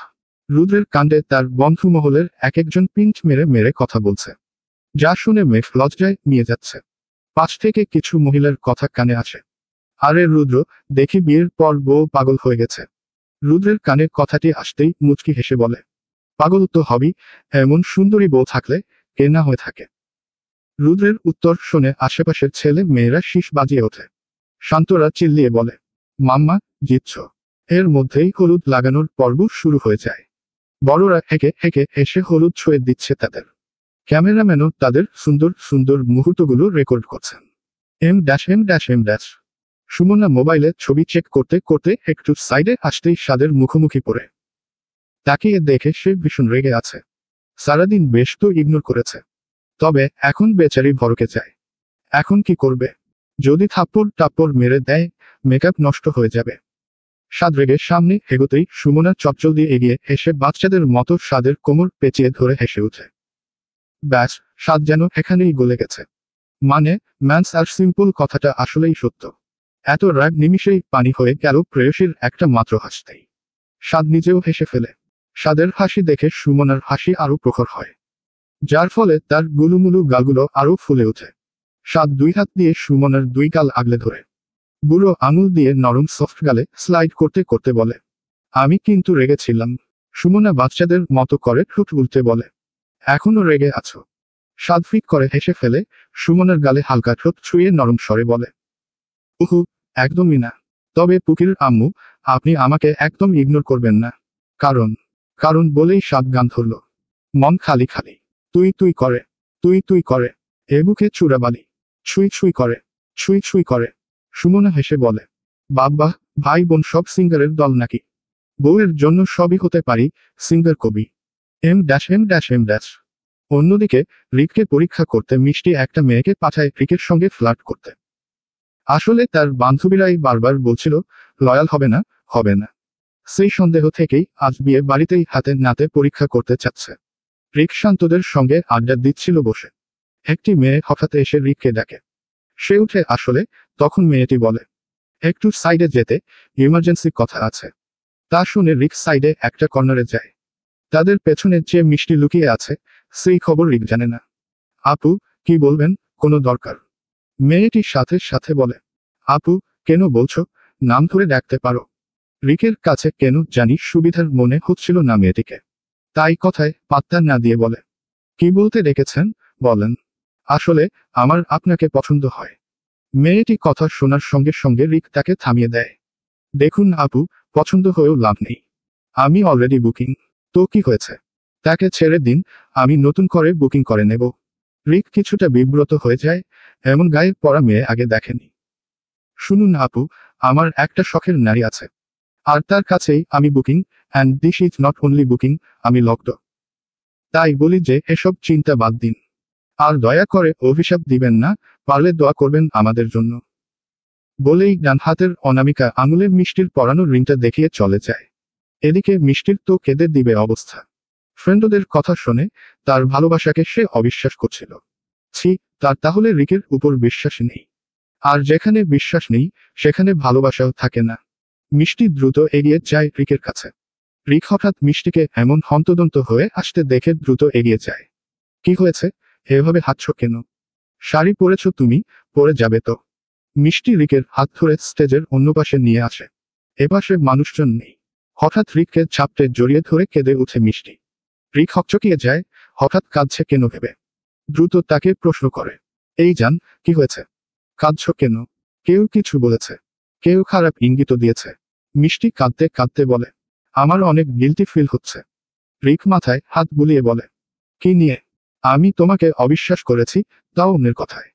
রুদ্রের কাণ্ডে তার বন্ধু মহলের এক একজন পিঞ্চ মেরে মেরে কথা বলছে, যা শুনে মেঘ লজ্জায় নিয়ে যাচ্ছে। পাশ থেকে কিছু মহিলার কথা কানে আসে, আরে রুদ্র, দেখি বিয়ের পর বউ পাগল হয়ে গেছে। রুদ্রের কানে কথাটি আসতেই মুচকি হেসে বলে, পাগল তো হবি, এমন সুন্দরী বউ থাকলে কে না হয়ে থাকে। রুদ্রের উত্তর শুনে আশেপাশের ছেলে মেয়েরা শীষ বাজিয়ে ওঠে। শান্তরা চিল্লিয়ে বলে, মাম্মা, জিতছ। এর মধ্যেই হলুদ লাগানোর পর্ব শুরু হয়ে যায়। বড়রা হেঁকে হেঁকে এসে হলুদ ছুঁয়ে দিচ্ছে তাদের। ক্যামেরাম্যানও তাদের সুন্দর সুন্দর মুহূর্তগুলো রেকর্ড করছেন। এম। সুমনা মোবাইলে ছবি চেক করতে করতে একটু সাইডে আসতেই স্বাদের মুখোমুখি পড়ে। তাকিয়ে দেখে সে ভীষণ রেগে আছে। সারাদিন বেশ তো ইগনোর করেছে, তবে এখন বেচারি ভরকে যায়। এখন কি করবে? যদি থাপ্পড় টাপ্পড় মেরে দেয়, মেকআপ নষ্ট হয়ে যাবে। স্বাদ রেগে সামনে এগোতেই সুমনা চটচল দিয়ে এগিয়ে এসে বাচ্চাদের মতো স্বাদের কোমর পেঁচিয়ে ধরে হেসে ওঠে। ব্যাস, স্বাদ যেন এখানেই গলে গেছে। মানে, ম্যান্স আর সিম্পল কথাটা আসলেই সত্য। এত রাগ নিমিষেই পানি হয়ে গেল প্রেয়সীর একটা মাত্র হাসতেই। স্বাদ নিজেও হেসে ফেলে। স্বাদের হাসি দেখে সুমনার হাসি আরো প্রখর হয়, যার ফলে তার গুলুমুলু গালগুলো আরো ফুলে ওঠে। স্বাদ দুই হাত দিয়ে সুমনার দুই গাল আগলে ধরে বুড়ো আঙুল দিয়ে নরম সফট গালে স্লাইড করতে করতে বলে, আমি কিন্তু রেগেছিলাম। সুমনা বাচ্চাদের মতো করে ঠোঁট উল্টে বলে, এখনো রেগে আছো? স্বাদ ফিক করে হেসে ফেলে, সুমনার গালে হালকা ঠোঁট ছুঁয়ে নরম স্বরে বলে, উহু, একদমই না। তবে পুকির আম্মু, আপনি আমাকে একদম ইগনোর করবেন না। কারণ কারণ বলেই স্বাদ গান ধরল, মন খালি খালি, তুই তুই করে, তুই তুই করে, এ বুকে চূড়াবালি, ছুঁই ছুঁই করে, ছুঁই ছুঁই করে। সুমনা হেসে বলে, বাব্বা, ভাই বোন সব সিঙ্গারের দল নাকি? বউয়ের জন্য সবই হতে পারি, সিঙ্গার কবি। এম। অন্যদিকে রিককে পরীক্ষা করতে মিষ্টি একটা মেয়েকে পাঠায় রিকের সঙ্গে ফ্লার্ট করতে। আসলে তার বান্ধবীরাই বারবার বলছিল, লয়াল হবে না, হবে না। সেই সন্দেহ থেকেই আজ বিয়ে বাড়িতেই হাতে নাতে পরীক্ষা করতে চাচ্ছে। রিক শান্তদের সঙ্গে আড্ডা দিচ্ছিল বসে। একটি মেয়ে হঠাৎ এসে রিককে ডাকে। সে উঠে আসলে তখন মেয়েটি বলে, একটু সাইডে যেতে, ইমার্জেন্সি কথা আছে। তা শুনে রিক সাইডে একটা কর্নারে যায়। তাদের পেছনে যে মিষ্টি লুকিয়ে আছে, সেই খবর রিক জানে না। আপু, কি বলবেন? কোনো দরকার? মেয়েটি সাথে সাথে বলে, আপু, কেন বলছো? নাম ধরে ডাকতে পারো। রিকের কাছে কেন জানি সুবিধার মনে হচ্ছিল না মেয়েটিকে। তাই কথায় পাত্তা না দিয়ে বলে, কি বলতে ডেকেছেন, বলেন। আসলে আমার আপনাকে পছন্দ হয়। মেয়েটি কথা শোনার সঙ্গে সঙ্গে রিক তাকে থামিয়ে দেয়। দেখুন আপু, পছন্দ হয়েও লাভ নেই। আমি অলরেডি বুকিং। তো কি হয়েছে? তাকে ছেড়ে দিন, আমি নতুন করে বুকিং করে নেব। রিক কিছুটা বিব্রত হয়ে যায়, এমন গায়ে পড়া মেয়ে আগে দেখেনি। শুনুন আপু, আমার একটা শখের নারী আছে। আর তার কাছেই আমি booking, and this is not only booking, আমি লকড। তাই বলি যে এসব চিন্তা বাদ দিন। আর দয়া করে অভিশাপ দিবেন না, পারলে দোয়া করবেন আমাদের জন্য। বলেই ডান হাতের অনামিকা আঙুলে মিষ্টির পরানো রিংটা দেখিয়ে চলে যায়। এদিকে মিষ্টির তো কেঁদে দিবে অবস্থা। ফ্রেন্ডদের কথা শুনে তার ভালোবাসাকে সে অবিশ্বাস করছিল। ছি, তার তাহলে রিকের উপর বিশ্বাস নেই। আর যেখানে বিশ্বাস নেই, সেখানে ভালোবাসাও থাকে না। মিষ্টি দ্রুত এগিয়ে যায় রিকের কাছে। রিক হঠাৎ মিষ্টিকে এমন হন্তদন্ত হয়ে আসতে দেখে দ্রুত এগিয়ে যায়। কি হয়েছে, এভাবে হাঁটছ কেন? শাড়ি পরেছ তুমি, পরে যাবে তো। মিষ্টি রিকের হাত ধরে স্টেজের অন্য পাশে নিয়ে আসে। এপাশে মানুষজন নেই। হঠাৎ রিককে চাপটে জড়িয়ে ধরে কেঁদে উঠে মিষ্টি। রিক হকচকিয়ে যায়, হঠাৎ কাঁদছে কেন ভেবে। দ্রুত তাকে প্রশ্ন করে, এই জান, কি হয়েছে? কাঁদছ কেন? কেউ কিছু বলেছে? কেউ খারাপ ইঙ্গিত দিয়েছে? মিষ্টি কাঁদতে কাঁদতে বলে, আমার অনেক গিল্টি ফিল হচ্ছে। রিক মাথায় হাত বুলিয়ে বলে, কি নিয়ে? আমি তোমাকে অবিশ্বাস করেছি, তাও অন্যের কথায়।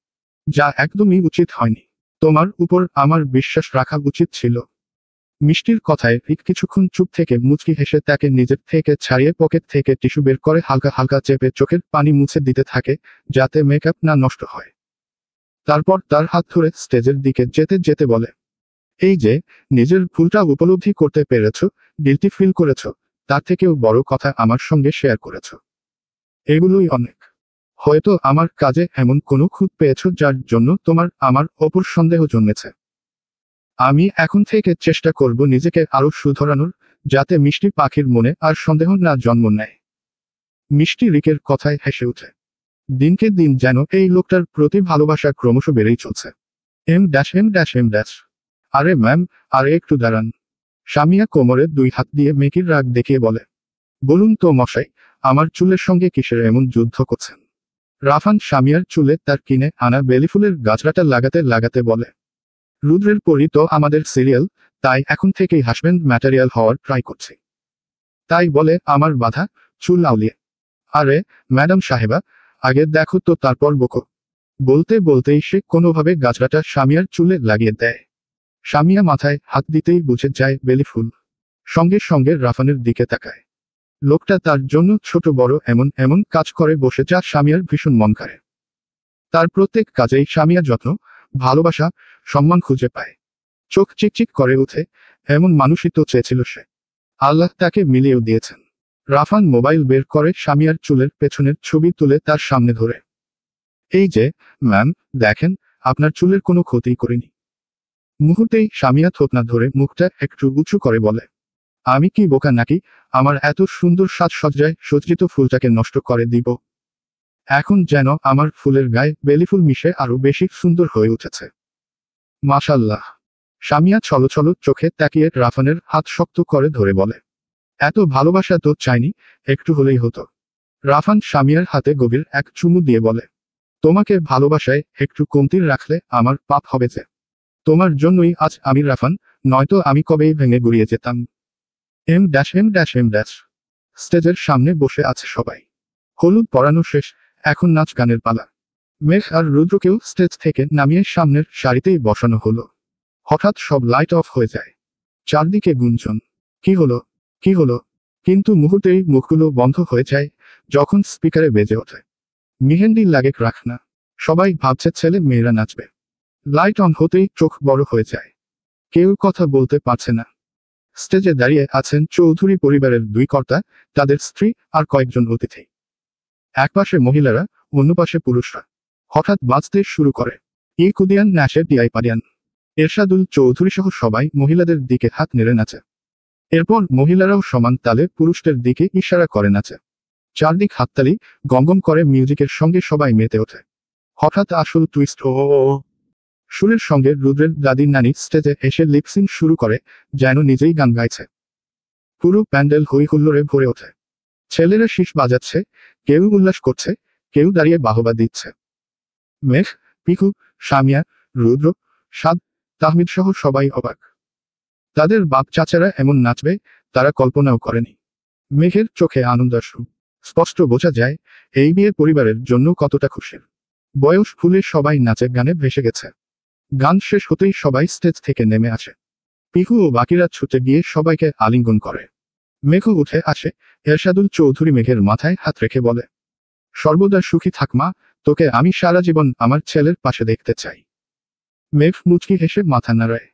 যা একদমই উচিত হয়নি। তোমার উপর আমার বিশ্বাস রাখা উচিত ছিল। মিষ্টির কথায় রিক কিছুক্ষণ চুপ থেকে মুচকি হেসে তাকে নিজের থেকে ছাড়িয়ে পকেট থেকে টিস্যু বের করে হালকা হালকা চেপে চোখের পানি মুছে দিতে থাকে, যাতে মেকআপ না নষ্ট হয়। তারপর তার হাত ধরে স্টেজের দিকে যেতে যেতে বলে, এই যে, নিজের ভুলটা উপলব্ধি করতে পেরেছ, গিল্টি ফিল করেছ, তার থেকেও বড় কথা আমার সঙ্গে শেয়ার করেছ। এগুলোই অনেক। হয়তো আমার কাজে এমন কোনো খুঁত পেয়েছ যার জন্য তোমার আমার ওপর সন্দেহ জন্মেছে। আমি এখন থেকে চেষ্টা করব নিজেকে আরো শুধরানোর, যাতে মিষ্টি পাখির মনে আর সন্দেহ না জন্ম নেয়। মিষ্টি রিকের কথায় হেসে ওঠে। দিনকে দিন যেন এই লোকটার প্রতি ভালোবাসা ক্রমশ বেড়েই চলছে। এম। আরে ম্যাম, আরে একটু দাঁড়ান। সামিয়া কোমরে 2 হাত দিয়ে মেকির রাগ দেখিয়ে বলে, বলুন তো মশাই, আমার চুলের সঙ্গে কিসের এমন যুদ্ধ করছেন? রাফান সামিয়ার চুলে তার কিনে আনা বেলিফুলের গাছড়াটা লাগাতে লাগাতে বলে, রুদ্রের পরই তো আমাদের সিরিয়াল, তাই এখন থেকেই হাসব্যান্ড ম্যাটেরিয়াল হওয়ার ট্রাই করছি। তাই বলে আমার বাধা চুল আউলিয়ে। আরে ম্যাডাম সাহেবা, আগে দেখো তো তারপর বকো। বলতে বলতেই সে কোনোভাবে গাছড়াটা সামিয়ার চুলে লাগিয়ে দেয়। সামিয়া মাথায় হাত দিতেই বুঝে যায় বেলিফুল। সঙ্গে সঙ্গে রাফানের দিকে তাকায়। লোকটা তার জন্য ছোট বড় এমন এমন কাজ করে বসে, যা সামিয়ার ভীষণ মন কাড়ে। তার প্রত্যেক কাজেই সামিয়া যত্ন, ভালোবাসা, সম্মান খুঁজে পায়। চোখ চিকচিক করে উঠে, এমন মানুষই তো চেয়েছিল সে। আল্লাহ তাকে মিলিয়েও দিয়েছেন। রাফান মোবাইল বের করে সামিয়ার চুলের পেছনের ছবি তুলে তার সামনে ধরে, এই যে ম্যাম, দেখেন, আপনার চুলের কোনো ক্ষতি করিনি। মুহূর্তেই সামিয়া থোতনা ধরে মুখটা একটু উঁচু করে বলে, আমি কি বোকা নাকি আমার এত সুন্দর সাজসজ্জায় সজ্জিত ফুলটাকে নষ্ট করে দিব? এখন যেন আমার ফুলের গায়ে বেলিফুল মিশে আরো বেশি সুন্দর হয়ে উঠেছে। মাশাল্লাহ। সামিয়া ছলছল চোখে তাকিয়ে রাফানের হাত শক্ত করে ধরে বলে, এত ভালোবাসা তো চাইনি, একটু হলেই হতো। রাফান সামিয়ার হাতে গভীর এক চুমু দিয়ে বলে, তোমাকে ভালোবাসায় একটু কমতি রাখলে আমার পাপ হবে যে। তোমার জন্যই আজ আমি রাফান, নয়তো আমি কবেই ভেঙে গুড়িয়ে যেতাম। এম। স্টেজের সামনে বসে আছে সবাই। হলুদ পরানো শেষ, এখন নাচ গানের পালা। মেঘ আর রুদ্রকেও স্টেজ থেকে নামিয়ে সামনের সারিতেই বসানো হলো। হঠাৎ সব লাইট অফ হয়ে যায়। চারদিকে গুঞ্জন। কি হলো, কি হলো? কিন্তু মুহূর্তেই মুখগুলো বন্ধ হয়ে যায় যখন স্পিকারে বেজে ওঠে, মেহেন্দি লাগে রাখ না। সবাই ভাবছে ছেলে মেয়েরা নাচবে। লাইট অন হতেই চোখ বড় হয়ে যায়। কেউ কথা বলতে পারছে না। স্টেজে দাঁড়িয়ে আছেন চৌধুরী পরিবারের 2 কর্তা, তাদের স্ত্রী আর কয়েকজন অতিথি। একপাশে মহিলারা, অন্য পাশে পুরুষরা। হঠাৎ বাজতে শুরু করে কুদিয়ান ন্যাশে টিআই পাডিয়ান। এরশাদুল চৌধুরী সহ সবাই মহিলাদের দিকে হাত নেড়ে নাচে। এরপর মহিলারাও সমান তালে পুরুষদের দিকে ইশারা করে নাচে। চারদিক হাততালি, গমগম করে মিউজিকের সঙ্গে সবাই মেতে ওঠে। হঠাৎ আসল টুইস্ট, ও সুরের সঙ্গে রুদ্রের দাদির নানি স্টেজে এসে লিপসিং শুরু করে, যেন নিজেই গান গাইছে। পুরো প্যান্ডেল হই হুল্লোড়ে ভরে ওঠে। ছেলেরা শীষ বাজাচ্ছে, কেউ উল্লাস করছে, কেউ দাঁড়িয়ে বাহবা দিচ্ছে। মেঘ, পিকু, সামিয়া, রুদ্র, সাদ, তাহমিদ সহ সবাই অবাক। তাদের বাপ চাচারা এমন নাচবে তারা কল্পনাও করেনি। মেঘের চোখে আনন্দাশ্রু। স্পষ্ট বোঝা যায় এই বিয়ে পরিবারের জন্য কতটা খুশির। বয়স ভুলে সবাই নাচে গানে ভেসে গেছে। গান শেষ হতেই সবাই স্টেজ থেকে নেমে আসে। পিহু ও বাকিরা ছুটে গিয়ে সবাইকে আলিঙ্গন করে। মেঘও উঠে আসে। এরশাদুল চৌধুরী মেঘের মাথায় হাত রেখে বলে, সর্বদা সুখী থাক মা, তোকে আমি সারা জীবন আমার ছেলের পাশে দেখতে চাই। মেঘ মুচকি হেসে মাথা নাড়ায়।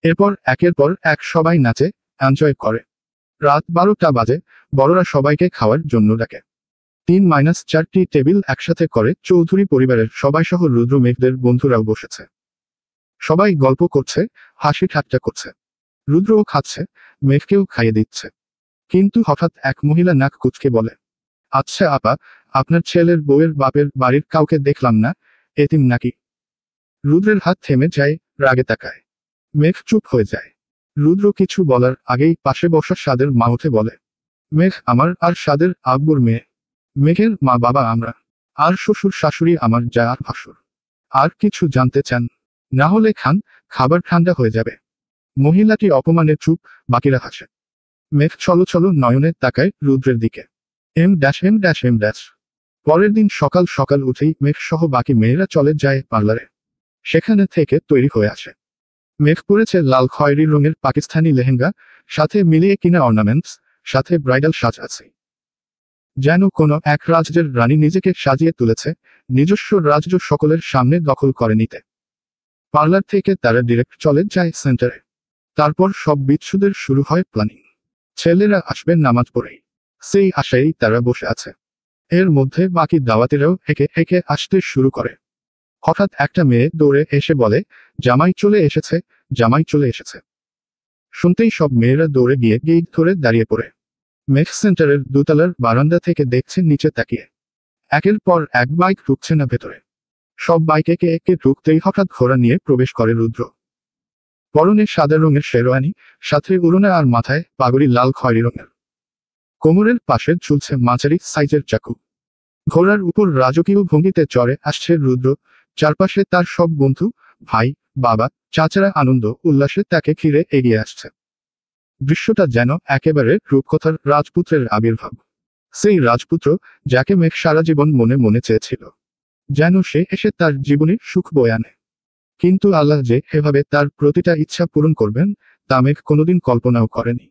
এরপর একের পর এক সবাই নাচে, এনজয় করে। রাত 12টা বাজে, বড়রা সবাইকে খাওয়ার জন্য ডাকে। 3-4টি টেবিল একসাথে করে চৌধুরী পরিবারের সবাই সহ রুদ্র মেঘদের বন্ধুরাও বসেছে। সবাই গল্প করছে, হাসি ঠাট্টা করছে। রুদ্রও খাচ্ছে, মেঘকেও খাইয়ে দিচ্ছে। কিন্তু হঠাৎ এক মহিলা নাক কুচকে বলে, আচ্ছা আপা, আপনার ছেলের বউয়ের বাপের বাড়ির কাউকে দেখলাম না, এতিম নাকি? রুদ্রের হাত থেমে যায়, রাগে তাকায়। মেঘ চুপ হয়ে যায়। রুদ্র কিছু বলার আগেই পাশে বসা সাদের মা উঠে বলে, মেঘ আমার আর সাদের আব্বুর মেয়ে। মেঘের মা বাবা আমরা। আর শ্বশুর শাশুড়ি আমার যা আর ভাসুর। আর কিছু জানতে চান? না হলে খান, খাবার ঠান্ডা হয়ে যাবে। মহিলাটি অপমানে চুপ, বাকিরা হাসে। মেঘ ছলো নয়নে তাকায় রুদ্রের দিকে। এম। পরের দিন সকাল সকাল উঠেই মেঘ সহ বাকি মেয়েরা চলে যায় পার্লারে। সেখানে থেকে তৈরি হয়ে আসে। মেঘ পরেছে লাল খয়েরি রঙের পাকিস্তানি লেহেঙ্গা, সাথে মিলিয়ে কিনা অর্নামেন্টস, সাথে ব্রাইডাল সাজ আছে। যেন কোনো এক রাজ্যের রানী নিজেকে সাজিয়ে তুলেছে, নিজস্ব রাজ্য সকলের সামনে দখল করে নিতে। পার্লার থেকে তারা ডিরেক্ট চলে যায় সেন্টারে। তারপর সব বিচ্ছুদের শুরু হয় প্ল্যানিং। ছেলেরা আসবে নামাজ পড়েই। সেই আশায় তারা বসে আছে। এর মধ্যে বাকি দাওয়াতিরাও হেঁকে হেঁকে আসতে শুরু করে। হঠাৎ একটা মেয়ে দৌড়ে এসে বলে, জামাই চলে এসেছে, জামাই চলে এসেছে। শুনতেই সব মেয়েরা দৌড়ে গিয়ে গেট ধরে দাঁড়িয়ে পড়ে। মেক সেন্টারের দোতলার বারান্দা থেকে দেখছে নিচে তাকিয়ে। একের পর এক বাইক ঢুকছে না ভেতরে। সব বাইক একে একে ঢুকতেই হঠাৎ ঘোড়া নিয়ে প্রবেশ করে রুদ্র। পরনে সাদা রঙের শেরওয়ানি, সাথে উড়না আর মাথায় পাগড়ি লাল খয়েরি রঙের। কোমরের পাশে ঝুলছে মাঝারি সাইজের চাকু। ঘোড়ার উপর রাজকীয় ভঙ্গিতে চড়ে আসছে রুদ্র। চারপাশে তার সব বন্ধু, ভাই, বাবা, চাচারা আনন্দ উল্লাসে তাকে ঘিরে এগিয়ে আসছে। দৃশ্যটা যেন একেবারে রূপকথার রাজপুত্রের আবির্ভাব। সেই রাজপুত্র যাকে মেঘ সারা জীবন মনে মনে চেয়েছিল, যেন সে এসে তার জীবনে সুখ বয়ে আনে। কিন্তু আল্লাহ যে এভাবে তার প্রতিটা ইচ্ছা পূরণ করবেন, তা মেঘ কোনোদিন কল্পনাও করেনি।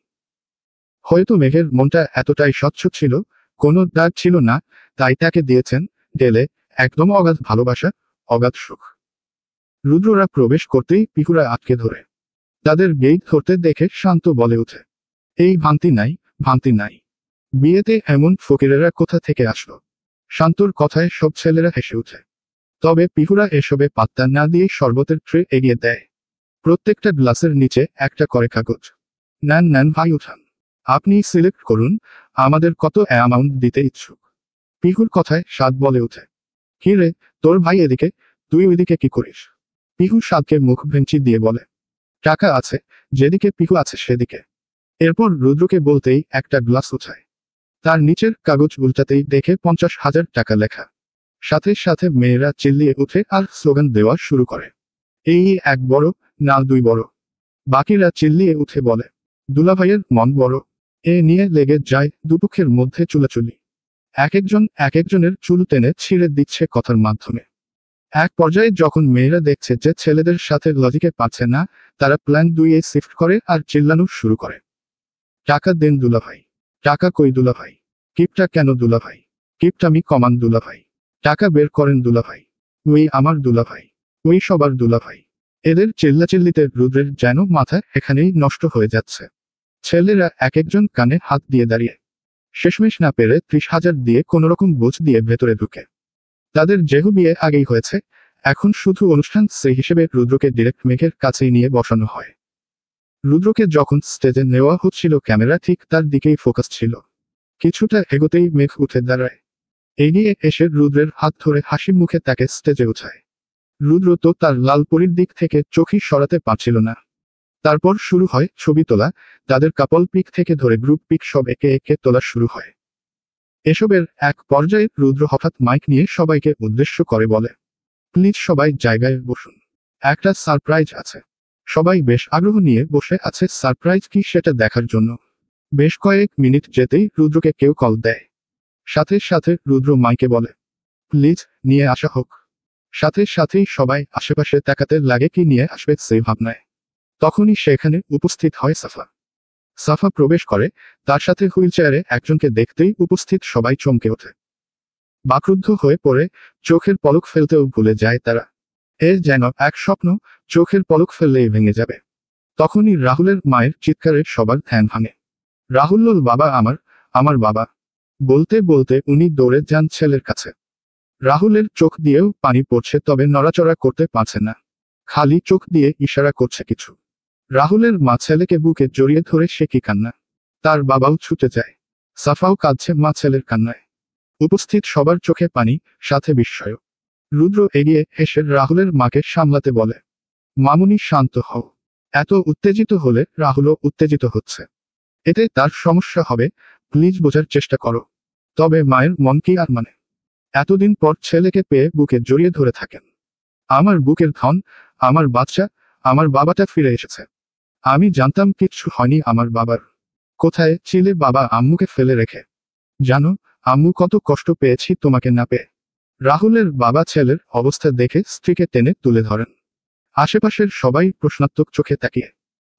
হয়তো মেঘের মনটা এতটাই স্বচ্ছ ছিল, কোনো দাগ ছিল না, তাই তাকে দিয়েছেন গেলে একদম অগাধ ভালোবাসা, অগাধ সুখ। রুদ্ররা প্রবেশ করতেই পিকুরা আটকে ধরে। তাদের গেট ধরতে দেখে শান্ত বলে ওঠে, এই ভাঙতি নাই, ভাঙতি নাই। বিয়েতে এমন ফকিরেরা কোথা থেকে আসলো? শান্তর কথায় সব ছেলেরা হেসে ওঠে। তবে পিকুরা এসবে পাত্তা না দিয়ে শরবতের ট্রে এগিয়ে দেয়। প্রত্যেকটা গ্লাসের নিচে একটা করে কাগজ। নেন নেন ভাই, উঠান। আপনি সিলেক্ট করুন, আমাদের কত অ্যামাউন্ট দিতে ইচ্ছুক। পিকুর কথায় সাদ বলে ওঠে, কি রে, তোর ভাই এদিকে, তুই ওইদিকে কি করিস? পিকু সাদকে মুখ ভেঙচি দিয়ে বলে, টাকা আছে, যেদিকে পিকু আছে সেদিকে। এরপর রুদ্রকে বলতেই একটা গ্লাস উঠায়। তার নিচের কাগজ উল্টাতেই দেখে 50,000 টাকা লেখা। সাথে সাথে মেয়েরা চিল্লিয়ে উঠে আর স্লোগান দেওয়া শুরু করে, এই এক বড়, না দুই বড়। বাকিরা চিল্লিয়ে উঠে বলে, দুলাভাইয়ের মন বড়। এ নিয়ে লেগে যায় দুপক্ষের মধ্যে চুলাচুলি। এক একজনের চুল টেনে ছিঁড়ে দিচ্ছে কথার মাধ্যমে। এক পর্যায়ে যখন মেয়েরা দেখছে যে ছেলেদের সাথে লজিকে পারছে না, তারা প্ল্যান 2-এ শিফট করে আর চিল্লানো শুরু করে, টাকা দেন দুলাভাই, টাকা কই দুলাভাই, কিপটা কেন দুলাভাই, কিপটামি কমান দুলাভাই, টাকা বের করেন দুলাভাই, ওই আমার দুলাভাই, ওই সবার দুলাভাই। এদের চিল্লাচিল্লিতে রুদ্রের যেন মাথা এখানেই নষ্ট হয়ে যাচ্ছে। ছেলেরা একজন কানে হাত দিয়ে দাঁড়িয়ে। শেষমেশ না পেরে 30,000 দিয়ে কোনোরকম বোঝ দিয়ে ভেতরে ঢুকে। তাদের যেহেতু বিয়ে আগেই হয়েছে, এখন শুধু অনুষ্ঠান সেই হিসেবে রুদ্রকে ডিরেক্ট মেঘের কাছেই নিয়ে বসানো হয়। রুদ্রকে যখন স্টেজে নেওয়া হচ্ছিল ক্যামেরা ঠিক তার দিকেই ফোকাস ছিল। কিছুটা এগোতেই মেঘ উঠে দাঁড়ায়। এগিয়ে এসে রুদ্রের হাত ধরে হাসি মুখে তাকে স্টেজে উঠায়। রুদ্র তো তার লালপরির দিক থেকে চোখই সরাতে পারছিল না। তারপর শুরু হয় ছবি তোলা। তাদের কাপল পিক থেকে ধরে গ্রুপ পিক সব একে একে তোলা শুরু হয়। এসবের এক পর্যায়ে রুদ্র হঠাৎ মাইক নিয়ে সবাইকে উদ্দেশ্য করে বলে, প্লিজ সবাই জায়গায় বসুন, একটা সারপ্রাইজ আছে। সবাই বেশ আগ্রহ নিয়ে বসে আছে সারপ্রাইজ কি সেটা দেখার জন্য। বেশ কয়েক মিনিট যেতেই রুদ্রকে কেউ কল দেয়। সাথে সাথে রুদ্র মাইকে বলে, প্লিজ নিয়ে আসা হোক। সাথে সাথেই সবাই আশেপাশে তাকাতে লাগে কি নিয়ে আসবে সেই ভাবনায়। তখনই সেখানে উপস্থিত হয় সাফা। সাফা প্রবেশ করে, তার সাথে হুইলচেয়ারে একজনকে দেখতেই উপস্থিত সবাই চমকে ওঠে। বাকরুদ্ধ হয়ে পড়ে, চোখের পলক ফেলতেও ভুলে যায় তারা। এ যেন এক স্বপ্ন, চোখের পলক ফেললেই ভেঙে যাবে। তখনই রাহুলের মায়ের চিৎকারে সবার ধ্যান ভাঙে। রাহুল বাবা আমার, আমার বাবা। বলতে বলতে উনি দৌড়ে যান ছেলের কাছে। রাহুলের চোখ দিয়েও পানি পড়ছে, তবে নড়াচড়া করতে পারছে না। খালি চোখ দিয়ে ইশারা করছে কিছু। রাহুলের মা ছেলেকে বুকে জড়িয়ে ধরে সে কি কান্না। তার বাবাও ছুটে যায়। সাফাও কাঁদছে মা ছেলের কান্নায়। উপস্থিত সবার চোখে পানি, সাথে বিস্ময়। রুদ্র এগিয়ে এসে রাহুলের মাকে সামলাতে বলে, মামুনি শান্ত হও। এত উত্তেজিত হলে রাহুলও উত্তেজিত হচ্ছে। এতে তার সমস্যা হবে, প্লিজ বোঝার চেষ্টা করো। তবে মায়ের মন কি আর মানে। এতদিন পর ছেলেকে পেয়ে বুকে জড়িয়ে ধরে থাকেন। আমার বুকের ধন, আমার বাচ্চা, আমার বাবাটা ফিরে এসেছে। আমি জানতাম কিচ্ছু হয়নি আমার বাবার। কোথায় ছিলে বাবা আম্মুকে ফেলে রেখে? জানো আম্মু কত কষ্ট পেয়েছি তোমাকে না পেয়ে। রাহুলের বাবা ছেলের অবস্থা দেখে স্ত্রীকে টেনে তুলে ধরেন। আশেপাশের সবাই প্রশ্নাত্মক চোখে তাকিয়ে।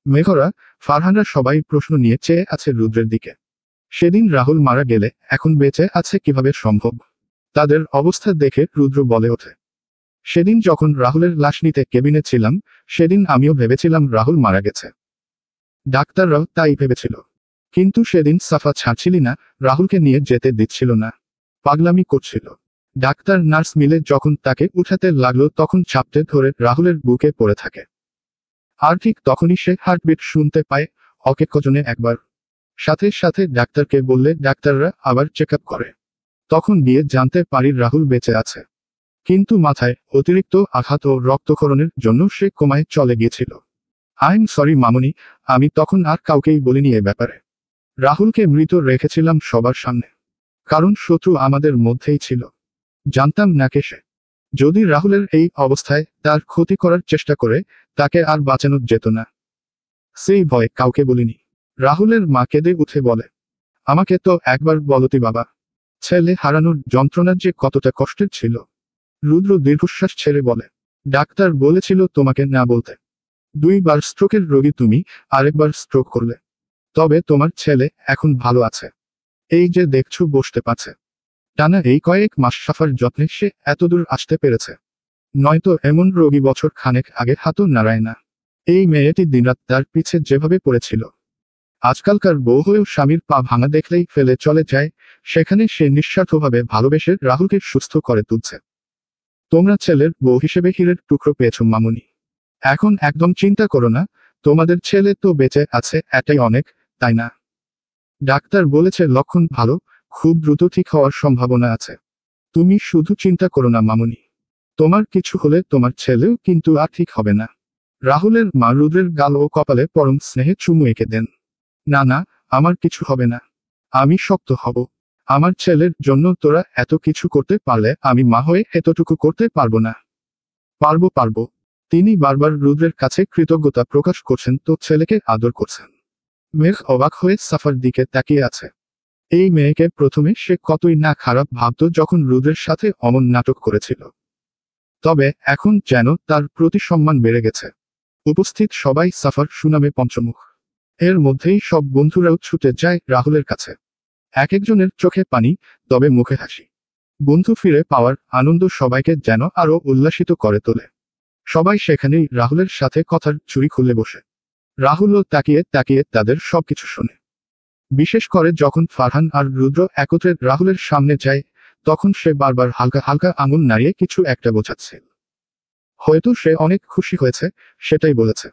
মেঘরা, ফারহানরা সবাই প্রশ্ন নিয়ে চেয়ে আছে রুদ্রের দিকে। সেদিন রাহুল মারা গেলে এখন বেঁচে আছে কিভাবে সম্ভব? তাদের অবস্থা দেখে রুদ্র বলে ওঠে, সেদিন যখন রাহুলের লাশ নিতে কেবিনে ছিলাম, সেদিন আমিও ভেবেছিলাম রাহুল মারা গেছে। ডাক্তাররাও তাই ভেবেছিল। কিন্তু সেদিন সাফা ছাড়ছিলি না, রাহুলকে নিয়ে যেতে দিচ্ছিল না। পাগলামি করছিল। ডাক্তার নার্স মিলে যখন তাকে উঠাতে লাগলো তখন চাপটে ধরে রাহুলের বুকে পড়ে থাকে। আর ঠিক তখনই সে হার্টবিট শুনতে পায়, ওকে কজনে একবার। সাথে সাথে ডাক্তারকে বললে ডাক্তাররা আবার চেক আপ করে। তখন গিয়ে জানতে পারি রাহুল বেঁচে আছে, কিন্তু মাথায় অতিরিক্ত আঘাত ও রক্তক্ষরণের জন্য সে কোমায় চলে গিয়েছিল। আই এম সরি মামনি, আমি তখন আর কাউকেই বলিনি এ ব্যাপারে। রাহুলকে মৃত রেখেছিলাম সবার সামনে, কারণ শত্রু আমাদের মধ্যেই ছিল। জানতাম না কে সে। যদি রাহুলের এই অবস্থায় তার ক্ষতি করার চেষ্টা করে, তাকে আর বাঁচানো যেত না। সেই ভয় কাউকে বলিনি। রাহুলের মা কেঁদে উঠে বলে, আমাকে তো একবার বলতি বাবা, ছেলে হারানোর যন্ত্রণা যে কতটা কষ্টের ছিল। রুদ্র দীর্ঘশ্বাস ছেড়ে বলে, ডাক্তার বলেছিল তোমাকে না বলতে। 2বার স্ট্রোকের রোগী তুমি, আরেকবার স্ট্রোক করলে। তবে তোমার ছেলে এখন ভালো আছে। এই যে দেখছো বসতে পারছে। টানা এই কয়েক মাস সাফার যত্নে সে এতদূর আসতে পেরেছে। নয়তো এমন রোগী বছর খানেক আগে হাতও নাড়ায় না। এই মেয়েটি দিনরাত তার পিছে যেভাবে পড়েছিল। আজকালকার বউ হয়েও স্বামীর পা ভাঙা দেখলেই ফেলে চলে যায়, সেখানে সে নিঃস্বার্থভাবে ভালোবেসে রাহুলকে সুস্থ করে তুলছে। তোমরা ছেলের বউ হিসেবে হীরের টুকরো পেয়েছ মামুনি। এখন একদম চিন্তা করো না, তোমাদের ছেলে তো বেঁচে আছে, এটাই অনেক, তাই না? ডাক্তার বলেছে লক্ষণ ভালো, খুব দ্রুত ঠিক হওয়ার সম্ভাবনা আছে। তুমি শুধু চিন্তা করো না মামুনি। তোমার কিছু হলে তোমার ছেলেও কিন্তু আর ঠিক হবে না। রাহুলের মা রুদ্রের গাল ও কপালে পরম স্নেহে চুমু এঁকে দেন। না না, আমার কিছু হবে না। আমি শক্ত হব। আমার ছেলের জন্য তোরা এত কিছু করতে পারলে আমি মা হয়ে এতটুকু করতে পারবো না। পারবো পারবো। তিনি বারবার রুদ্রের কাছে কৃতজ্ঞতা প্রকাশ করছেন তো ছেলেকে আদর করছেন। মেঘ অবাক হয়ে সাফার দিকে তাকিয়ে আছে। এই মেয়েকে প্রথমে সে কতই না খারাপ ভাবত যখন রুদ্রের সাথে অমন নাটক করেছিল। তবে এখন যেন তার প্রতি সম্মান বেড়ে গেছে। উপস্থিত সবাই সাফার সুনামে পঞ্চমুখ। এর মধ্যেই সব বন্ধুরাও ছুটে যায় রাহুলের কাছে। এক একজনের চোখে পানি, তবে মুখে হাসি। বন্ধু ফিরে পাওয়ার আনন্দ সবাইকে যেন আরো উল্লাসিত করে তোলে। সবাই সেখানেই রাহুলের সাথে কথার চুরি খুলে বসে। রাহুলও তাকিয়ে তাকিয়ে তাদের সবকিছু শোনে। বিশেষ করে যখন ফারহান আর রুদ্র একত্রে রাহুলের সামনে যায়, তখন সে বারবার হালকা হালকা আঙুল নাড়িয়ে কিছু একটা বোঝাচ্ছে। হয়তো সে অনেক খুশি হয়েছে, সেটাই বলেছে।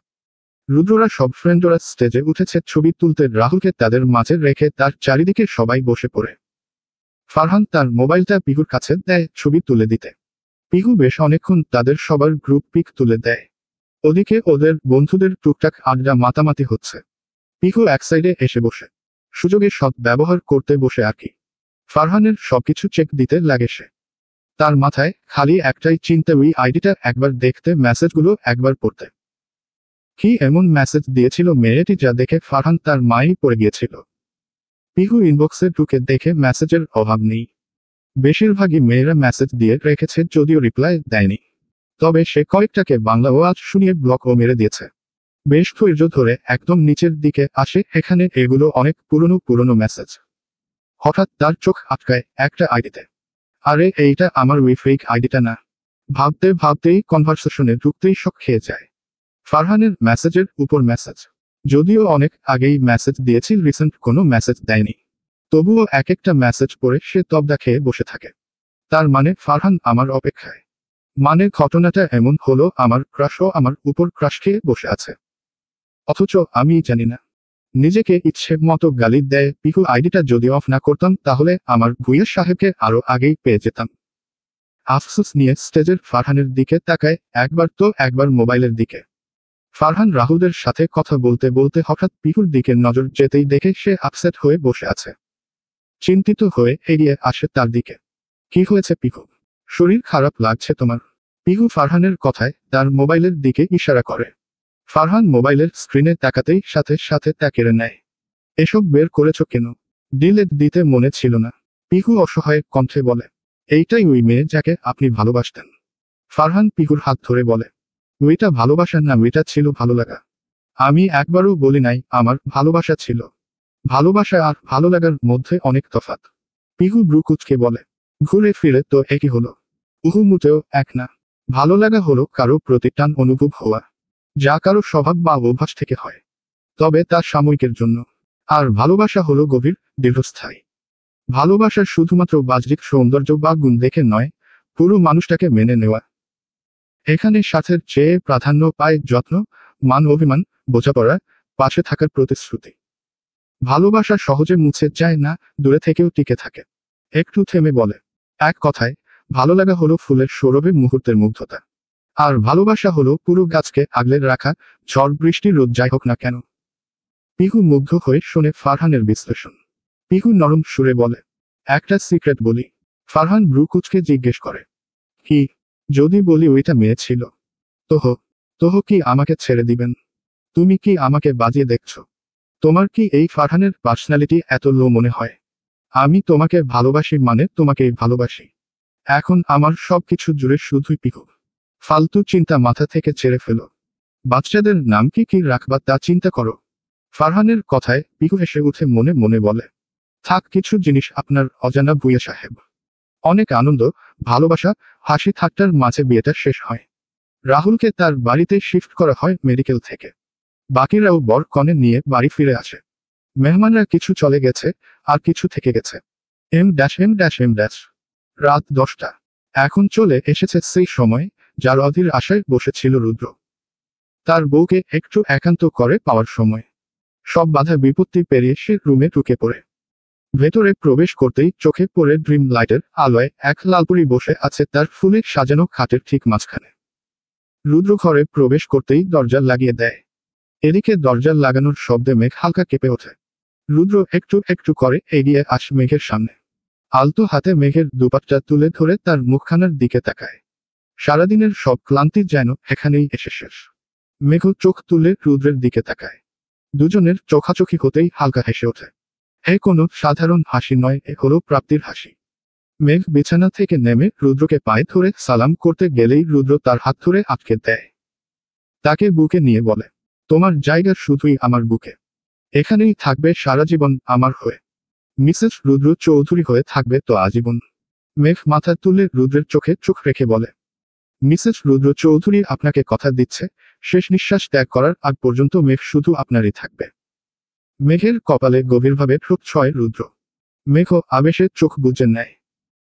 রুদ্ররা সব ফ্রেন্ডরা স্টেজে উঠেছে ছবি তুলতে, রাহুলকে তাদের মাঝে রেখে তার চারিদিকে সবাই বসে পড়ে। ফারহান তার মোবাইলটা পিহুর কাছে দেয় ছবি তুলে দিতে। পিহু বেশ অনেকক্ষণ তাদের সবার গ্রুপ পিক তুলে দেয়। ওদিকে ওদের বন্ধুদের টুকটাক আড্ডা মাতামাতি হচ্ছে। পিহু এক সাইডে এসে বসে, সুযোগে সৎ ব্যবহার করতে বসে আর কি। ফারহানের সবকিছু চেক দিতে লাগে সে। তার মাথায় খালি একটাই চিন্তা, ওই আইডিটা একবার দেখতে, মেসেজগুলো একবার পড়তে। কি এমন মেসেজ দিয়েছিল মেয়েটি যা দেখে ফারহান তার মাই পড়ে গিয়েছিল। পিহু ইনবক্সে ঢুকে দেখে মেসেজের অভাব নেই। বেশিরভাগই মেয়েরা মেসেজ দিয়ে রেখেছে, যদিও রিপ্লাই দেয়নি। তবে সে কয়েকটাকে বাংলা ওয়াজ শুনিয়ে ব্লকও মেরে দিয়েছে। বেশ ধৈর্য ধরে একদম নিচের দিকে আসে, এখানে এগুলো অনেক পুরনো পুরনো মেসেজ। হঠাৎ তার চোখ আটকায় একটা আইডিতে। আরে এইটা আমার ওই ফেক আইডিটা না। ভাবতে ভাবতেই কনভারসেশনে ঢুকতেই শক খেয়ে যায়। ফারহানের মেসেজের উপর মেসেজ। যদিও অনেক আগেই মেসেজ দিয়েছি, রিসেন্ট কোনো মেসেজ দেয়নি। তবুও এক একটা মেসেজ পড়ে সে তবদা খেয়ে বসে থাকে। তার মানে ফারহান আমার অপেক্ষায়। মানে ঘটনাটা এমন হলো, আমার ক্রাশও আমার উপর ক্রাশ খেয়ে বসে আছে। অথচ আমি জানি না। নিজেকে ইচ্ছে মতো গালি দেয় পিহু। আইডিটা যদি অফ না করতাম তাহলে আমার ভুইয়া সাহেবকে আরো আগেই পেয়ে যেতাম। আফসোস নিয়ে স্টেজের ফারহানের দিকে তাকায়, একবার তো একবার মোবাইলের দিকে। ফারহান রাহুলের সাথে কথা বলতে বলতে হঠাৎ পিহুর দিকে নজর যেতেই দেখে সে আপসেট হয়ে বসে আছে। চিন্তিত হয়ে এগিয়ে আসে তার দিকে। কি হয়েছে পিহু? শরীর খারাপ লাগছে তোমার? পিহু ফারহানের কথায় তার মোবাইলের দিকে ইশারা করে। ফারহান মোবাইলের স্ক্রিনে তাকাতেই সাথে সাথে তা কেড়ে নেয়। এসব বের করেছো কেন? ডিলেট দিতে মনে ছিল না। পিহু অসহায় কণ্ঠে বলে, এইটাই ওই মেয়ে যাকে আপনি ভালোবাসতেন। ফারহান পিহুর হাত ধরে বলে, ওইটা ভালোবাসা না, ওইটা ছিল ভালো লাগা। আমি একবারও বলি নাই আমার ভালোবাসা ছিল। ভালোবাসা আর ভালো লাগার মধ্যে অনেক তফাৎ। পিহু ব্রু কুচকে বলে, ঘুরে ফিরে তো একই হলো। উহুমুতেও এক না। ভালো লাগা হলো কারো প্রতি টান অনুভব হওয়া, যা কারো স্বভাব বা অভ্যাস থেকে হয়। তবে তা সাময়িকের জন্য। আর ভালোবাসা হলো গভীর, দীর্ঘস্থায়ী। ভালোবাসা শুধুমাত্র বাহ্যিক সৌন্দর্য বা গুণ দেখে নয়, পুরো মানুষটাকে মেনে নেওয়া। এখানে স্বার্থের চেয়ে প্রাধান্য পায় যত্ন, মান অভিমান, বোঝাপড়া, পাশে থাকার প্রতিশ্রুতি। ভালোবাসা সহজে মুছে যায় না, দূরে থেকেও টিকে থাকে। একটু থেমে বলে, এক কথায়, ভালো লাগা হলো ফুলের সৌরভে মুহূর্তের মুগ্ধতা। আর ভালোবাসা হলো পুরো গাছকে আগলে রাখা, ঝড় বৃষ্টি রোদ যাই হোক না কেন। পিহু মুগ্ধ হয়ে শোনে ফারহানের বিশ্লেষণ। পিহু নরম সুরে বলে, একটা সিক্রেট বলি। ফারহান ব্রু কুচকে জিজ্ঞেস করে, কি? যদি বলি ওইটা মেয়ে ছিল, তোহ তোহ কি আমাকে ছেড়ে দিবেন? তুমি কি আমাকে বাজিয়ে দেখছো? তোমার কি এই ফারহানের পার্সোনালিটি এত লো মনে হয়? আমি তোমাকে ভালোবাসি মানে তোমাকেই ভালোবাসি। এখন আমার সবকিছু জুড়ে শুধুই পিহু। ফালতু চিন্তা মাথা থেকে ছেড়ে ফেলো। বাচ্চাদের নাম কি কি রাখবা তা চিন্তা করো। ফারহানের কথায় পিহু হেসে উঠে মনে মনে বলে, থাক কিছু জিনিস আপনার অজানা ভুঁইয়া সাহেব। অনেক আনন্দ, ভালোবাসা, হাসি ঠাট্টার মাঝে বিয়েটা শেষ হয়। রাহুলকে তার বাড়িতে শিফট করা হয় মেডিকেল থেকে। বাকিরাও বর কনে নিয়ে বাড়ি ফিরে আসে। মেহমানরা কিছু চলে গেছে, আর কিছু থেকে গেছে। এম। রাত 10টা। এখন চলে এসেছে সেই সময়, যার অধীর আশায় বসেছিল রুদ্র। তার বউকে একটু একান্ত করে পাওয়ার সময়। সব বাধা বিপত্তি পেরিয়ে সে রুমে ঢুকে পড়ে। ভেতরে প্রবেশ করতেই চোখে পড়ে ড্রিম লাইটের আলোয় এক লালপুরি বসে আছে তার ফুলে সাজানো খাটের ঠিক মাঝখানে। রুদ্র ঘরে প্রবেশ করতেই দরজা লাগিয়ে দেয়। এদিকে দরজা লাগানোর শব্দে মেঘ হালকা কেঁপে ওঠে। রুদ্র একটু একটু করে এগিয়ে আসে মেঘের সামনে। আলতো হাতে মেঘের দুপাট্টা তুলে ধরে তার মুখখানার দিকে তাকায়। সারাদিনের সব ক্লান্তি যেন এখানেই এসে শেষ। মেঘ চোখ তুলে রুদ্রের দিকে তাকায়। দুজনের চোখাচোখি হতেই হালকা হেসে ওঠে। এ কোনো সাধারণ হাসি নয়, এ হলো প্রাপ্তির হাসি। মেঘ বিছানা থেকে নেমে রুদ্রকে পায়ে ধরে সালাম করতে গেলেই রুদ্র তার হাত ধরে আটকে দেয়। তাকে বুকে নিয়ে বলে, তোমার জায়গা শুধুই আমার বুকে। এখানেই থাকবে সারা জীবন আমার হয়ে। মিসেস রুদ্র চৌধুরী হয়ে থাকবে তো আজীবন। মেঘ মাথা তুলে রুদ্রের চোখে চোখ রেখে বলে, মিসেস রুদ্র চৌধুরী আপনাকে কথা দিচ্ছে, শেষ নিঃশ্বাস ত্যাগ করার আগ পর্যন্ত মেঘ শুধু আপনারই থাকবে। মেঘের কপালে গভীরভাবে ঠোঁট ছয় রুদ্র। মেঘ আবেশে চোখ বুজে নেয়।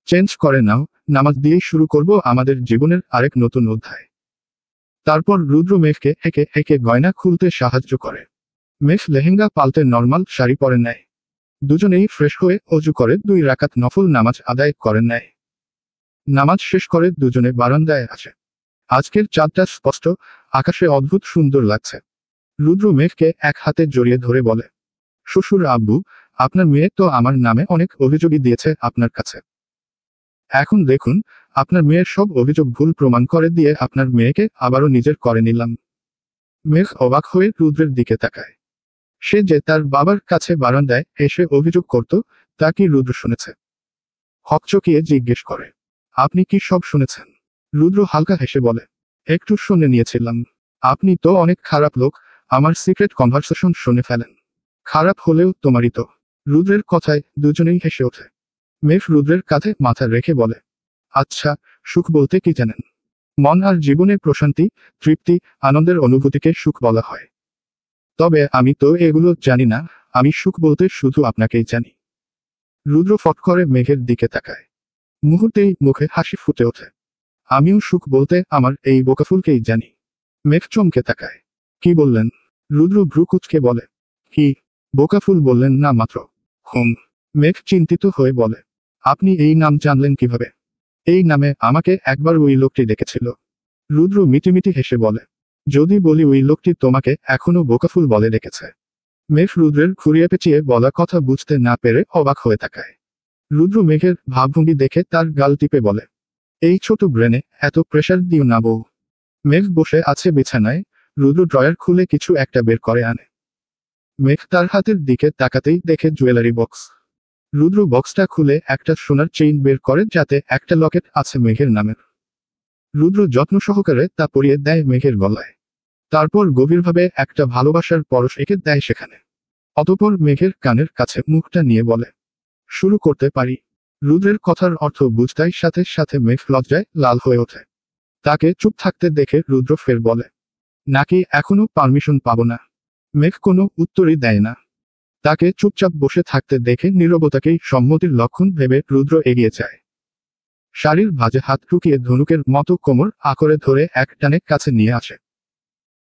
চেঞ্জ করে নাও, নামাজ দিয়েই শুরু করব আমাদের জীবনের আরেক নতুন অধ্যায়। তারপর রুদ্র মেঘকে হেঁকে হেঁকে গয়না খুলতে সাহায্য করে। মেঘ লেহেঙ্গা পাল্টে নর্মাল শাড়ি পরে নেয়। দুজনেই ফ্রেশ হয়ে অজু করে 2 রাকাত নফল নামাজ আদায় করে নেয়। নামাজ শেষ করে দুজনে বারান্দায় আসে। আজকের চাঁদটা স্পষ্ট, আকাশে অদ্ভুত সুন্দর লাগছে। রুদ্র মেঘকে এক হাতে জড়িয়ে ধরে বলে, শ্বশুর আব্বু, আপনার মেয়ে তো আমার নামে অনেক অভিযোগই দিয়েছে আপনার কাছে। এখন দেখুন, আপনার মেয়ের সব অভিযোগ ভুল প্রমাণ করে দিয়ে আপনার মেয়েকে আবারও নিজের করে নিলাম। মেঘ অবাক হয়ে রুদ্রের দিকে তাকায়। সে যে তার বাবার কাছে বারান্দায় এসে অভিযোগ করত, তা কি রুদ্র শুনেছে? হকচকিয়ে জিজ্ঞেস করে, আপনি কি সব শুনেছেন? রুদ্র হালকা হেসে বলে, একটু শুনে নিয়েছিলাম। আপনি তো অনেক খারাপ লোক, আমার সিক্রেট কনভারসেশন শুনে ফেলেন। খারাপ হলেও তোমারই তো। রুদ্রের কথায় দুজনেই হেসে ওঠে। মেঘ রুদ্রের কাঁধে মাথা রেখে বলে, আচ্ছা, সুখ বলতে কি জানেন? মন আর জীবনে প্রশান্তি, তৃপ্তি, আনন্দের অনুভূতিকে সুখ বলা হয়। তবে আমি তো এগুলো জানি না, আমি সুখ বলতে শুধু আপনাকেই জানি। রুদ্র ফট করে মেঘের দিকে তাকায়। মুহূর্তেই মুখে হাসি ফুটে ওঠে। আমিও সুখ বলতে আমার এই বোকাফুলকেই জানি। মেঘ চমকে তাকায়। কি বললেন? রুদ্র ভ্রু কুঁচকে বলে, কি? বোকাফুল বললেন না মাত্র। হুম। মেঘ চিন্তিত হয়ে বলে, আপনি এই নাম জানলেন কিভাবে? এই নামে আমাকে একবার ওই লোকটি ডেকেছিল। রুদ্র মিটিমিটি হেসে বলে, যদি বলি ওই লোকটি তোমাকে এখনো বোকাফুল বলে ডেকেছে। মেঘ রুদ্রের ঘুরিয়ে পেঁচিয়ে বলা কথা বুঝতে না পেরে অবাক হয়ে তাকায়। রুদ্র মেঘের ভাবভঙ্গি দেখে তার গাল টিপে বলে, এই ছোট ব্রেনে এত প্রেশার দিও না বউ। মেঘ বসে আছে বিছানায়, রুদ্র ড্রয়ার খুলে কিছু একটা বের করে আনে। মেঘ তার হাতের দিকে তাকাতেই দেখে জুয়েলারি বক্স। রুদ্র বক্সটা খুলে একটা সোনার চেইন বের করে যাতে একটা লকেট আছে মেঘের নামের। রুদ্র যত্ন সহকারে তা পরিয়ে দেয় মেঘের গলায়। তারপর গভীরভাবে একটা ভালোবাসার পরশ এঁকে দেয় সেখানে। অতঃপর মেঘের কানের কাছে মুখটা নিয়ে বলে, শুরু করতে পারি? রুদ্রের কথার অর্থ বুঝতাই সাথে সাথে মেঘ লজ্জায় লাল হয়ে ওঠে। তাকে চুপ থাকতে দেখে রুদ্র ফের বলে, নাকি এখনো পারমিশন পাবো না? মেঘ কোনো উত্তরই দেয় না। তাকে চুপচাপ বসে থাকতে দেখে নীরবতাকেই সম্মতির লক্ষণ ভেবে রুদ্র এগিয়ে যায়। শাড়ির ভাঁজে হাত ঢুকিয়ে ধনুকের মতো কোমর আঁকড়ে ধরে এক টানে কাছে নিয়ে আসে।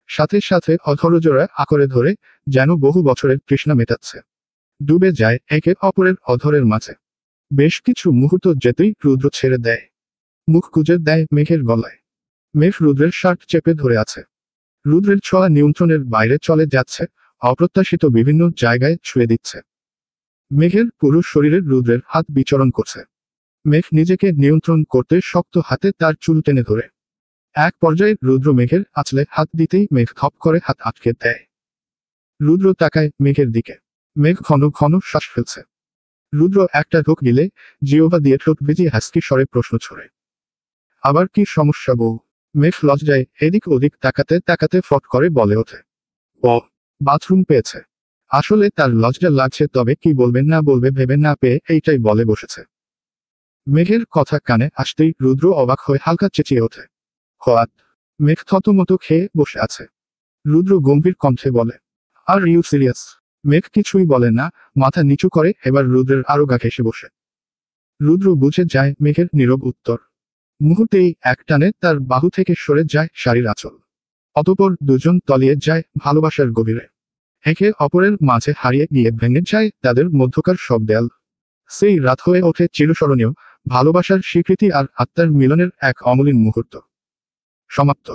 সাথে সাথে অধরজোড়া আঁকড়ে ধরে যেন বহু বছরের তৃষ্ণা মেটাচ্ছে। ডুবে যায় একে অপরের অধরের মাঝে। বেশ কিছু মুহূর্ত যেতেই রুদ্র ছেড়ে দেয়। মুখ গুজে দেয় মেঘের গলায়। মেঘ রুদ্রের শার্ট চেপে ধরে আছে। রুদ্রের ছোঁয়া নিয়ন্ত্রণের বাইরে চলে যাচ্ছে, অপ্রত্যাশিত বিভিন্ন জায়গায় ছুঁয়ে দিচ্ছে। মেঘের পুরো শরীরে রুদ্রের হাত বিচরণ করছে। মেঘ নিজেকে নিয়ন্ত্রণ করতে শক্ত হাতে তার চুল টেনে ধরে। এক পর্যায়ে রুদ্র মেঘের আঁচলে হাত দিতেই মেঘ থপ করে হাত আটকে দেয়। রুদ্র তাকায় মেঘের দিকে। মেঘ ঘন ঘন শ্বাস ফেলছে। রুদ্র একটা ঢোক গিলে জিহ্বা দিয়ে ঠোঁট ভিজিয়ে হাসকি স্বরে প্রশ্ন ছড়ে। আবার কি সমস্যা বউ? মেঘ লজ্জায় এদিক ওদিক তাকাতে তাকাতে ফট করে বলে ওঠে, ও বাথরুম পেয়েছে। আসলে তার লজ্জা লাগছে, তবে কি বলবে না বলবে ভেবে না পেয়ে এইটাই বলে বসেছে। মেঘের কথা কানে আসতেই রুদ্র অবাক হয়ে হালকা চেঁচিয়ে ওঠে, হোয়াট? মেঘ থতমত খেয়ে বসে আছে। রুদ্র গম্ভীর কণ্ঠে বলে, আর ইউ সিরিয়াস? মেঘ কিছুই বলে না, মাথা নিচু করে এবার রুদ্রের আরো গা ঘেঁষে বসে। রুদ্র বুঝে যায় মেঘের নীরব উত্তর। মুহূর্তেই এক টানে তার বাহু থেকে সরে যায় শাড়ির আঁচল। অতঃপর দুজন তলিয়ে যায় ভালোবাসার গভীরে। একে অপরের মাঝে হারিয়ে গিয়ে ভেঙে যায় তাদের মধ্যকার সব দেয়াল। সেই রাত হয়ে ওঠে চিরস্মরণীয়, ভালোবাসার স্বীকৃতি আর আত্মার মিলনের এক অমলিন মুহূর্ত। সমাপ্ত।